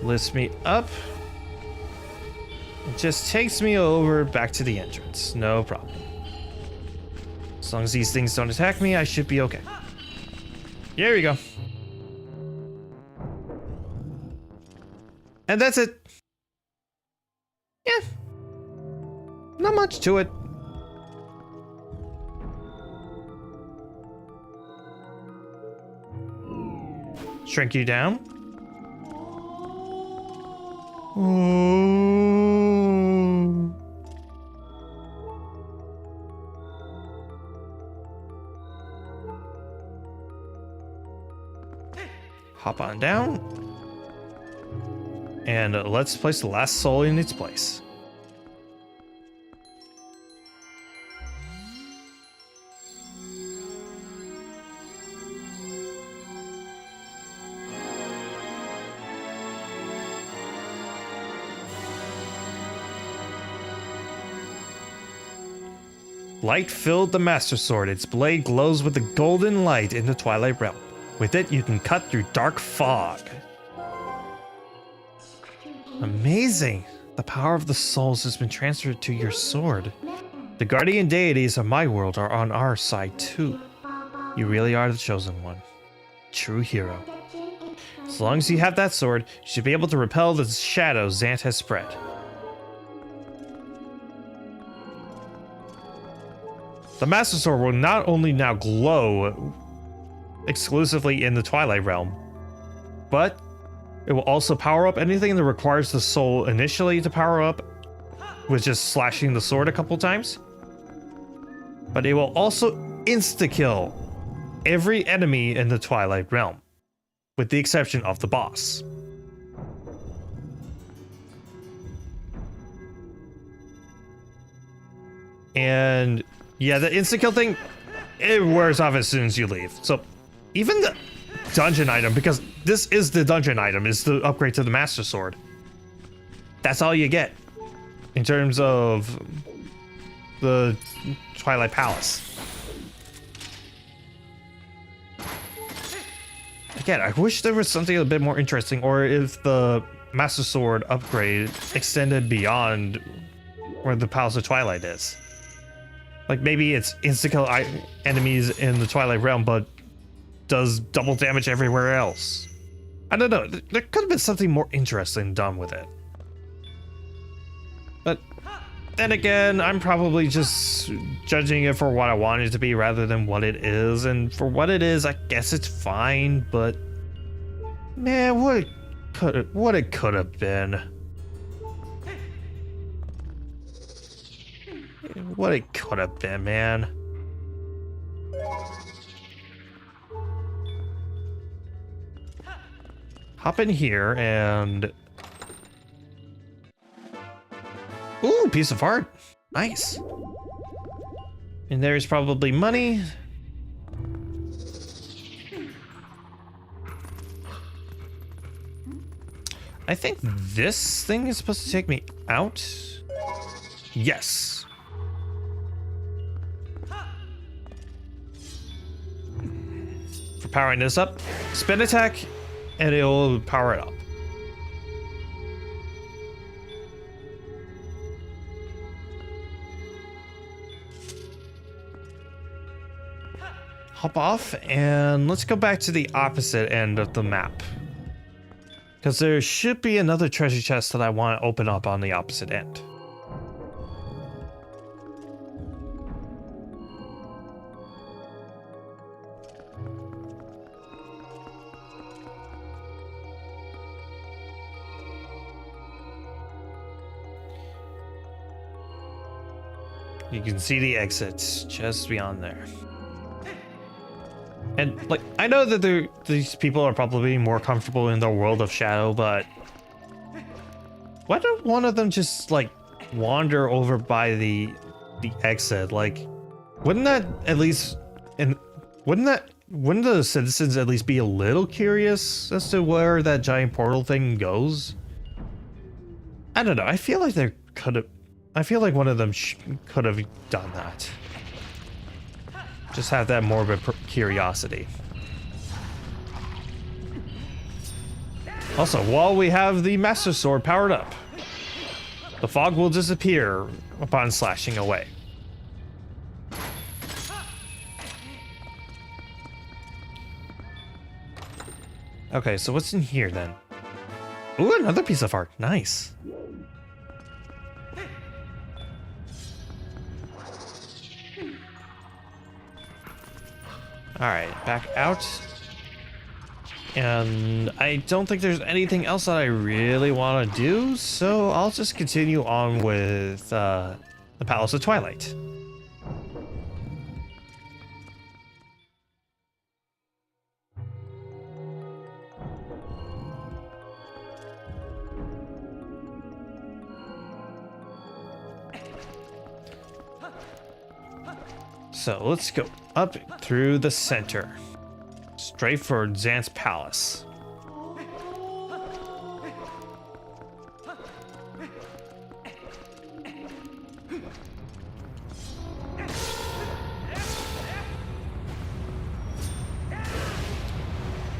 Lifts me up. It just takes me over back to the entrance. No problem. As long as these things don't attack me, I should be okay. Here we go. And that's it. Yeah. Not much to it. Shrink you down. Oh. Hop on down. And let's place the last soul in its place. Light filled the Master Sword. Its blade glows with the golden light in the Twilight realm. With it, you can cut through dark fog. Amazing! The power of the souls has been transferred to your sword. The guardian deities of my world are on our side too. You really are the chosen one. True hero. As long as you have that sword, you should be able to repel the shadows Zant has spread. The Master Sword will not only now glow exclusively in the Twilight realm, but it will also power up anything that requires the soul initially to power up with just slashing the sword a couple times. But it will also insta-kill every enemy in the Twilight realm, with the exception of the boss. And yeah, the insta-kill thing, it wears off as soon as you leave. So even the dungeon item, because this is the dungeon item, is the upgrade to the Master Sword. That's all you get in terms of the Twilight Palace. Again, I wish there was something a bit more interesting, or if the Master Sword upgrade extended beyond where the Palace of Twilight is. Like maybe it's insta-kill enemies in the Twilight realm, but does double damage everywhere else. I don't know. There could have been something more interesting done with it. But then again, I'm probably just judging it for what I want it to be rather than what it is. And for what it is, I guess it's fine. But man, what it could have been. What it could have been, man. Hop in here and... Ooh, piece of art. Nice. And there's probably money. I think this thing is supposed to take me out. Yes. For powering this up, spin attack, and it'll power it up. Hop off, and let's go back to the opposite end of the map. Because there should be another treasure chest that I want to open up on the opposite end. You can see the exits just beyond there. And, like, I know that these people are probably more comfortable in the world of Shadow, but why don't one of them just, like, wander over by the exit? Like, wouldn't the citizens at least be a little curious as to where that giant portal thing goes? I don't know. I feel like there could have... I feel like one of them could have done that. Just have that morbid curiosity. Also, while we have the Master Sword powered up, the fog will disappear upon slashing away. Okay, so what's in here then? Ooh, another piece of art. Nice. Alright, back out. And I don't think there's anything else that I really want to do, so I'll just continue on with the Palace of Twilight. So let's go up through the center, straight for Zant's palace.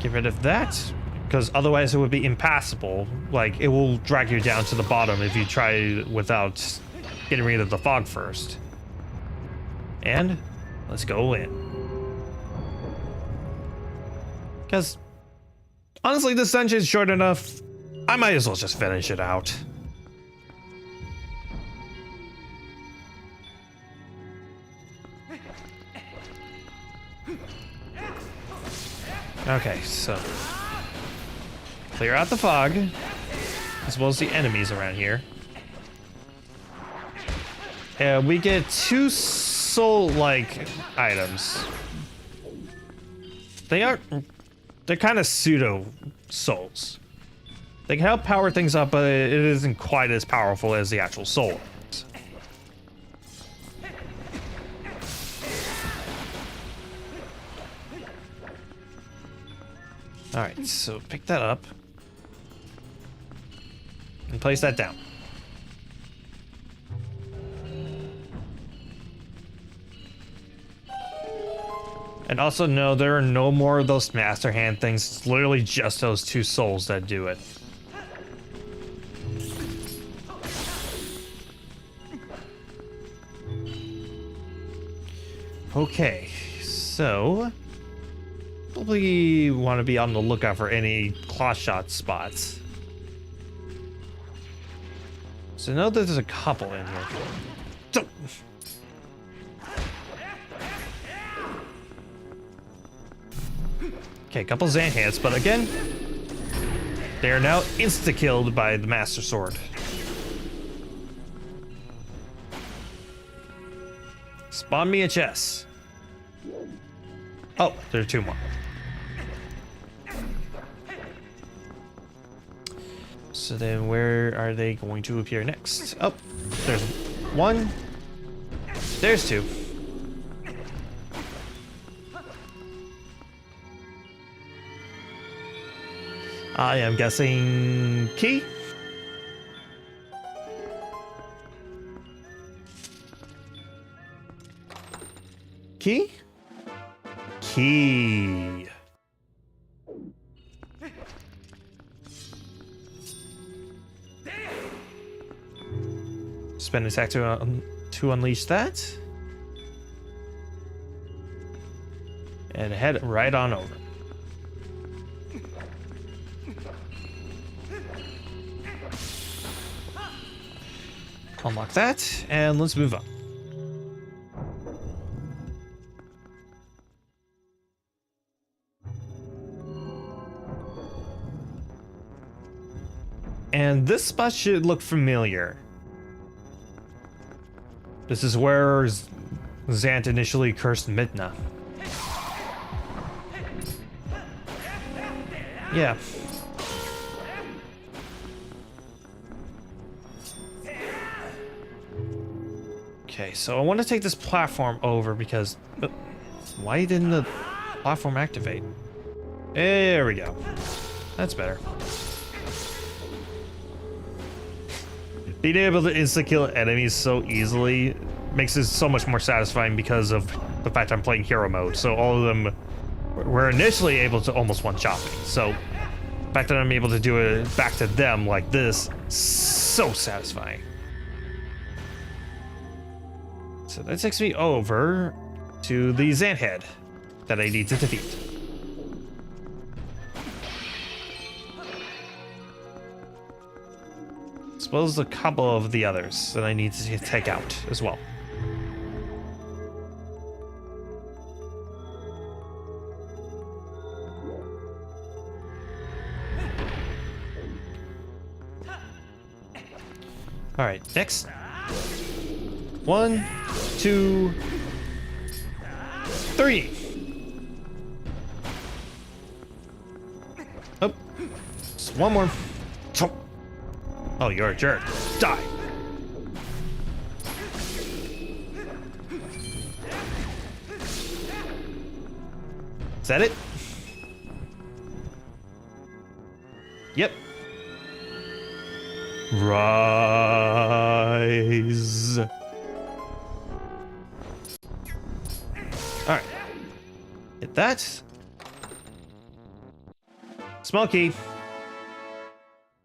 Get rid of that, because otherwise it would be impassable. Like, it will drag you down to the bottom if you try without getting rid of the fog first. And let's go in. Because, honestly, this dungeon is short enough, I might as well just finish it out. Okay, so clear out the fog, as well as the enemies around here. And we get 2 soul-like items. They're kind of pseudo souls. They can help power things up, but it isn't quite as powerful as the actual soul. Alright, so pick that up and place that down. And also, no, there are no more of those master hand things. It's literally just those 2 souls that do it. Okay, so probably want to be on the lookout for any claw shot spots. So I know that there's a couple in here. Okay, a couple Zant hits, but again, they are now insta-killed by the Master Sword. Spawn me a chest. Oh, there are 2 more. So then where are they going to appear next? Oh, there's 1. There's 2. I am guessing key. Key? Key. Spend an attack to unleash that. And head right on over. Unlock that, and let's move on. And this spot should look familiar. This is where Zant initially cursed Midna. Yeah. Okay, so I want to take this platform over because... why didn't the platform activate? There we go. That's better. Being able to insta-kill enemies so easily makes it so much more satisfying because of the fact I'm playing hero mode. So all of them were initially able to almost one-shot me. So the fact that I'm able to do it back to them like this, so satisfying. So that takes me over to the Xanthead that I need to defeat. Suppose a couple of the others that I need to take out as well. All right, next. 1, 2, 3. Oh, just one more. Oh, you're a jerk. Die. Is that it? Yep. Rise. All right. Hit that. Small key.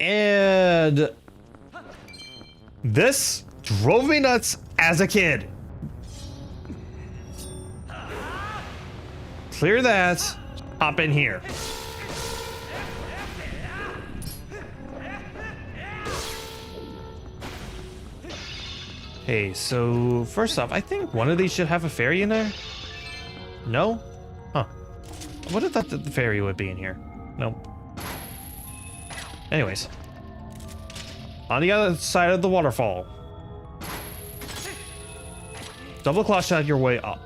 And this drove me nuts as a kid. Clear that. Hop in here. Hey, so first off, I think one of these should have a fairy in there. No? Huh. I would have thought that the fairy would be in here. Nope. Anyways. On the other side of the waterfall. Double claw shot your way up.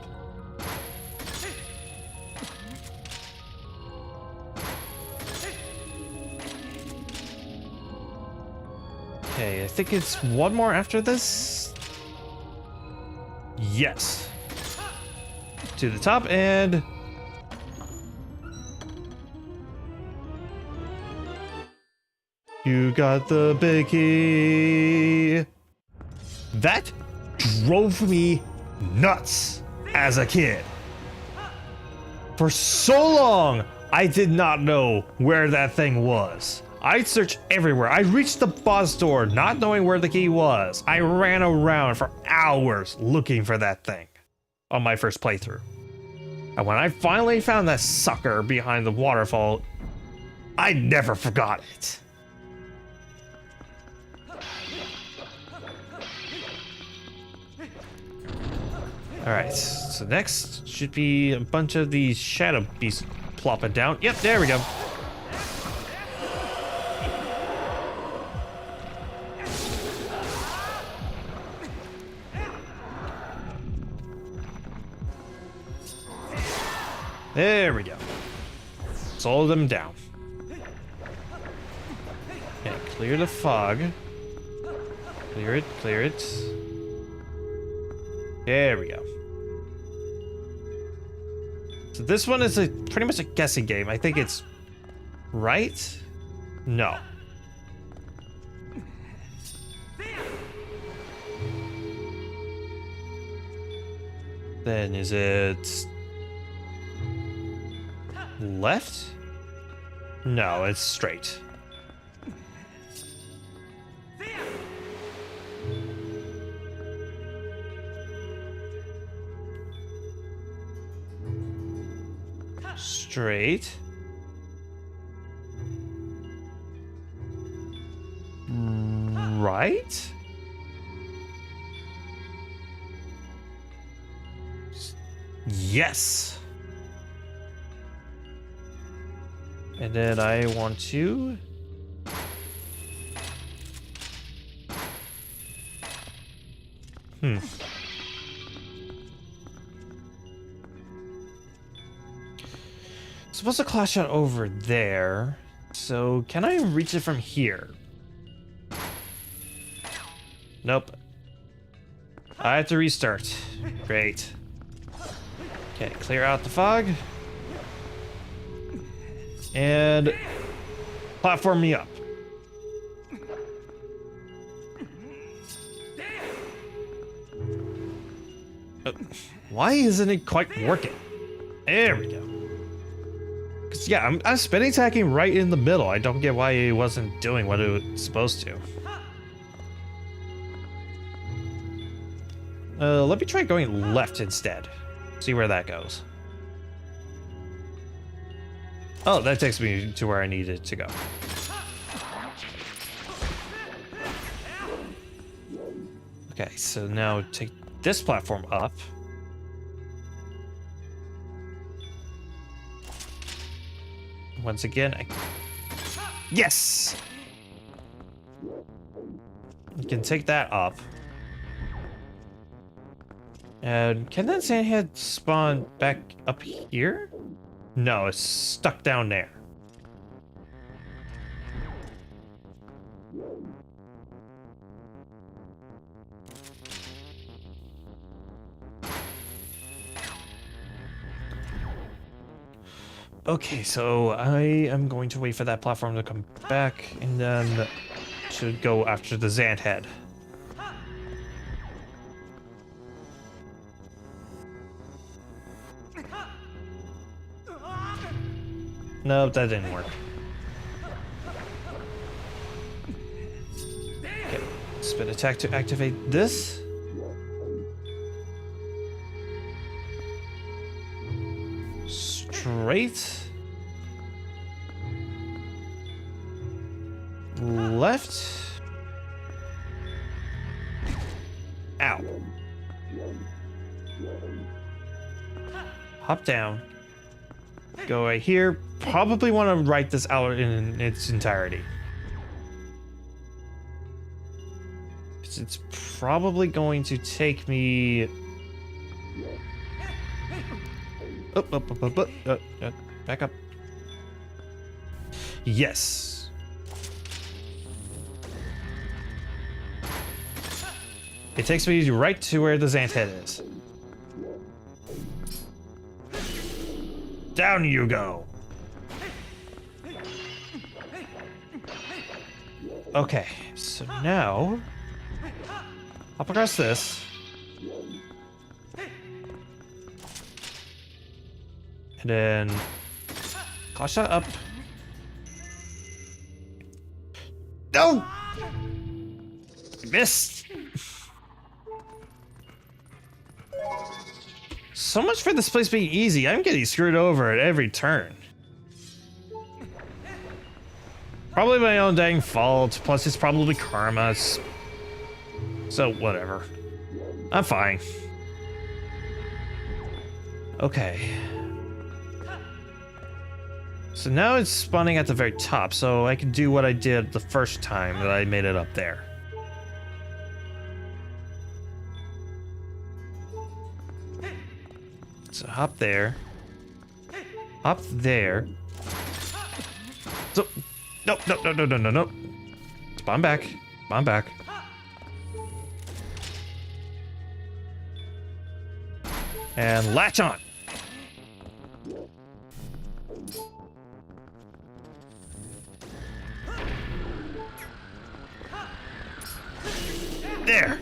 Okay, I think it's one more after this. Yes. To the top and... You got the big key. That drove me nuts as a kid. For so long, I did not know where that thing was. I'd search everywhere. I reached the boss door not knowing where the key was. I ran around for hours looking for that thing on my first playthrough. And when I finally found that sucker behind the waterfall, I never forgot it. Alright, so next should be a bunch of these shadow beasts plopping down. Yep, there we go. There we go. Slow them down. Okay, clear the fog. Clear it, clear it. There we go. So this one is pretty much a guessing game. I think it's right? No. Then is it left? No, it's straight. Straight. Right? Yes. And then I want to... Supposed to claw shot over there. So can I reach it from here? Nope. I have to restart. Great. Okay, clear out the fog. And platform me up. Why isn't it quite working? There we go. Cause yeah, I'm spin attacking right in the middle. I don't get why it wasn't doing what it was supposed to. Let me try going left instead. See where that goes. Oh, that takes me to where I needed to go. Okay, so now take this platform up. Once again, yes! You can take that up. And can that sandhead spawn back up here? No, it's stuck down there. Okay, so I am going to wait for that platform to come back and then should go after the Xanthead. Nope, that didn't work. Okay, spin attack to activate this. Straight. Left. Ow. Hop down. Go right here. Probably want to write this out in its entirety. It's probably going to take me... Up, back up. Yes. It takes me right to where the Xanthead is. Down you go. Okay, so now hop across this. And then clash that up. No! I missed. So much for this place being easy. I'm getting screwed over at every turn. Probably my own dang fault, plus it's probably karma. So whatever. I'm fine. Okay. So now it's spawning at the very top, so I can do what I did the first time that I made it up there. So hop there. Hop there. So, no. Spawn back. Spawn back. And latch on. There.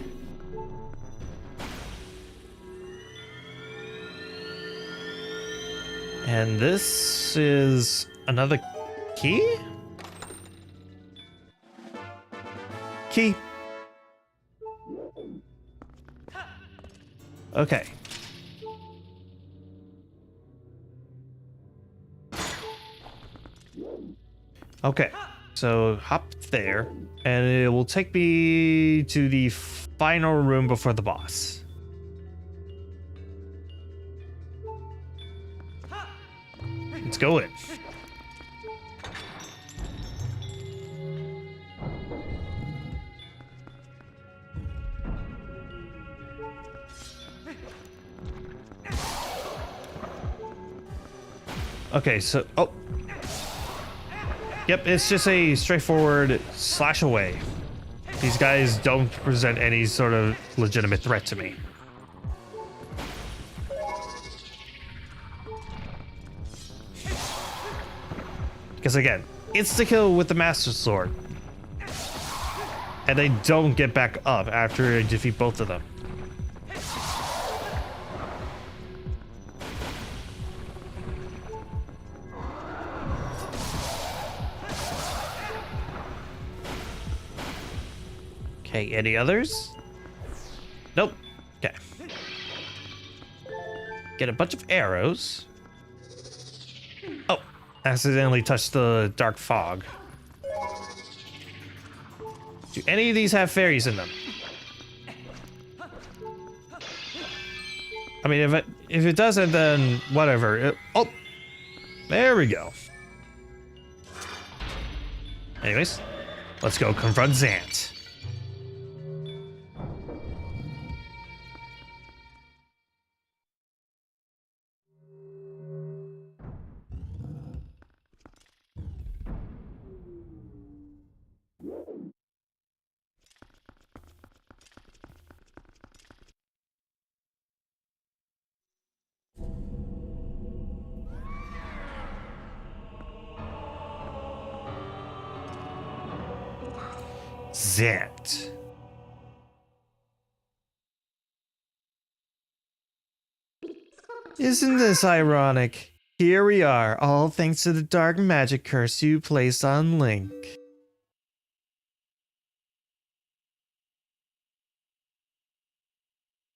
And this is another key? Key. Okay. Okay. So hop there, and it will take me to the final room before the boss. Let's go in. Okay, so yep, it's just a straightforward slash away. These guys don't present any sort of legitimate threat to me. Because again, insta-kill with the Master Sword. And they don't get back up after I defeat both of them. Okay, any others? Nope. Okay. Get a bunch of arrows. Oh, accidentally touched the dark fog. Do any of these have fairies in them? I mean, if it doesn't, then whatever. Oh, there we go. Anyways, let's go confront Zant. Zant. Isn't this ironic? Here we are, all thanks to the dark magic curse you placed on Link.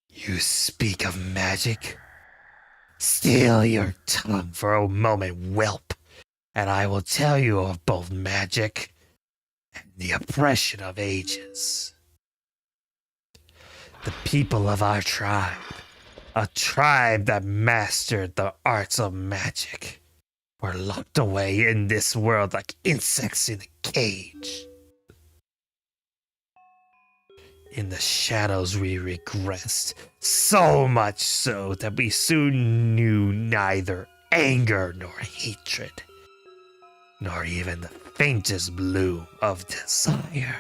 You speak of magic? Still your tongue for a moment, whelp, and I will tell you of both magic and the oppression of ages. The people of our tribe, a tribe that mastered the arts of magic, were locked away in this world like insects in a cage. In the shadows we regressed, so much so that we soon knew neither anger nor hatred, nor even the faintest bloom of desire.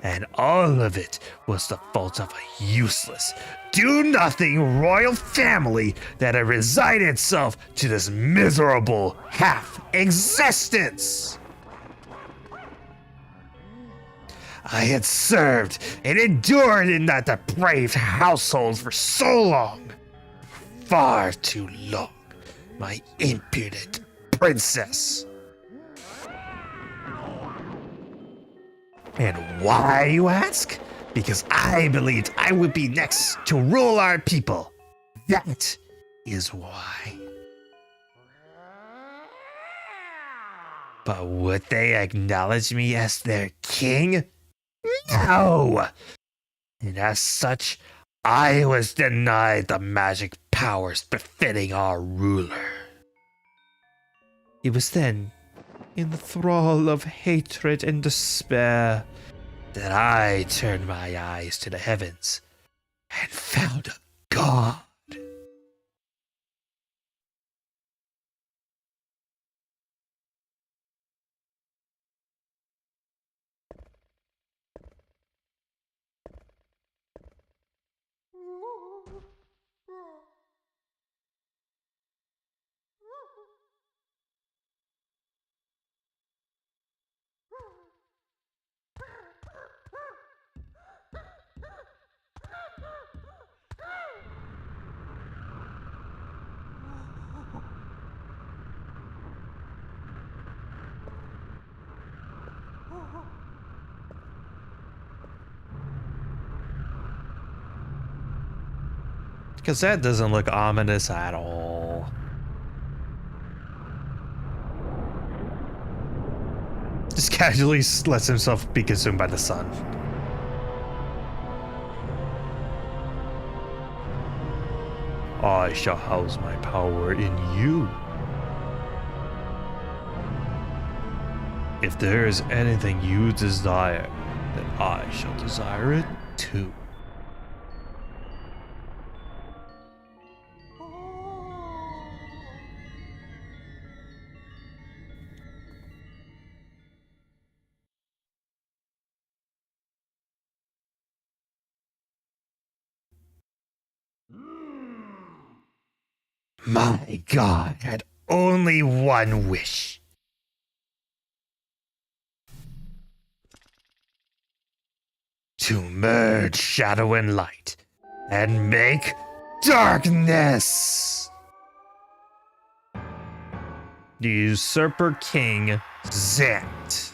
And all of it was the fault of a useless, do-nothing royal family that had resigned itself to this miserable half-existence. I had served and endured in that depraved household for so long, far too long, my impudent princess. And why, you ask? Because I believed I would be next to rule our people. That is why. But would they acknowledge me as their king? No! And as such, I was denied the magic powers befitting our ruler. It was then, in the thrall of hatred and despair, that I turned my eyes to the heavens and found a god. Because that doesn't look ominous at all. Just casually lets himself be consumed by the sun. I shall house my power in you. If there is anything you desire, then I shall desire it too. My god had only one wish. To merge shadow and light and make darkness. The usurper king, Zant.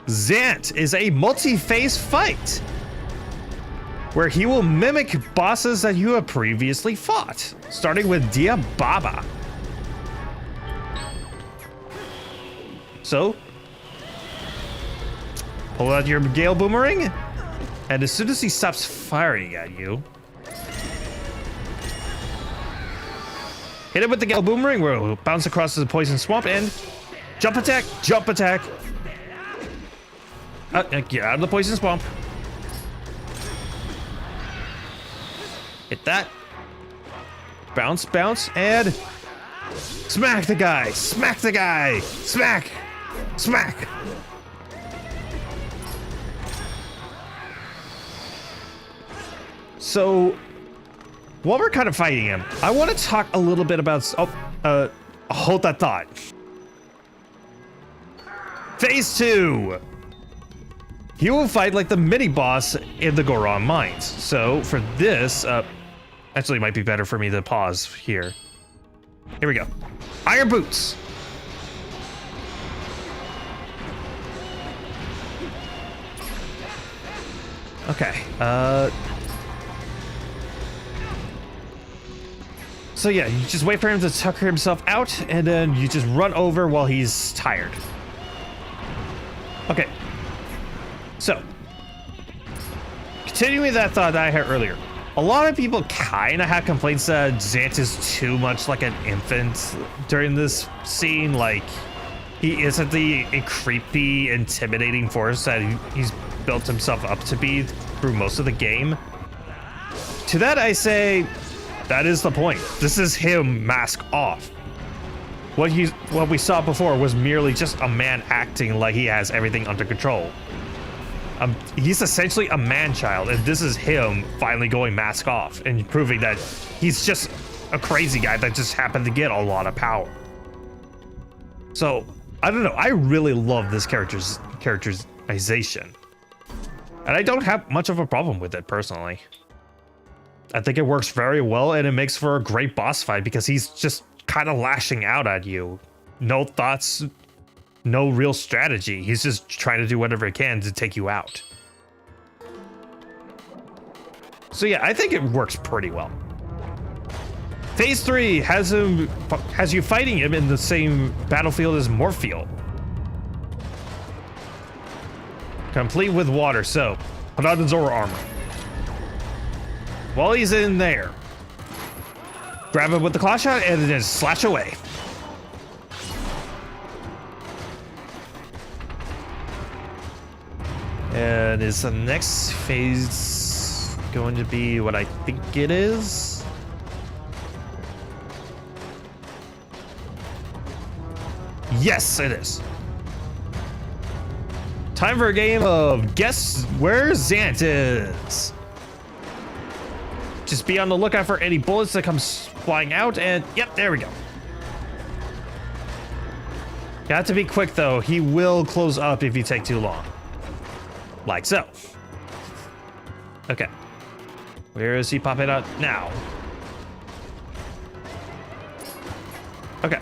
Zant is a multi-phase fight where he will mimic bosses that you have previously fought, starting with Diababa. So, pull out your Gale Boomerang, and as soon as he stops firing at you, hit it with the Gale Boomerang where it will bounce across the Poison Swamp and jump attack, jump attack. Get out of the Poison Swamp. Hit that. Bounce, bounce, and smack the guy, smack the guy, smack, smack. So, while we're kind of fighting him, I want to talk a little bit about, hold that thought. Phase 2. He will fight like the mini-boss in the Goron Mines. So, for this, actually, it might be better for me to pause here. Here we go. Iron Boots. Okay, so yeah, you just wait for him to tucker himself out, and then you just run over while he's tired. Okay. So, continuing that thought that I had earlier, a lot of people kind of have complaints that Zant is too much like an infant during this scene. Like, he isn't the creepy, intimidating force that he's built himself up to be through most of the game. To that I say, that is the point. This is him mask off. What we saw before was merely just a man acting like he has everything under control. He's essentially a man-child, and this is him finally going mask off and proving that he's just a crazy guy that just happened to get a lot of power. So, I don't know. I really love this characterization. And I don't have much of a problem with it, personally. I think it works very well, and it makes for a great boss fight because he's just kind of lashing out at you. No thoughts, no real strategy. He's just trying to do whatever he can to take you out. So yeah, I think it works pretty well. Phase 3 has you fighting him in the same battlefield as Morpheal. Complete with water, so put on the Zora armor. While he's in there, grab him with the claw shot and then slash away. And is the next phase going to be what I think it is? Yes, it is. Time for a game of guess where Zant is. Just be on the lookout for any bullets that come flying out, and yep, there we go. You have to be quick though. He will close up if you take too long. Like so. Okay. Where is he popping out now? Okay.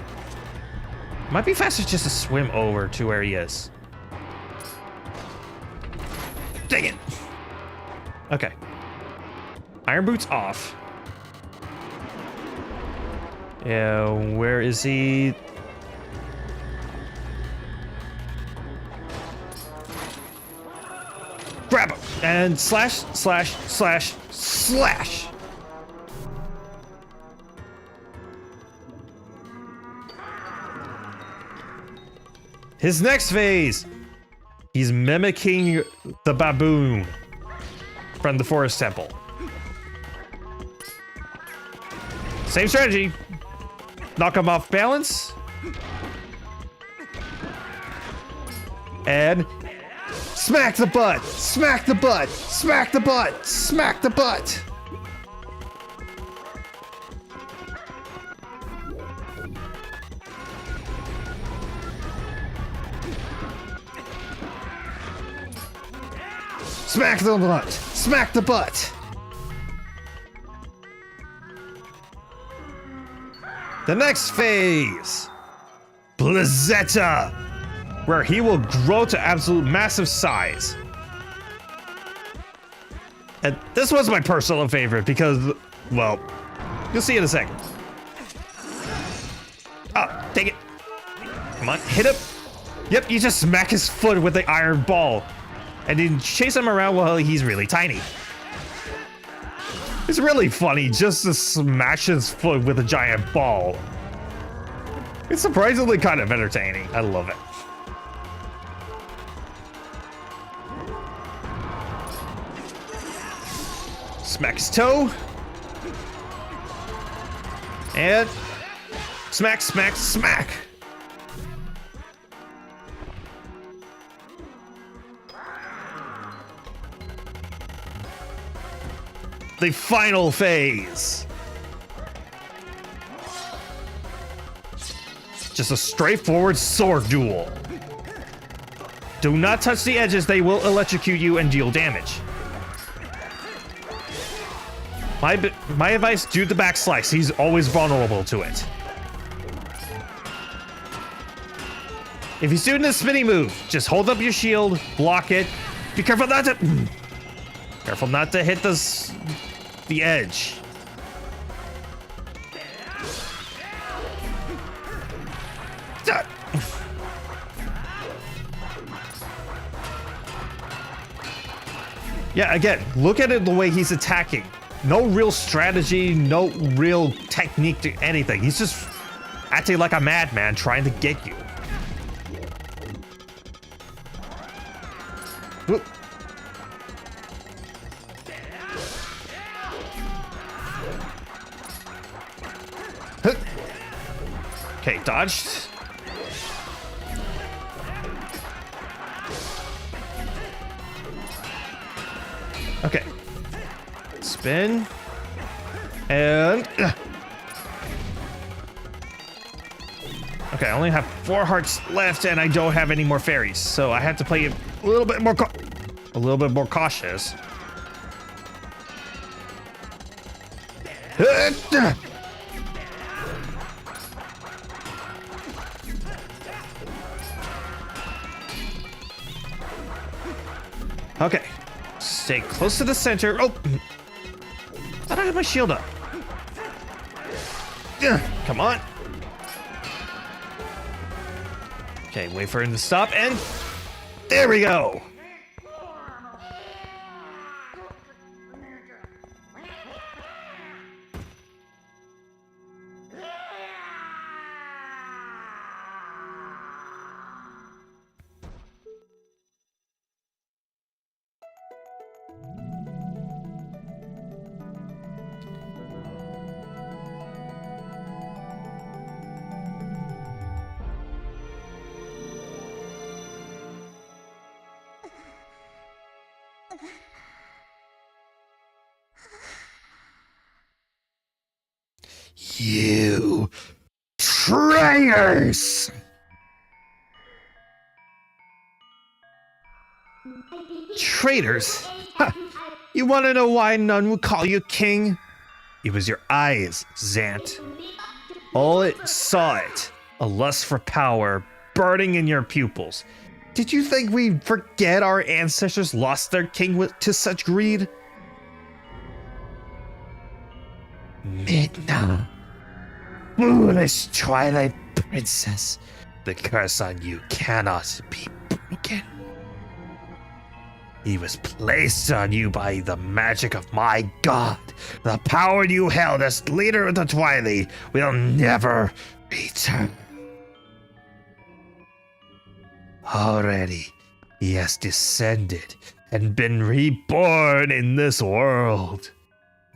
Might be faster just to swim over to where he is. Dang it. Okay. Iron Boots off. Yeah, where is he? Grab him and slash, slash, slash, slash. His next phase, he's mimicking the baboon from the Forest Temple. Same strategy. Knock him off balance. And smack the butt, smack the butt, smack the butt, smack the butt. Smack the butt, smack the butt. The next phase, Blizzetta. where he will grow to absolute massive size. And this was my personal favorite because, well, you'll see in a second. Oh, take it. Come on, hit him. Yep, you just smack his foot with the iron ball. And then chase him around while he's really tiny. It's really funny just to smash his foot with a giant ball. It's surprisingly kind of entertaining. I love it. Smack his toe. And smack, smack, smack. The final phase. Just a straightforward sword duel. Do not touch the edges, they will electrocute you and deal damage. My advice, do the back slice. He's always vulnerable to it. If he's doing a spinny move, just hold up your shield, block it. Be careful not to... Careful not to hit the edge. Yeah, again, look at it the way he's attacking. No real strategy, no real technique to anything. He's just acting like a madman trying to get you. Whoop. Okay, dodged. Okay. Spin. And... Okay, I only have 4 hearts left and I don't have any more fairies. So I have to play a little bit more cautious. Okay. Stay close to the center. Oh! I don't have my shield up. Come on. Okay, wait for him to stop, and there we go. You traitors! Traitors? Ha! You want to know why none would call you king? It was your eyes, Zant. All it saw it. A lust for power burning in your pupils. Did you think we'd forget our ancestors lost their king to such greed? Midna. Foolish Twilight Princess. The curse on you cannot be broken. He was placed on you by the magic of my god. The power you held as leader of the Twilight will never return. Already, he has descended and been reborn in this world.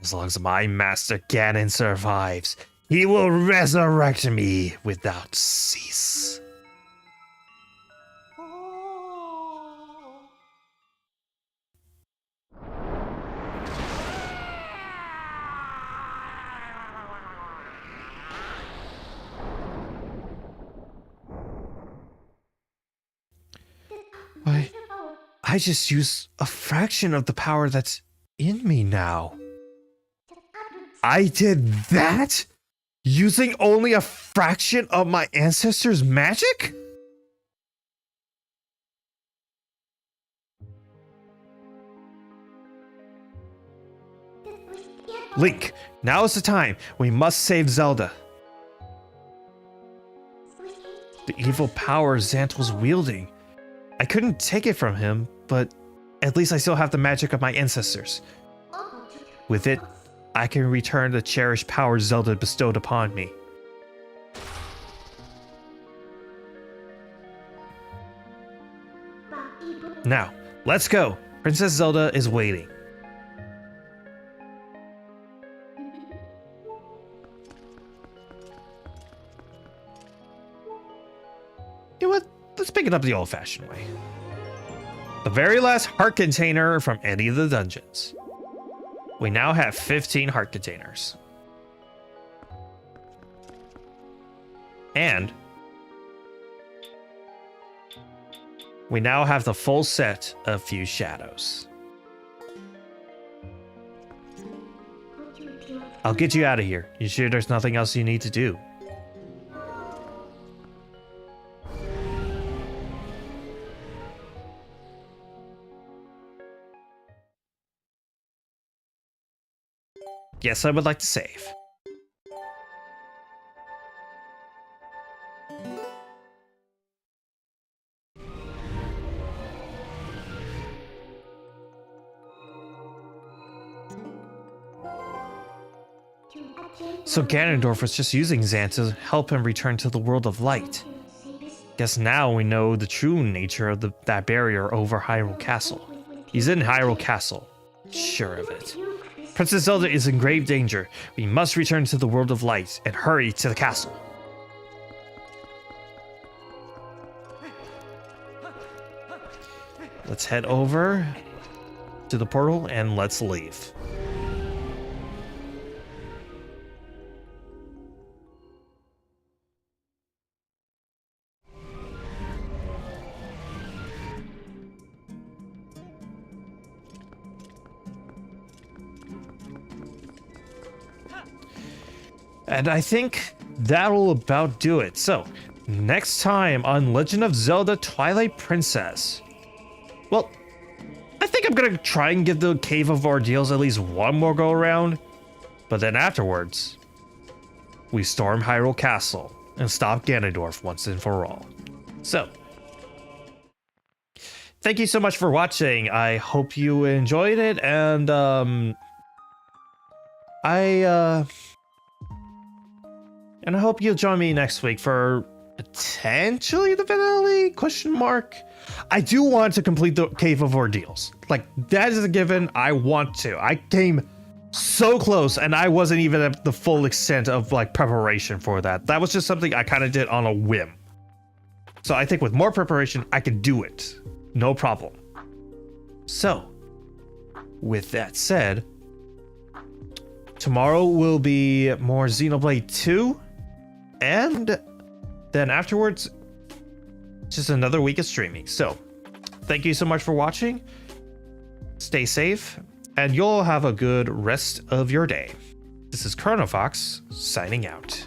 As long as my master Ganon survives, he will resurrect me without cease. I just used a fraction of the power that's in me now. I did that? Using only a fraction of my ancestors' magic? Link, now is the time. We must save Zelda. The evil power Xantle's wielding. I couldn't take it from him, but at least I still have the magic of my ancestors. With it, I can return the cherished power Zelda bestowed upon me. Now, let's go. Princess Zelda is waiting. You know what? Let's pick it up the old-fashioned way. The very last heart container from any of the dungeons. We now have 15 heart containers. And we now have the full set of Fuse Shadows. I'll get you out of here. You sure there's nothing else you need to do? Yes, I would like to save. So Ganondorf was just using Zant to help him return to the world of light. Guess now we know the true nature of that barrier over Hyrule Castle. He's in Hyrule Castle. Sure of it. Princess Zelda is in grave danger. We must return to the world of light and hurry to the castle. Let's head over to the portal and let's leave. And I think that'll about do it. So, next time on Legend of Zelda Twilight Princess. Well, I think I'm gonna try and give the Cave of Ordeals at least one more go around. But then afterwards, we storm Hyrule Castle and stop Ganondorf once and for all. So, thank you so much for watching. I hope you enjoyed it, and I hope you'll join me next week for potentially the finale? Question mark. I do want to complete the Cave of Ordeals. Like, that is a given. I want to. I came so close, and I wasn't even at the full extent of like preparation for that. That was just something I kind of did on a whim. So I think with more preparation, I can do it. No problem. So, with that said, tomorrow will be more Xenoblade 2. And then afterwards, just another week of streaming. So, thank you so much for watching. Stay safe, and you'll have a good rest of your day. This is Chronofahx signing out.